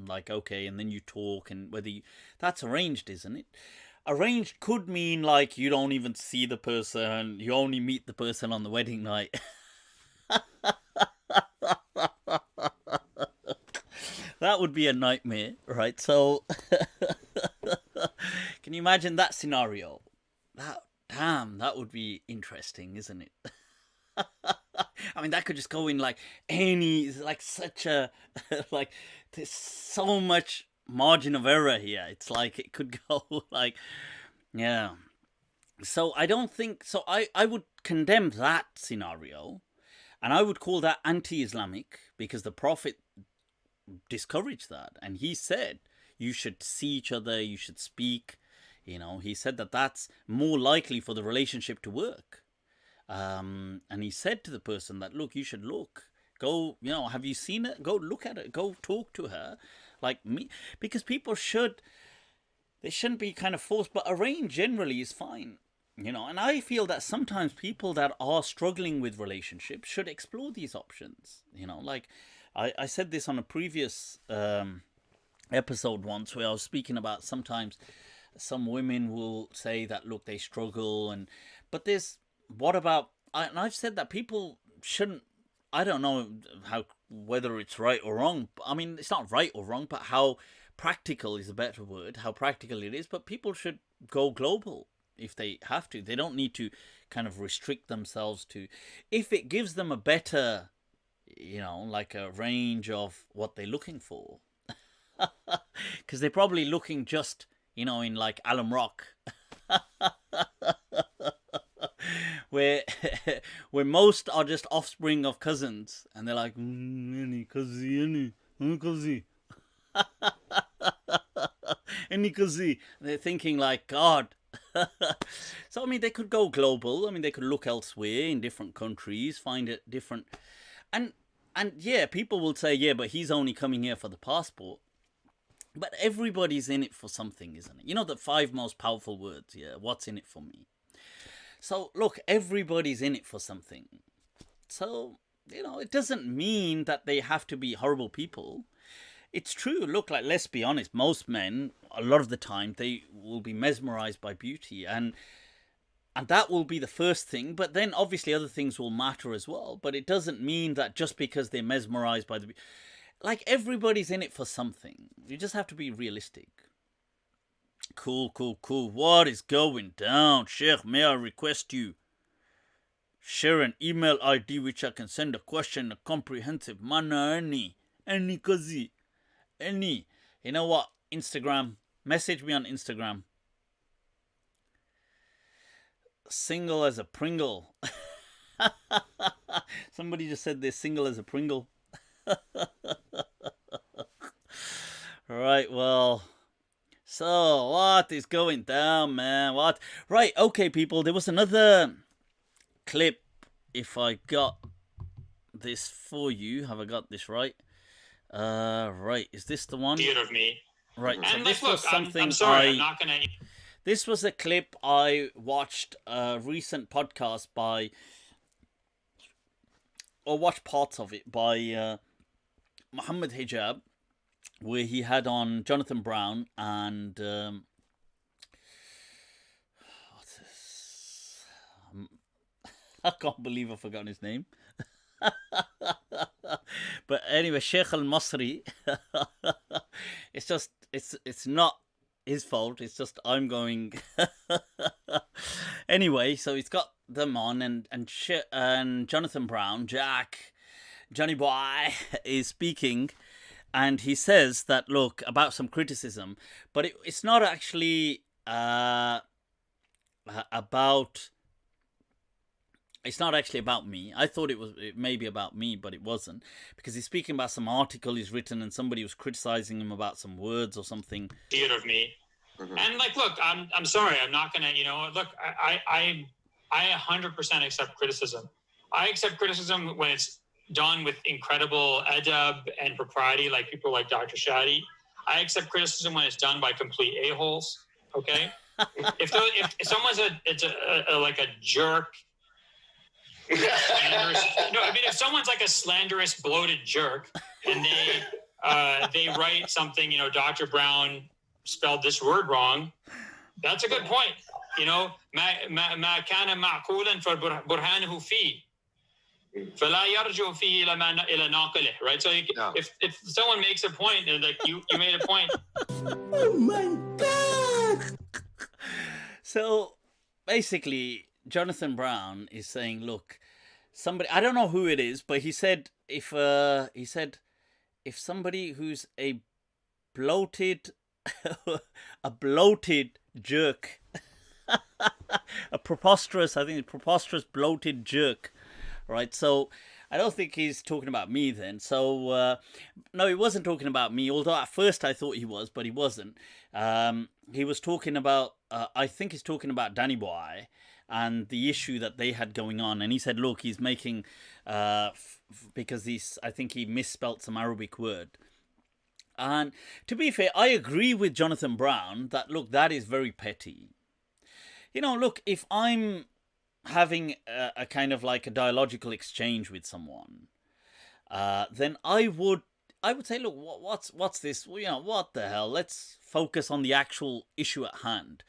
like, okay, and then you talk, and that's arranged, isn't it? Arranged could mean like you don't even see the person, you only meet the person on the wedding night. That would be a nightmare, right? So, can you imagine that scenario? That would be interesting, isn't it? I mean, that could just go in like such a, like, there's so much margin of error here. It's like, it could go like, yeah. So I don't think, so I would condemn that scenario, and I would call that anti-Islamic, because the Prophet discouraged that, and he said you should see each other, you should speak. He said that's more likely for the relationship to work. And he said to the person that, look, you should go, have you seen it? Go look at it. Go talk to her, like me, because people they shouldn't be kind of forced. But arranged generally is fine, and I feel that sometimes people that are struggling with relationships should explore these options. Like I said this on a previous episode once, where I was speaking about sometimes some women will say that, look, they struggle, but what about, and I've said that people shouldn't, I don't know whether it's right or wrong. I mean, it's not right or wrong, but how practical is a better word, how practical it is. But people should go global if they have to. They don't need to kind of restrict themselves to, if it gives them a better, like a range of what they're looking for. Because they're probably looking just, in like Alum Rock. where most are just offspring of cousins, and they're like, any cousin, any cousin. They're thinking like, God. So I mean, they could go global. I mean, they could look elsewhere in different countries, find it different, and yeah, people will say, yeah, but he's only coming here for the passport. But everybody's in it for something, isn't it? The 5 most powerful words. Yeah, what's in it for me? So, look, everybody's in it for something. So, it doesn't mean that they have to be horrible people. It's true. Look, like, let's be honest. Most men, a lot of the time, they will be mesmerized by beauty. And that will be the first thing. But then, obviously, other things will matter as well. But it doesn't mean that just because they're mesmerized by the beauty. Like, everybody's in it for something. You just have to be realistic. Cool. What is going down? Sheikh, may I request you share an email ID which I can send a question in a comprehensive manner? Any, kazi. Any. You know what? Instagram. Message me on Instagram. Single as a Pringle. Somebody just said they're single as a Pringle. Right, well, so what is going down, man? What? Right, okay, people, there was another clip. If I got this for you, have I got this right? Right, is this the one? Of me. Right, and so like, this look, was something I'm sorry, I'm not gonna. This was a clip I watched a recent podcast watched parts of it by Muhammad Hijab, where he had on Jonathan Brown and what's this? I can't believe I've forgotten his name. But anyway, Sheikh Al-Masri. It's not his fault. It's just I'm going. Anyway, so he's got them on, and Jonathan Brown, Johnny Boy, is speaking, and he says that, look, about some criticism, but it's not actually about. It's not actually about me. I thought it may be about me, but it wasn't, because he's speaking about some article he's written, and somebody was criticizing him about some words or something. Theater of me, and like, look, I'm sorry, I'm not gonna, look, I 100% accept criticism. I accept criticism when it's done with incredible adab and propriety, like people like Dr. Shadi. I accept criticism when it's done by complete a-holes. Okay, if someone's like a jerk. If someone's like a slanderous, bloated jerk, and they write something, Dr. Brown spelled this word wrong, that's a good point. ما كان معقولا فبرهانه فيه فلا يرجع فيه إلى ناقله. Right? So if someone makes a point, and like you made a point. Oh my God! So basically, Jonathan Brown is saying, look, somebody, I don't know who it is, but he said if somebody who's a bloated jerk, a preposterous bloated jerk, right? So I don't think he's talking about me then. So no, he wasn't talking about me, although at first I thought he was, but he wasn't. He was talking about, I think he's talking about Danny Boy and the issue that they had going on. And he said, look, he's making, because I think he misspelt some Arabic word. And to be fair, I agree with Jonathan Brown that, look, that is very petty. Look, if I'm having a kind of like a dialogical exchange with someone, then I would say, look, what's this? What the hell? Let's focus on the actual issue at hand.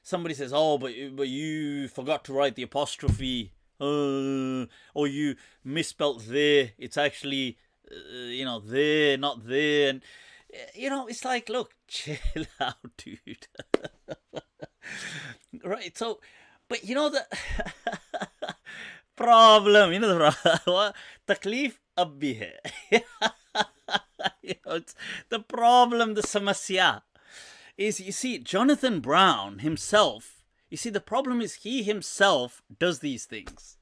Somebody says, oh, but you forgot to write the apostrophe, or you misspelt there. It's actually, there, not there. And, it's like, look, chill out, dude. Right, so, but the problem, taklif abbi hai. It's the problem, the samasya, is, you see, Jonathan Brown himself, the problem is he himself does these things.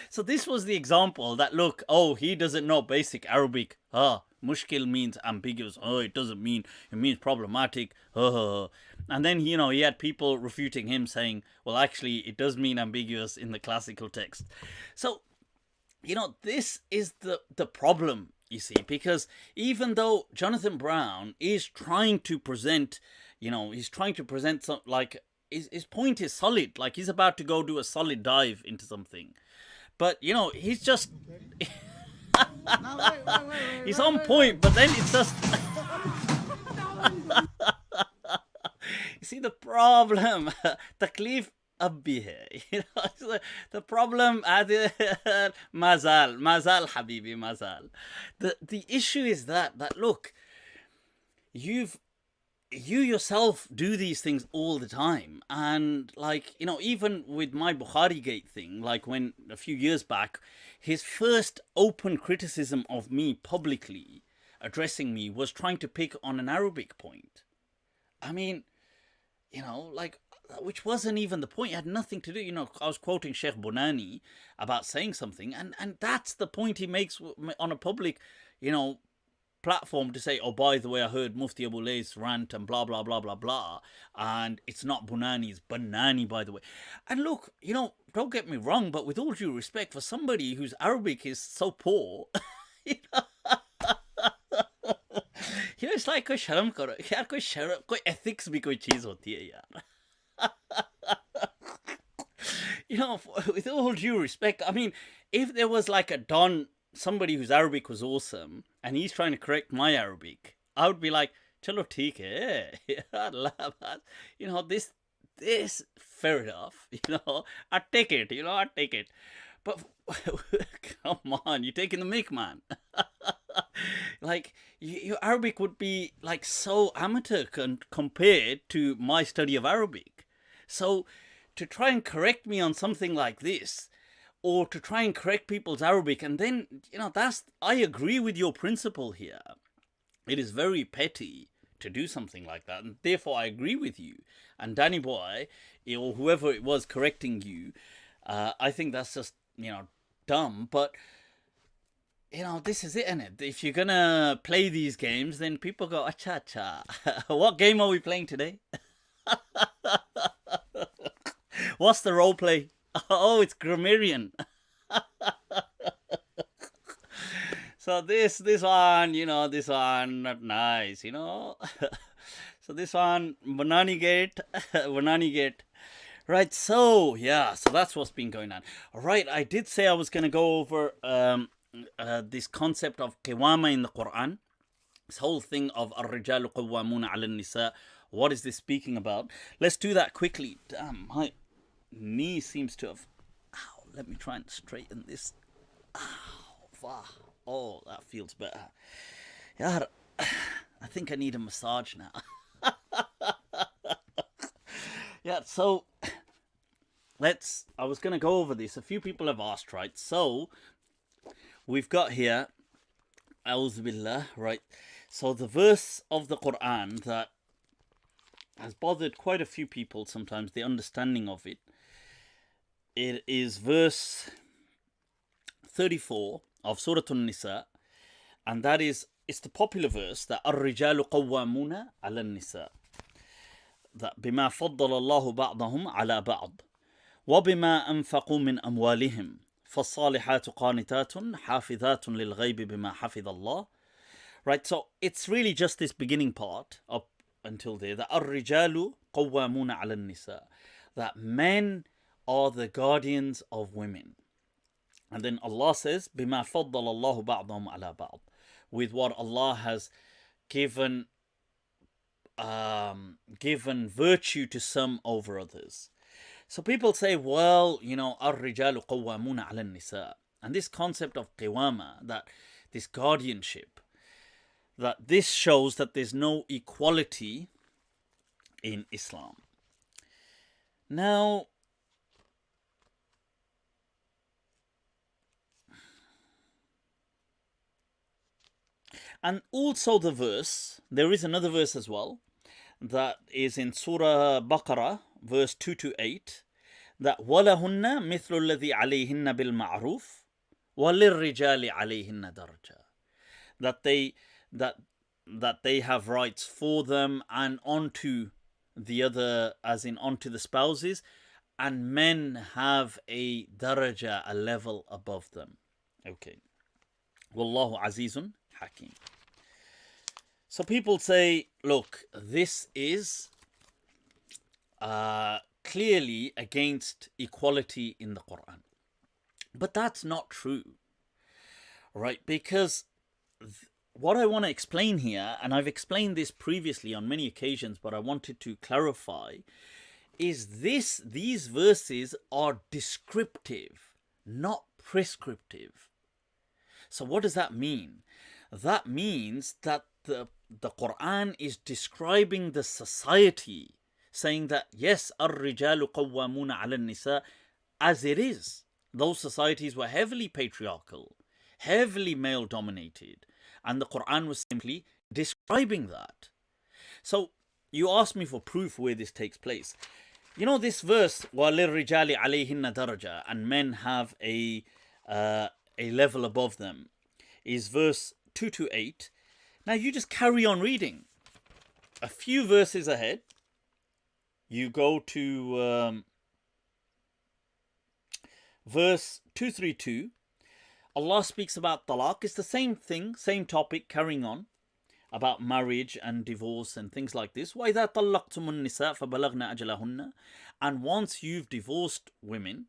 So this was the example that, look, oh, he doesn't know basic Arabic. Mushkil means ambiguous. Oh, it doesn't mean, it means problematic. And then, he had people refuting him saying, well, actually, it does mean ambiguous in the classical text. So, this is the problem, you see, because even though Jonathan Brown is trying to present, some, like, his point is solid, like he's about to go do a solid dive into something. But, he's just... he's on point, but then it's just... You see, the problem... taklif abbi hai. The problem... mazal habibi, mazal. The issue is that, look, you yourself do these things all the time. And, like, even with my Bukhari Gate thing, like when a few years back, his first open criticism of me publicly, addressing me, was trying to pick on an Arabic point. I mean, like, which wasn't even the point. It had nothing to do. I was quoting Sheikh Bonani about saying something, and that's the point he makes on a public, platform, to say, oh, by the way, I heard Mufti Abu Layth rant and blah, blah, blah, blah, blah. And it's not Bunani, it's Banani, by the way. And look, don't get me wrong, but with all due respect, for somebody whose Arabic is so poor, it's like कोई शर्म करो यार, कोई ethics भी कोई चीज होती है यार. With all due respect, I mean, if there was like a Don somebody whose Arabic was awesome and he's trying to correct my Arabic, I would be like, chalo theek hai. You know, this fair enough, you know, I take it, you know, I take it. But come on, you're taking the mick, man. Like, your Arabic would be like so amateur compared to my study of Arabic. So to try and correct me on something like this, or to try and correct people's Arabic, and then, you know, I agree with your principle here. It is very petty to do something like that, and therefore I agree with you. And Danny Boy, or whoever it was correcting you, I think that's just, you know, dumb. But, you know, this is it, innit? If you're gonna play these games, then people go, acha acha. What game are we playing today? What's the role play? Oh, it's grammarian. So this one, you know, this one not nice, you know. So this one, banani gate. Right, so yeah, so that's what's been going on. All right, I did say I was going to go over this concept of qiwama in the Quran. This whole thing of ar-rijalu qawwamuna 'ala an-nisa. What is this speaking about? Let's do that quickly. Damn, my knee seems to have... Ow, let me try and straighten this. Ow, wow. Oh, that feels better. Yeah, I think I need a massage now. Yeah, so I was going to go over this. A few people have asked, right? So we've got here, A'udhu Billah, right? So the verse of the Quran that has bothered quite a few people sometimes, the understanding of it. It is verse 34 of Surah An-Nisa, and that is, it's the popular verse that Ar-Rijalu Qawwamuna 'ala an-Nisa, that bima faddala Allahu ba'dahum 'ala ba'd wa bima anfaqu min amwalihim فالصالحات قانتات حافظات للغيب بما حفظ الله. Right, so it's really just this beginning part up until there, that الرجال قوامون على النساء, that men are the guardians of women. And then Allah says بما فضل الله بعضهم على بعض, with what Allah has given virtue to some over others. So people say, well, you know, الرجال قوامون على النساء, and this concept of qiwama, that this guardianship, that this shows that there's no equality in Islam. Now, and also the verse, there is another verse as well, that is in Surah Baqarah, verse 2-8, that وَلَهُنَّ مِثْلُ الَّذِي عَلَيْهِنَّ بِالْمَعْرُوفِ وَلِلرِّجَالِ عَلَيْهِنَّ دَرْجَةٌ, that they have rights for them and onto the other, as in onto the spouses, and men have a daraja, a level above them. Okay. Wallahu azizun hakim. So people say, look, this is clearly against equality in the Quran. But that's not true, right? Because what I want to explain here, and I've explained this previously on many occasions, but I wanted to clarify, is these verses are descriptive, not prescriptive. So what does that mean? That means that the Quran is describing the society, saying that yes, ar-rijalu qawwamuna 'ala an-nisa, as it is. Those societies were heavily patriarchal, heavily male dominated, and the Quran was simply describing that. So you asked me for proof where this takes place. You know this verse, وَلِلرِّجَالِ عَلَيْهِنَّ دَرَجَةٌ, and men have a level above them, is verse 2-8. Now you just carry on reading. A few verses ahead, you go to verse 232. Allah speaks about talaq. It's the same thing, same topic, carrying on, about marriage and divorce and things like this. وَإِذَا طَلَّقْتُمُ النِّسَاءَ فَبَلَغْنَ أَجَلَهُنَّ, and once you've divorced women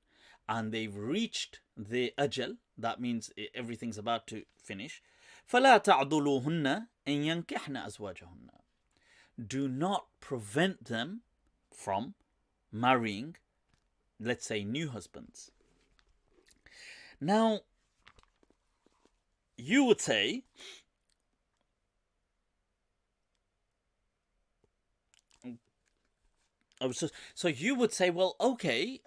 and they've reached their ajal, that means everything's about to finish. فَلَا تَعْضُلُوهُنَّ إِن يَنْكِحْنَ أَزْوَاجَهُنَّ. Do not prevent them from marrying, let's say, new husbands. Now, you would say, so you would say, well, okay,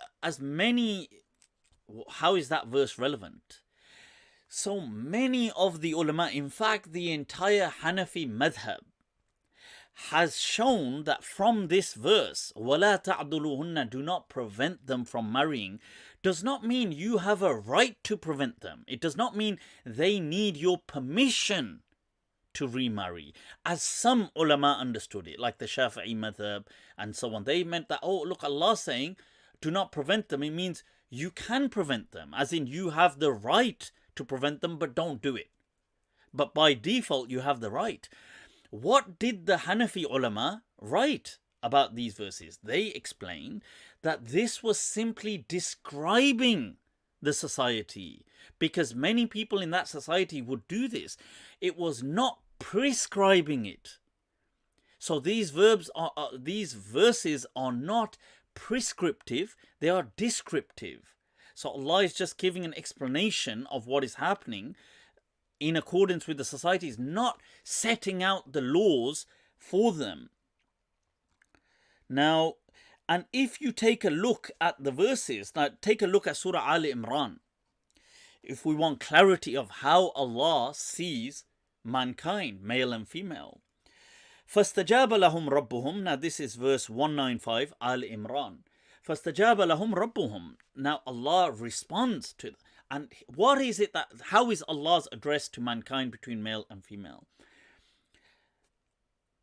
how is that verse relevant? So many of the ulama, in fact, the entire Hanafi madhab, has shown that from this verse, وَلَا تَعْضُلُوهُنَّ, do not prevent them from marrying, does not mean you have a right to prevent them. It does not mean they need your permission to remarry, as some ulama understood it, like the Shafi'i madhab and so on. They meant that, oh, look, Allah's saying, do not prevent them. It means you can prevent them, as in you have the right to prevent them, but don't do it. But by default, you have the right. What did the Hanafi ulama write about these verses? They explained that this was simply describing the society, because many people in that society would do this. It was not prescribing it. So these verses are not prescriptive, they are descriptive. So Allah is just giving an explanation of what is happening in accordance with the society, is not setting out the laws for them. Now, and if you take a look at the verses, now take a look at Surah Al Imran, if we want clarity of how Allah sees mankind, male and female. فَاسْتَجَابَ لَهُمْ رَبُّهُمْ. Now this is verse 195, Al Imran. فَاسْتَجَابَ لَهُمْ رَبُّهُمْ. Now Allah responds to them. And what is it how is Allah's address to mankind between male and female?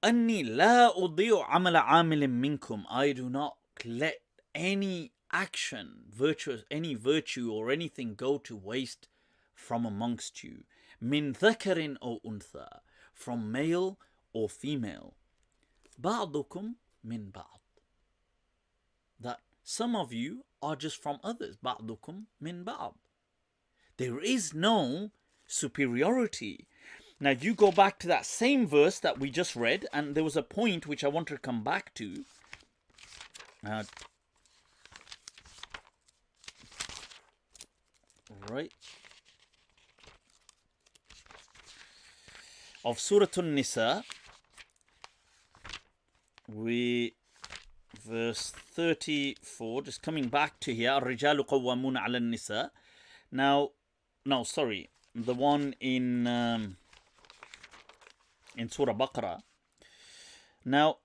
أَنِّي لَا أُضِيعُ عَمَلَ عَامِلٍ مِّنكُمْ. I do not let any action, any virtue or anything go to waste from amongst you. مِنْ ذَكَرٍ أَوْ أُنْثَى. From male or female. بَعْضُكُمْ مِنْ بَعْضٍ. That some of you are just from others. بَعْضُكُمْ مِنْ بَعْضٍ. There is no superiority. Now you go back to that same verse that we just read, and there was a point which I want to come back to. Right. Of Surah An-Nisa, verse 34, just coming back to here, الرجال قوامون على النساء. Now, no, sorry, the one in Surah Baqarah. Now,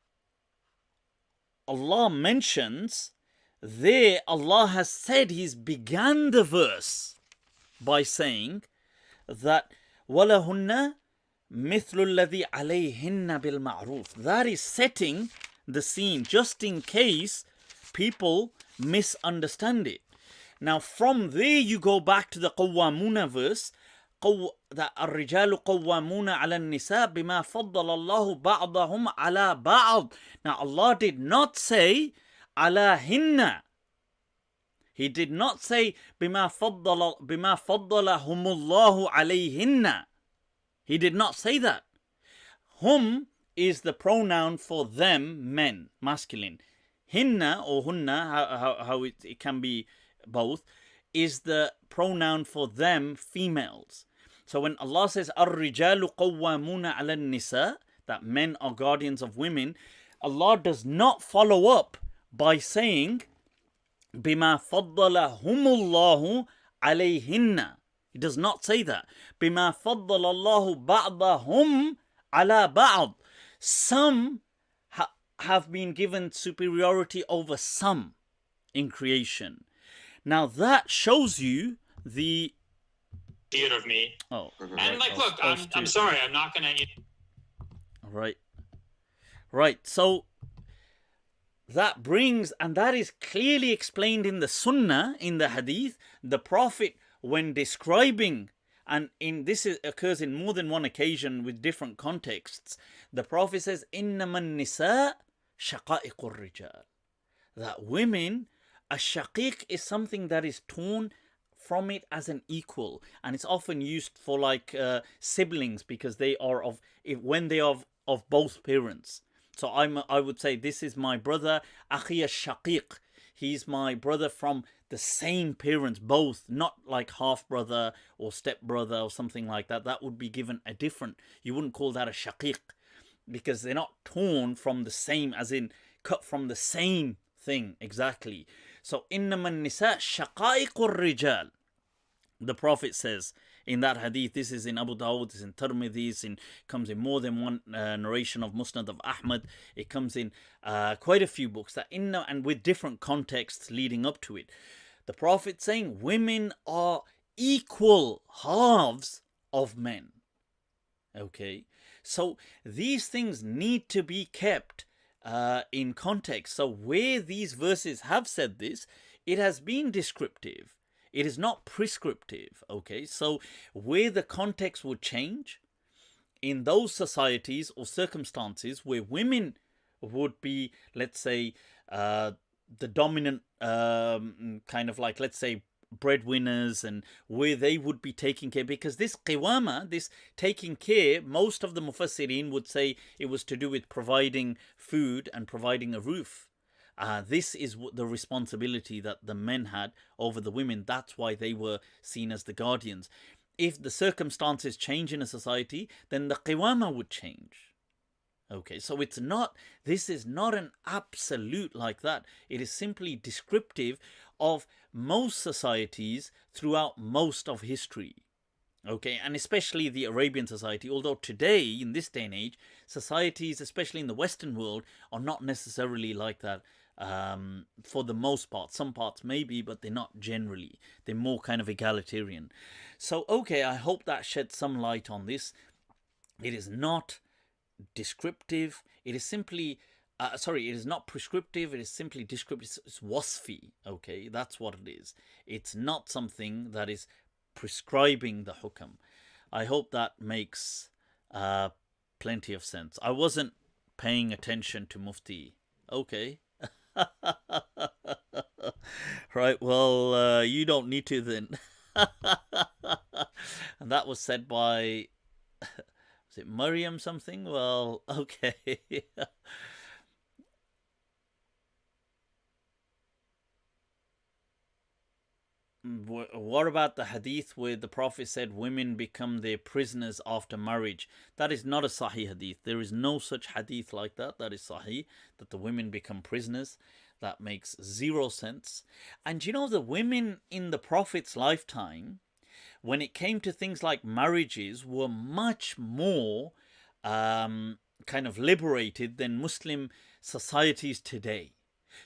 Allah mentions there, Allah has said, He's began the verse by saying that وَلَهُنَّ مِثْلُ الَّذِي عَلَيْهِنَّ بِالْمَعْرُوفِ. That is setting the scene, just in case people misunderstand it. Now from there you go back to the Qawwamuna verse, that الرجال قوامون على النساء بما فضل الله بعضهم على بعض. Now Allah did not say على هن. He did not say بما فضلهم الله عليهن. He did not say that. Hum is the pronoun for them, men, masculine. Hinna or hunna, how it can be both, is the pronoun for them, females. So when Allah says الرجال قوامون على النساء, that men are guardians of women, Allah does not follow up by saying بما فضلهم الله عليهن. He does not say that. بما فضل الله بعضهم على بعض. Some have been given superiority over some in creation. Now that shows you the Theater of me. Oh, and like, look, I'm sorry, I'm not gonna. Right. So that brings, and that is clearly explained in the Sunnah, in the Hadith. The Prophet, when describing, and occurs in more than one occasion with different contexts, the Prophet says, إِنَّمَا النِّسَاء شَقَائِقُ الرِّجَالِ. That women, a shaqiq is something that is torn from it as an equal, and it's often used for like siblings, because they are when they are of both parents. So I would say this is my brother, akhi shaqiq. He's my brother from the same parents, both, not like half brother or step brother or something like that. That would be given a different. You wouldn't call that a shaqiq, because they're not torn from the same, as in cut from the same thing exactly. So إنما النساء شقائق الرجال. The Prophet says in that hadith, this is in Abu Dawud, this is in Tirmidhi, it comes in more than one narration of Musnad of Ahmad. It comes in quite a few books, that and with different contexts leading up to it. The Prophet saying women are equal halves of men. Okay, so these things need to be kept in context. So where these verses have said this, it has been descriptive. It is not prescriptive. Okay, so where the context would change, in those societies or circumstances where women would be, let's say, the dominant kind of like, let's say, breadwinners, and where they would be taking care, because this qiwama, this taking care, most of the mufassirin would say it was to do with providing food and providing a roof. This is the responsibility that the men had over the women. That's why they were seen as the guardians. If the circumstances change in a society, then the qiwama would change. Okay, so this is not an absolute like that. It is simply descriptive of most societies throughout most of history. Okay, and especially the Arabian society, although today, in this day and age, societies, especially in the Western world, are not necessarily like that. For the most part, some parts maybe, but they're not generally. They're more kind of egalitarian. So, okay, I hope that sheds some light on this. It is not descriptive. It is simply, it is not prescriptive. It is simply descriptive. It's wasfi. Okay, that's what it is. It's not something that is prescribing the hukam. I hope that makes plenty of sense. I wasn't paying attention to Mufti. Okay. Right, well, you don't need to then. And that was said by, was it Maryam something? Well, okay. What about the hadith where the Prophet said women become their prisoners after marriage? That is not a sahih hadith. There is no such hadith like that. That is sahih, that the women become prisoners. That makes zero sense. And you know, the women in the Prophet's lifetime, when it came to things like marriages, were much more kind of liberated than Muslim societies today.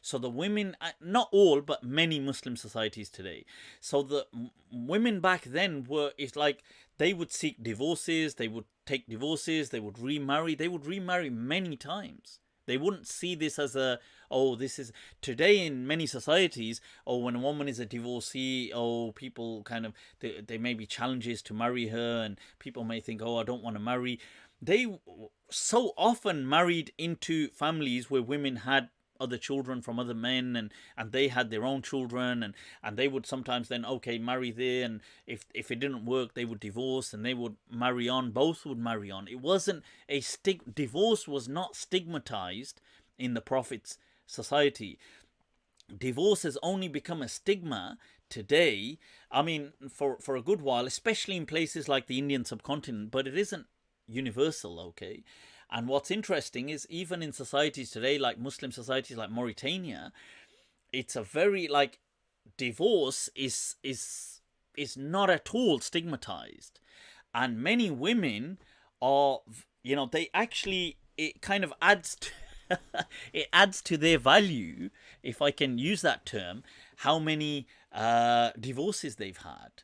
So the women, not all, but many Muslim societies today. So the women back then it's like they would seek divorces, they would take divorces, they would remarry many times. They wouldn't see this as this is, today in many societies, when a woman is a divorcee, people kind of, there may be challenges to marry her, and people may think, I don't want to marry. They so often married into families where women had other children from other men, and they had their own children, and they would sometimes then marry there, and if it didn't work, they would divorce, and they would marry on. Both would marry on. It wasn't divorce was not stigmatized in the Prophet's society. Divorce has only become a stigma today. I mean, for a good while, especially in places like the Indian subcontinent, but it isn't universal. Okay. And what's interesting is, even in societies today, like Muslim societies like Mauritania, it's a very, like, divorce is not at all stigmatized. And many women are, they actually, it kind of adds to, it adds to their value, if I can use that term, how many divorces they've had.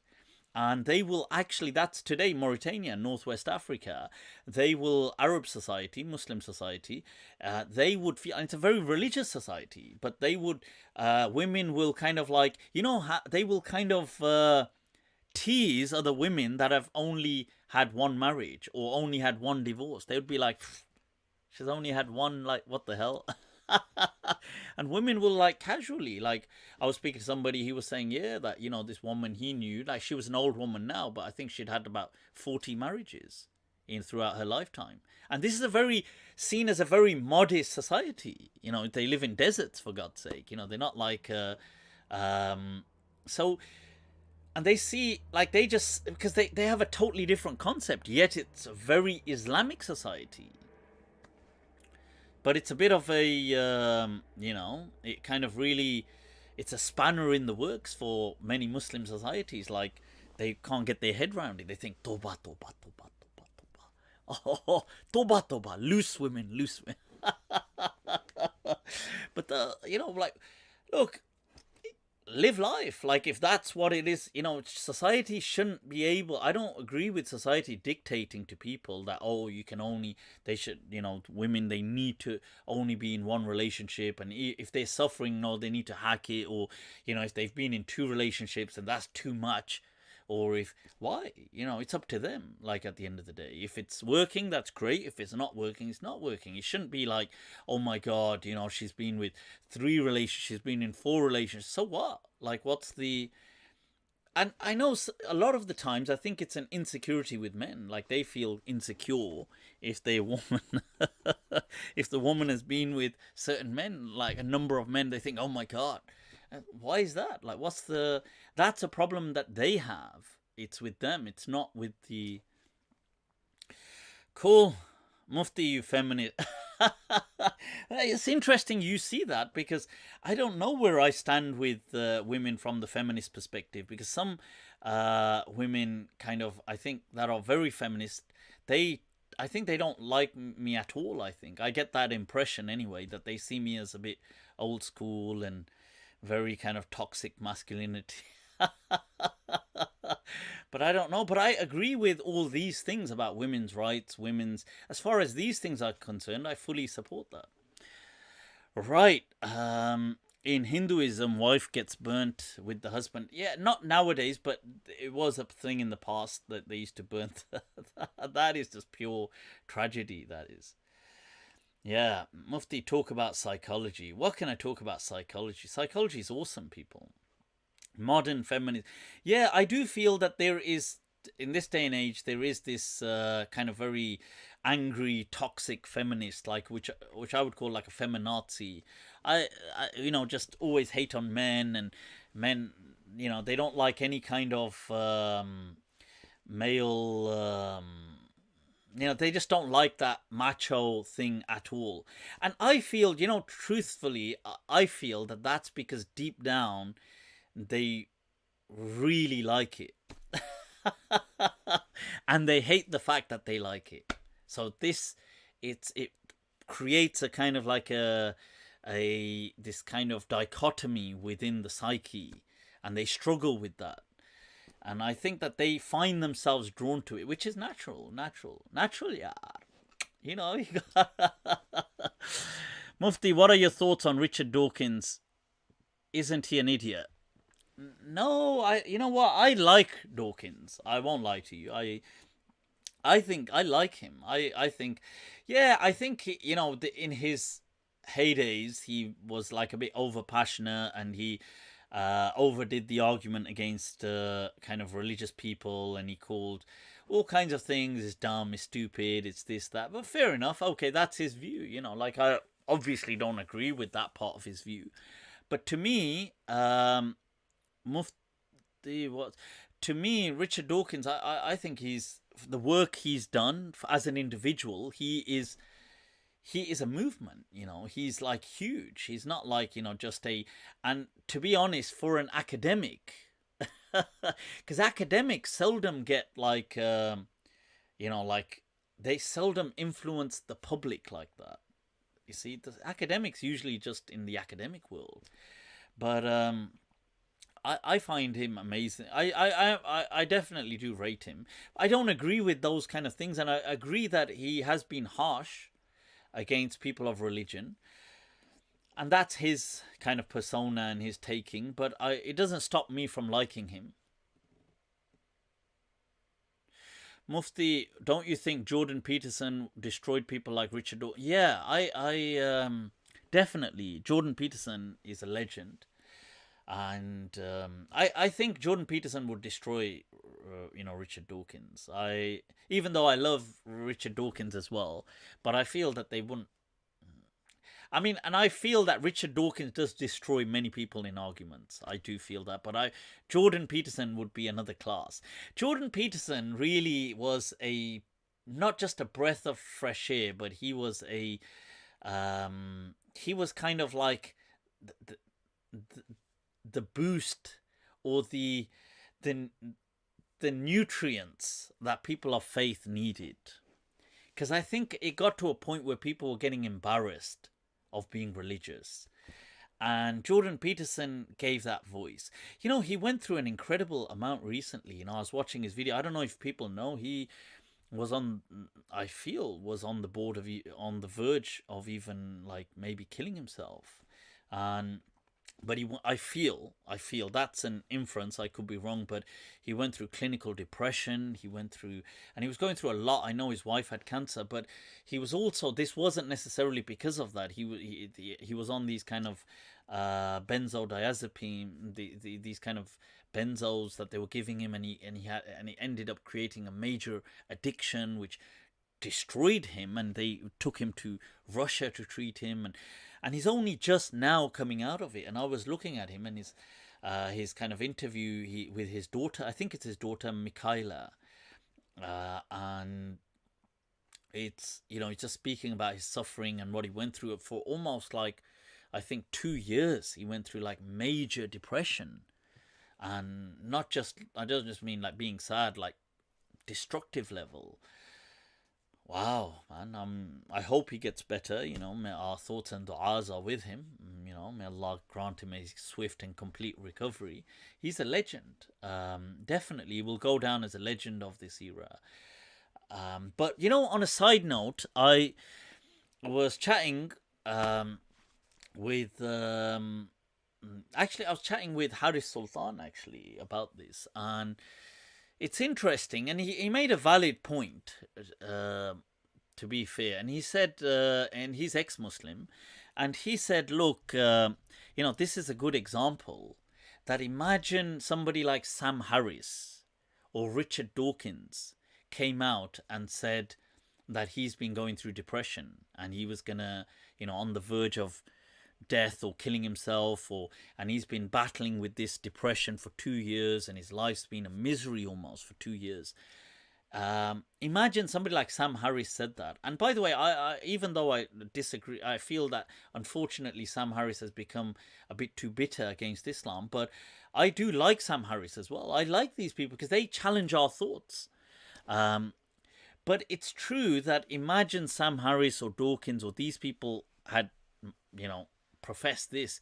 And they will actually, that's today, Mauritania, Northwest Africa, they will, Arab society, Muslim society, they would feel, and it's a very religious society, but they would, women will kind of like, they will kind of tease other women that have only had one marriage or only had one divorce. They would be like, she's only had one, like, what the hell? And women will like casually, like I was speaking to somebody, he was saying, yeah, that, you know, this woman he knew, like she was an old woman now, but I think she'd had about 40 marriages in throughout her lifetime. And this is a very seen as a very modest society. You know, they live in deserts, for God's sake. You know, they're not like so, and they see, like, they just, because they have a totally different concept, yet it's a very Islamic society. But it's a bit of a, you know, it kind of really, it's a spanner in the works for many Muslim societies. Like, they can't get their head around it. They think, toba, toba, toba, toba, toba. Oh, toba, toba, loose women, loose women. But, you know, like, look, live life. Like, if that's what it is, you know, society shouldn't be able, I don't agree with society dictating to people that, oh, you can only, they should, you know, women, they need to only be in one relationship, and if they're suffering, no, they need to hack it, or, you know, if they've been in 2 relationships and that's too much, or if, why, you know, it's up to them. Like, at the end of the day, if it's working, that's great. If it's not working, it's not working. It shouldn't be like, oh my God, you know, she's been with 3 relationships, she's been in 4 relationships, so what? Like, what's the, and I know a lot of the times I think it's an insecurity with men. Like, they feel insecure if they're a woman. If the woman has been with certain men, like a number of men, they think, oh my God, why is that? Like, what's the, that's a problem that they have. It's with them. It's not with the, cool. Mufti, you feminist. It's interesting you see that, because I don't know where I stand with women from the feminist perspective, because some women kind of, I think, that are very feminist, I think they don't like me at all. I think I get that impression anyway, that they see me as a bit old school and very kind of toxic masculinity. But I don't know. But I agree with all these things about women's rights, as far as these things are concerned, I fully support that. Right. In Hinduism, wife gets burnt with the husband. Yeah, not nowadays, but it was a thing in the past that they used to burn. That is just pure tragedy, that is. Yeah, Mufti, talk about psychology. What can I talk about psychology? Psychology is awesome, people. Modern feminism. Yeah, I do feel that there is, in this day and age, there is this kind of very angry, toxic feminist, like which I would call like a feminazi. I you know, just always hate on men, and men, you know, they don't like any kind of male. You know, they just don't like that macho thing at all. And I feel, you know, truthfully, I feel that that's because deep down, they really like it. And they hate the fact that they like it. So it creates a kind of like this kind of dichotomy within the psyche, and they struggle with that. And I think that they find themselves drawn to it, which is natural, yeah. You know, Mufti, what are your thoughts on Richard Dawkins? Isn't he an idiot? No, you know what? I like Dawkins. I won't lie to you. I think I like him. I think, yeah, I think, you know, in his heydays, he was like a bit over passionate, and he overdid the argument against kind of religious people, and he called all kinds of things, it's dumb, it's stupid, it's this, that. But fair enough. Okay, that's his view. You know, like, I obviously don't agree with that part of his view. But to me, to me, Richard Dawkins, I think the work he's done as an individual, he is a movement, you know. He's like huge. He's not like, you know, just and to be honest, for an academic, because academics seldom get like, you know, like, they seldom influence the public like that. You see, the academics usually just in the academic world. But I find him amazing. I definitely do rate him. I don't agree with those kind of things, and I agree that he has been harsh against people of religion, and that's his kind of persona and his taking. But it doesn't stop me from liking him. Mufti, don't you think Jordan Peterson destroyed people like Richard Dawkins? Yeah, definitely, Jordan Peterson is a legend. And I think Jordan Peterson would destroy, Richard Dawkins. Even though I love Richard Dawkins as well, but I feel that they wouldn't. I mean, and I feel that Richard Dawkins does destroy many people in arguments. I do feel that, but Jordan Peterson would be another class. Jordan Peterson really was not just a breath of fresh air, but he was he was kind of like the boost, or the nutrients that people of faith needed. Because I think it got to a point where people were getting embarrassed of being religious. And Jordan Peterson gave that voice. He went through an incredible amount recently. I was watching his video. I don't know if people know, he was on the board of, on the verge of even like maybe killing himself. But I feel that's an inference. I could be wrong, but he went through clinical depression. He was going through a lot. I know his wife had cancer, but he was also, this wasn't necessarily because of that. He was on these kind of benzodiazepine, these kind of benzos that they were giving him, and he ended up creating a major addiction, which destroyed him, and they took him to Russia to treat him, and he's only just now coming out of it. And I was looking at him and his kind of interview with his daughter. I think it's his daughter Michaela, and it's he's just speaking about his suffering and what he went through for almost like, I think 2 years. He went through like major depression, and I don't just mean like being sad, like destructive level. Wow, man. I hope he gets better. May our thoughts and du'as are with him. May Allah grant him a swift and complete recovery. He's a legend. Definitely, he will go down as a legend of this era. But, on a side note, I was chatting with... actually, I was chatting with Haris Sultan, actually, about this. And it's interesting, and he made a valid point, to be fair. And he said, and he's ex-Muslim, and he said, look, this is a good example, that imagine somebody like Sam Harris or Richard Dawkins came out and said that he's been going through depression, and he was gonna, on the verge of death or killing himself, and he's been battling with this depression for 2 years, and his life's been a misery almost for 2 years. Imagine somebody like Sam Harris said that. And by the way, I even though I disagree, I feel that unfortunately Sam Harris has become a bit too bitter against Islam, but I do like Sam Harris as well. I like these people because they challenge our thoughts. But it's true that imagine Sam Harris or Dawkins or these people had, professed this.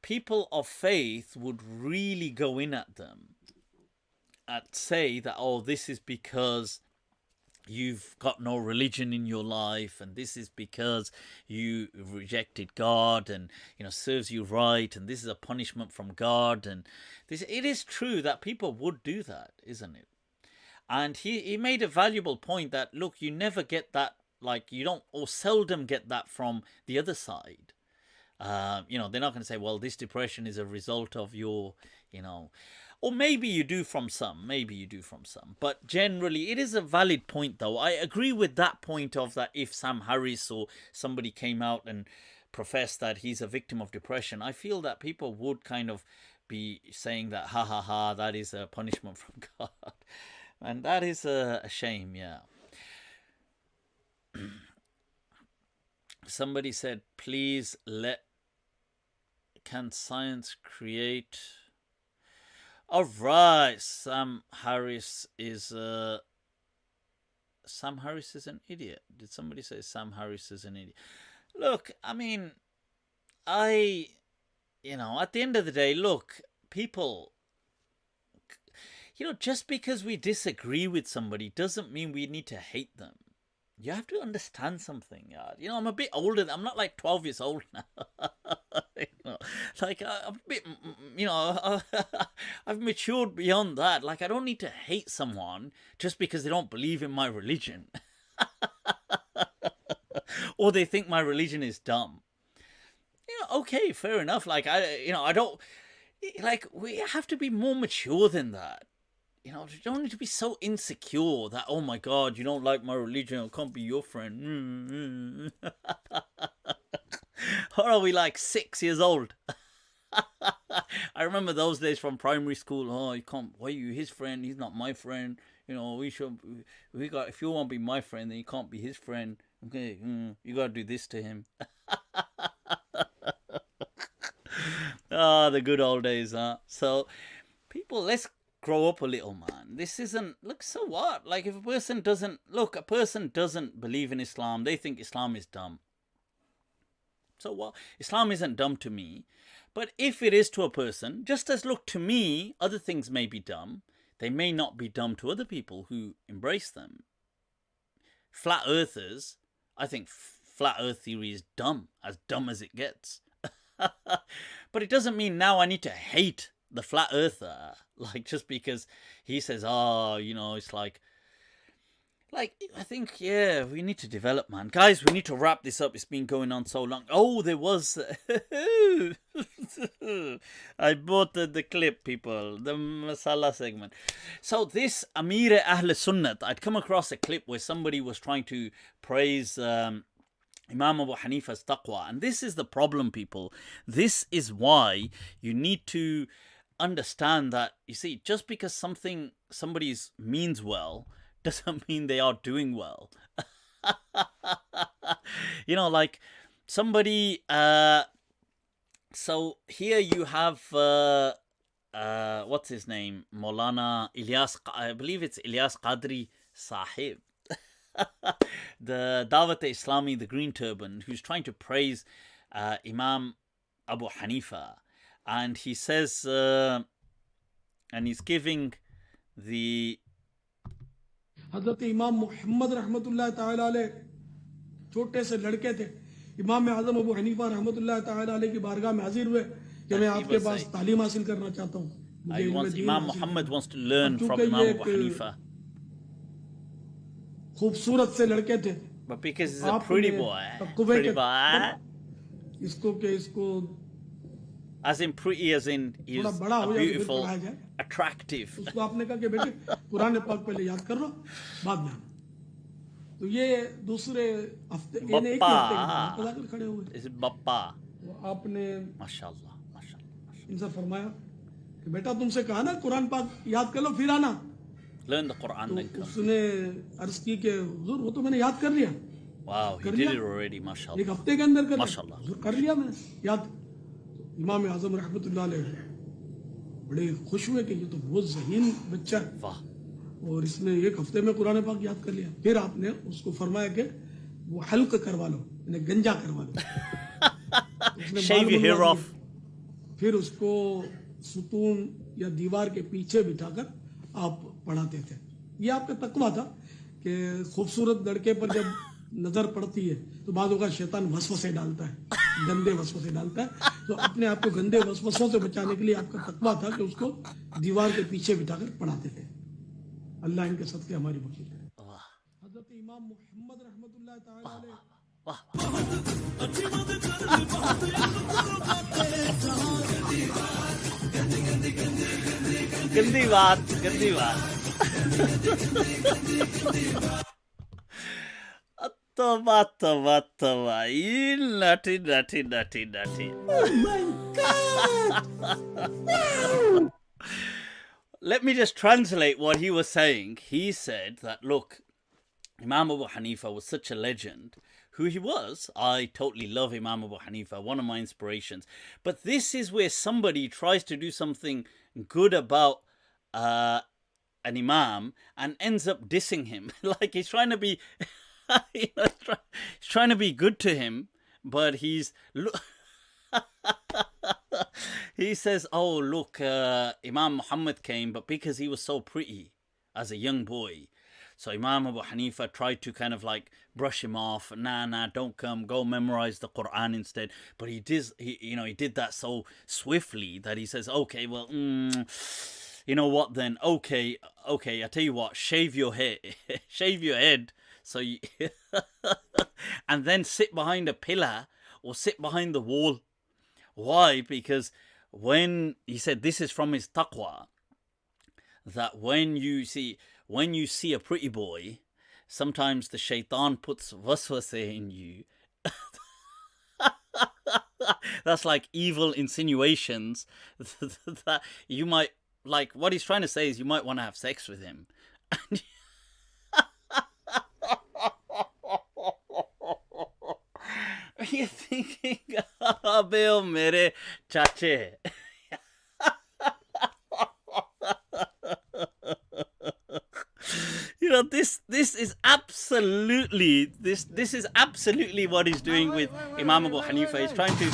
People of faith would really go in at them and say that, oh, this is because you've got no religion in your life, and this is because you rejected God, and serves you right, and this is a punishment from God. And it is true that people would do that, isn't it? And he made a valuable point that, look, you never get that, like, you don't, or seldom get that from the other side. They're not going to say, well, this depression is a result of your, or maybe you do from some, but generally it is a valid point, though. I agree with that point of that if Sam Harris or somebody came out and professed that he's a victim of depression, I feel that people would kind of be saying that, ha ha ha, that is a punishment from God. And that is a shame, yeah. Somebody said, please can science create... All right, Sam Harris is an idiot. Did somebody say Sam Harris is an idiot? Look, I mean, at the end of the day, look, people, just because we disagree with somebody doesn't mean we need to hate them. You have to understand something. I'm a bit older. I'm not like 12 years old now. I'm a bit, I've matured beyond that. Like, I don't need to hate someone just because they don't believe in my religion. Or they think my religion is dumb. okay, fair enough. Like, I don't, like, we have to be more mature than that. You don't need to be so insecure that, oh my God, you don't like my religion, I can't be your friend. Or are we like 6 years old? I remember those days from primary school. Oh, you can't. Why are you his friend? He's not my friend. If you want to be my friend, then you can't be his friend. Okay, you got to do this to him. Ah, the good old days, huh? So, people, let's grow up a little, man. This isn't. Look, so what? Like, if a person doesn't believe in Islam, they think Islam is dumb. So what? Islam isn't dumb to me. But if it is to a person, just as look to me, other things may be dumb, they may not be dumb to other people who embrace them. Flat earthers, I think flat earth theory is dumb as it gets. But it doesn't mean now I need to hate the flat earther, like just because he says, it's like I think, yeah, we need to develop, man. Guys, we need to wrap this up. It's been going on so long. Oh, there was... I bought the clip, people. The Masala segment. So this Amir Ahl Sunnat, I'd come across a clip where somebody was trying to praise Imam Abu Hanifa's taqwa. And this is the problem, people. This is why you need to understand that, you see, just because somebody means well doesn't mean they are doing well. Like somebody, so here you have, what's his name? Maulana Ilyas, I believe it's Ilyas Qadri Sahib. The Dawat-e-Islami, the green turban, who's trying to praise Imam Abu Hanifa. And he says, and he's giving the... हज़रत इमाम मोहम्मद रहमतुल्लाह ताला अलैह छोटे से लड़के थे इमाम आज़म अबू हनीफा रहमतुल्लाह ताला अलैह की बारगाह में हाजिर हुए कि मैं आपके पास तालीम हासिल करना चाहता हूँ Imam Muhammad wants to learn from Imam Abu Hanifa. खूबसूरत से लड़के थे But because he's a pretty boy. इसको as in pretty, as in he's beautiful, attractive. उसको आपने कहा कि बेटे कुरान पाक पहले याद कर लो बाद में तो ये दूसरे हफ्ते एक ही हफ्ते में खड़े हुए इस बप्पा आपने माशाल्लाह इनसे फरमाया कि बेटा तुमसे कहा ना कुरान पाक याद कर लो फिर आना learn the Quran then come. उसने अर्ज की कि हुजूर वो तो मैंने याद कर लिया wow, he did it already, mashallah. एक हफ्ते के अंदर कर माशाल्लाह कर लिया मैंने याद इमाम आज़म रहमतुल्लाह अलैह बड़े खुश हुए कि ये तो बहुत ज़हीन बच्चा है और इसने एक हफ्ते में कुरान पाक याद कर लिया फिर आपने उसको फरमाया कि वो हल्क करवा लो यानी गंजा करवा लो shave your hair off फिर उसको सुतून या दीवार के पीछे बिठाकर आप पढ़ाते थे ये आपका तकवा था कि खूबसूरत लड़के पर जब नजर पड़ती है तो बादों का शैतान वसवसे डालता है गंदे वसवसे डालता है तो अपने आप को गंदे वसवसों से बचाने के लिए आपका तकवा था कि उसको दीवार के पीछे बिठाकर पढ़ाते थे अल्लाह इनके सदके हमारी वकील है हजरत इमाम मोहम्मद रहमतुल्लाह ताला अलैह गंदी बात Tova. You nutty. Oh my God! No! Let me just translate what he was saying. He said that, look, Imam Abu Hanifa was such a legend. Who he was, I totally love Imam Abu Hanifa, one of my inspirations. But this is where somebody tries to do something good about an imam and ends up dissing him. Like he's trying to be... he's trying to be good to him, but he says, oh, look, Imam Muhammad came, but because he was so pretty as a young boy, so Imam Abu Hanifa tried to kind of like brush him off. Nah, don't come, go memorize the Quran instead. But he did that so swiftly that he says, okay, well, you know what then? Okay, I tell you what, shave your head. So you and then sit behind a pillar or sit behind the wall Why? Because when he said this is from his taqwa, that when you see a pretty boy, sometimes the shaitan puts waswasa in you. That's like evil insinuations that you might, like, what he's trying to say is you might want to have sex with him. You're thinking, Bill mere chache. You know, this is absolutely what he's doing with Imam Abu Hanifa. He's trying to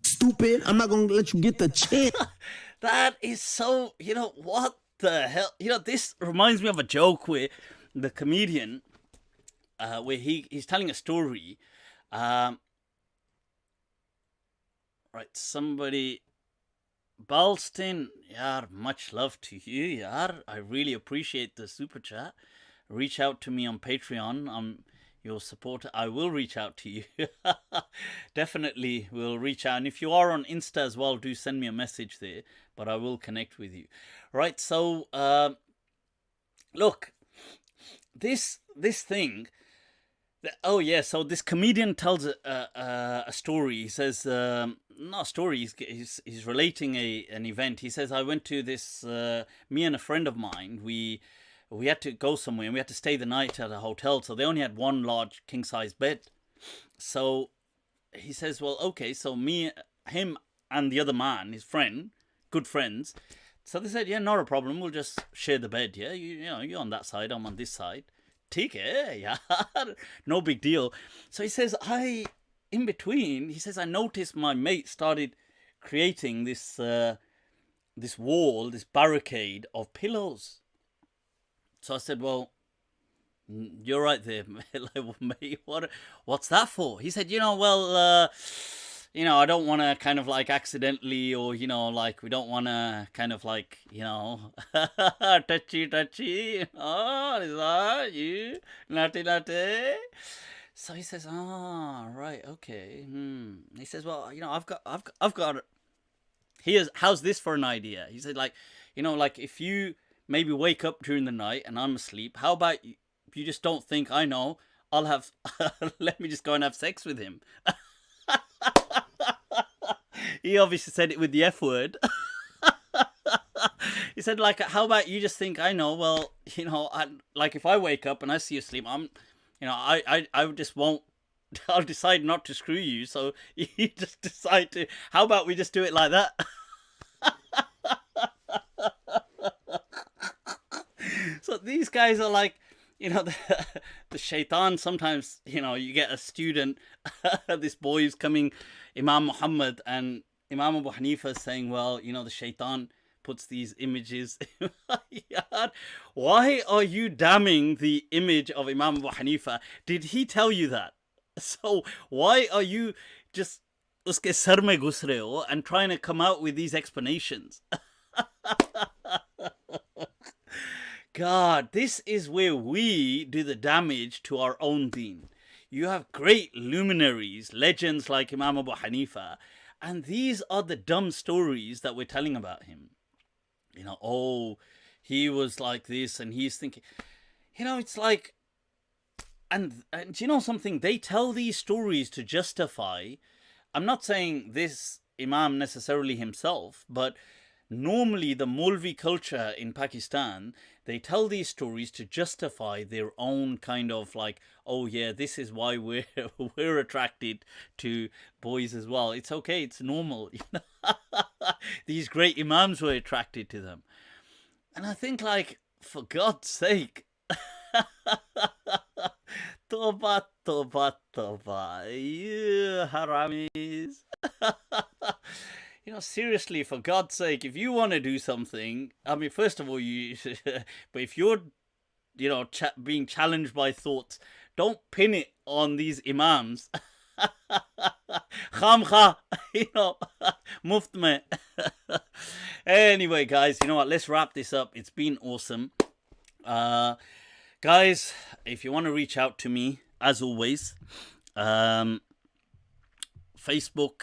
Stupid, I'm not gonna let you get the chance. That is so, you know, what the hell? You know, this reminds me of a joke where the comedian, where he's telling a story. Right, somebody, Balston, yar, much love to you, yar. I really appreciate the super chat. Reach out to me on Patreon. I'm your supporter. I will reach out to you. Definitely will reach out. And if you are on Insta as well, do send me a message there. But I will connect with you. Right, so, look, this thing. Oh yeah, so this comedian tells a story. He says, not a story. He's relating an event. He says, I went to this. Me and a friend of mine. We had to go somewhere and we had to stay the night at a hotel. So they only had one large king size bed. So he says, well, okay. So him, and the other man, his friend, good friends. So they said, yeah, not a problem. We'll just share the bed. Yeah, you know, you're on that side. I'm on this side. Take it, yeah, no big deal. So he says, in between, he says, I noticed my mate started creating this wall, this barricade of pillows. So I said, well, you're right there, mate. What's that for? He said, you know, well, you know, I don't want to kind of like accidentally, or, you know, like we don't want to kind of like, you know, touchy, oh, is that you? Naughty. So he says, right, okay. He says, well, you know, I've got how's this for an idea? He said, like, you know, like if you maybe wake up during the night and I'm asleep, how about you just don't think I know, I'll have, let me just go and have sex with him. He obviously said it with the F word. He said, like, how about you just think, I know, well, you know, like if I wake up and I see you asleep, you know, I just won't, I'll decide not to screw you. So you just decide to, how about we just do it like that? So these guys are like, you know, the shaitan, sometimes, you know, you get a student, this boy who's coming, Imam Muhammad, and Imam Abu Hanifa saying, well, you know, the shaitan puts these images. Why are you damning the image of Imam Abu Hanifa? Did he tell you that? So why are you just uske sar mein ghus rahe ho and trying to come out with these explanations? God, this is where we do the damage to our own deen. You have great luminaries, legends like Imam Abu Hanifa, and these are the dumb stories that we're telling about him. You know, oh, he was like this, and he's thinking, you know, it's like, and you know something? They tell these stories to justify, I'm not saying this Imam necessarily himself, but normally the Maulvi culture in Pakistan, they tell these stories to justify their own kind of like, oh yeah, this is why we're attracted to boys as well. It's okay, it's normal. You know? These great imams were attracted to them. And I think, like, for God's sake, Toba, you haramis. You know, seriously, for God's sake, if you want to do something, I mean, first of all, but if you're, you know, being challenged by thoughts, don't pin it on these imams. Kham kha, you know, muft mein. Anyway, guys, you know what? Let's wrap this up. It's been awesome. Guys, if you want to reach out to me, as always, Facebook,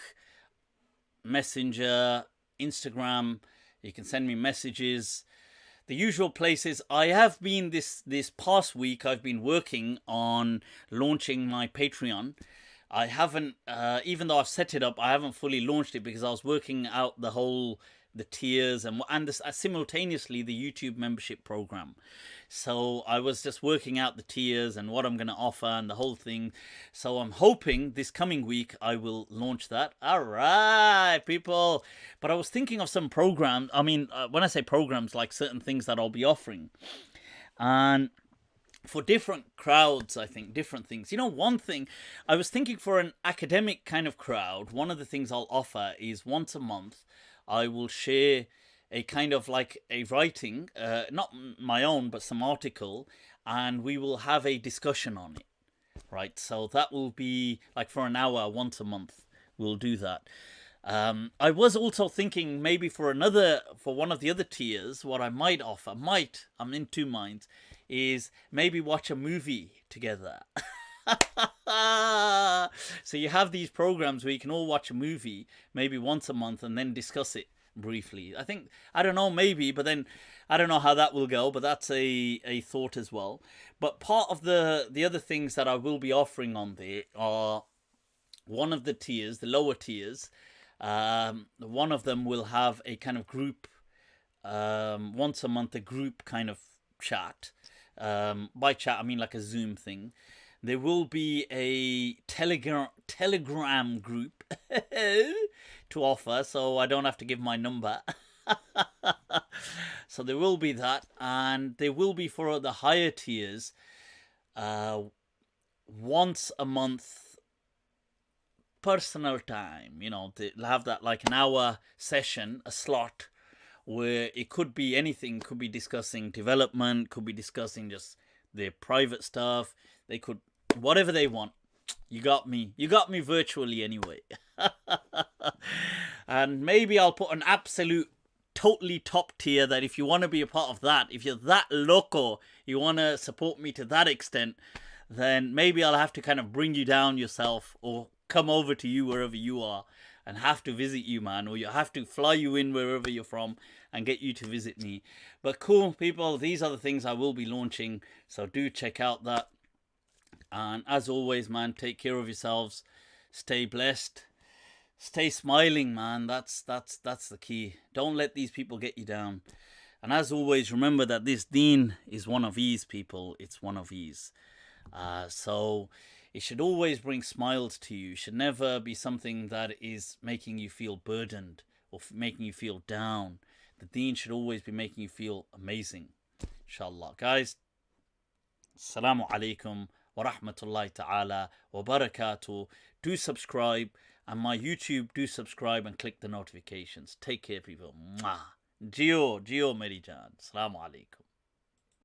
Messenger, Instagram, you can send me messages. The usual places. I have been this past week, I've been working on launching my Patreon. I haven't, even though I've set it up, I haven't fully launched it because I was working out the tiers and simultaneously the YouTube membership program. So I was just working out the tiers and what I'm going to offer and the whole thing. So I'm hoping this coming week I will launch that. All right, people. But I was thinking of some programs. I mean, when I say programs, like certain things that I'll be offering. And for different crowds, I think, different things. You know, one thing, I was thinking for an academic kind of crowd, one of the things I'll offer is once a month, I will share a kind of like a writing, not my own, but some article, and we will have a discussion on it, right? So that will be like for an hour, once a month, we'll do that. I was also thinking maybe for one of the other tiers, what I might offer, I'm in two minds, is maybe watch a movie together. So you have these programs where you can all watch a movie maybe once a month and then discuss it briefly. I don't know, maybe, but then I don't know how that will go, but that's a thought as well. But part of the other things that I will be offering on there are one of the tiers, the lower tiers. One of them will have a kind of group, once a month, a group kind of chat. By chat, I mean like a Zoom thing. There will be a Telegram group to offer, so I don't have to give my number. So there will be that, and there will be for the higher tiers, once a month personal time. You know, they'll have that like an hour session, a slot, where it could be anything. Could be discussing development, could be discussing just their private stuff. They could, whatever they want. You got me virtually anyway. And maybe I'll put an absolute totally top tier that if you want to be a part of that, if you're that loco, you want to support me to that extent, then maybe I'll have to kind of bring you down yourself or come over to you wherever you are and have to visit you, man, or you have to fly you in wherever you're from and get you to visit me. But cool, people, these are the things I will be launching, so do check out that. And as always, man, take care of yourselves, stay blessed, stay smiling, man. That's the key. Don't let these people get you down. And as always, remember that this deen is one of ease, people. It's one of ease. So it should always bring smiles to you. It should never be something that is making you feel burdened or making you feel down. The deen should always be making you feel amazing. Inshallah. Guys, assalamu alaikum wa rahmatullahi ta'ala wa barakatuh. Do subscribe. And my YouTube, do subscribe and click the notifications. Take care, people. Mwah. Geo Meri Jaan. Assalamu alaikum.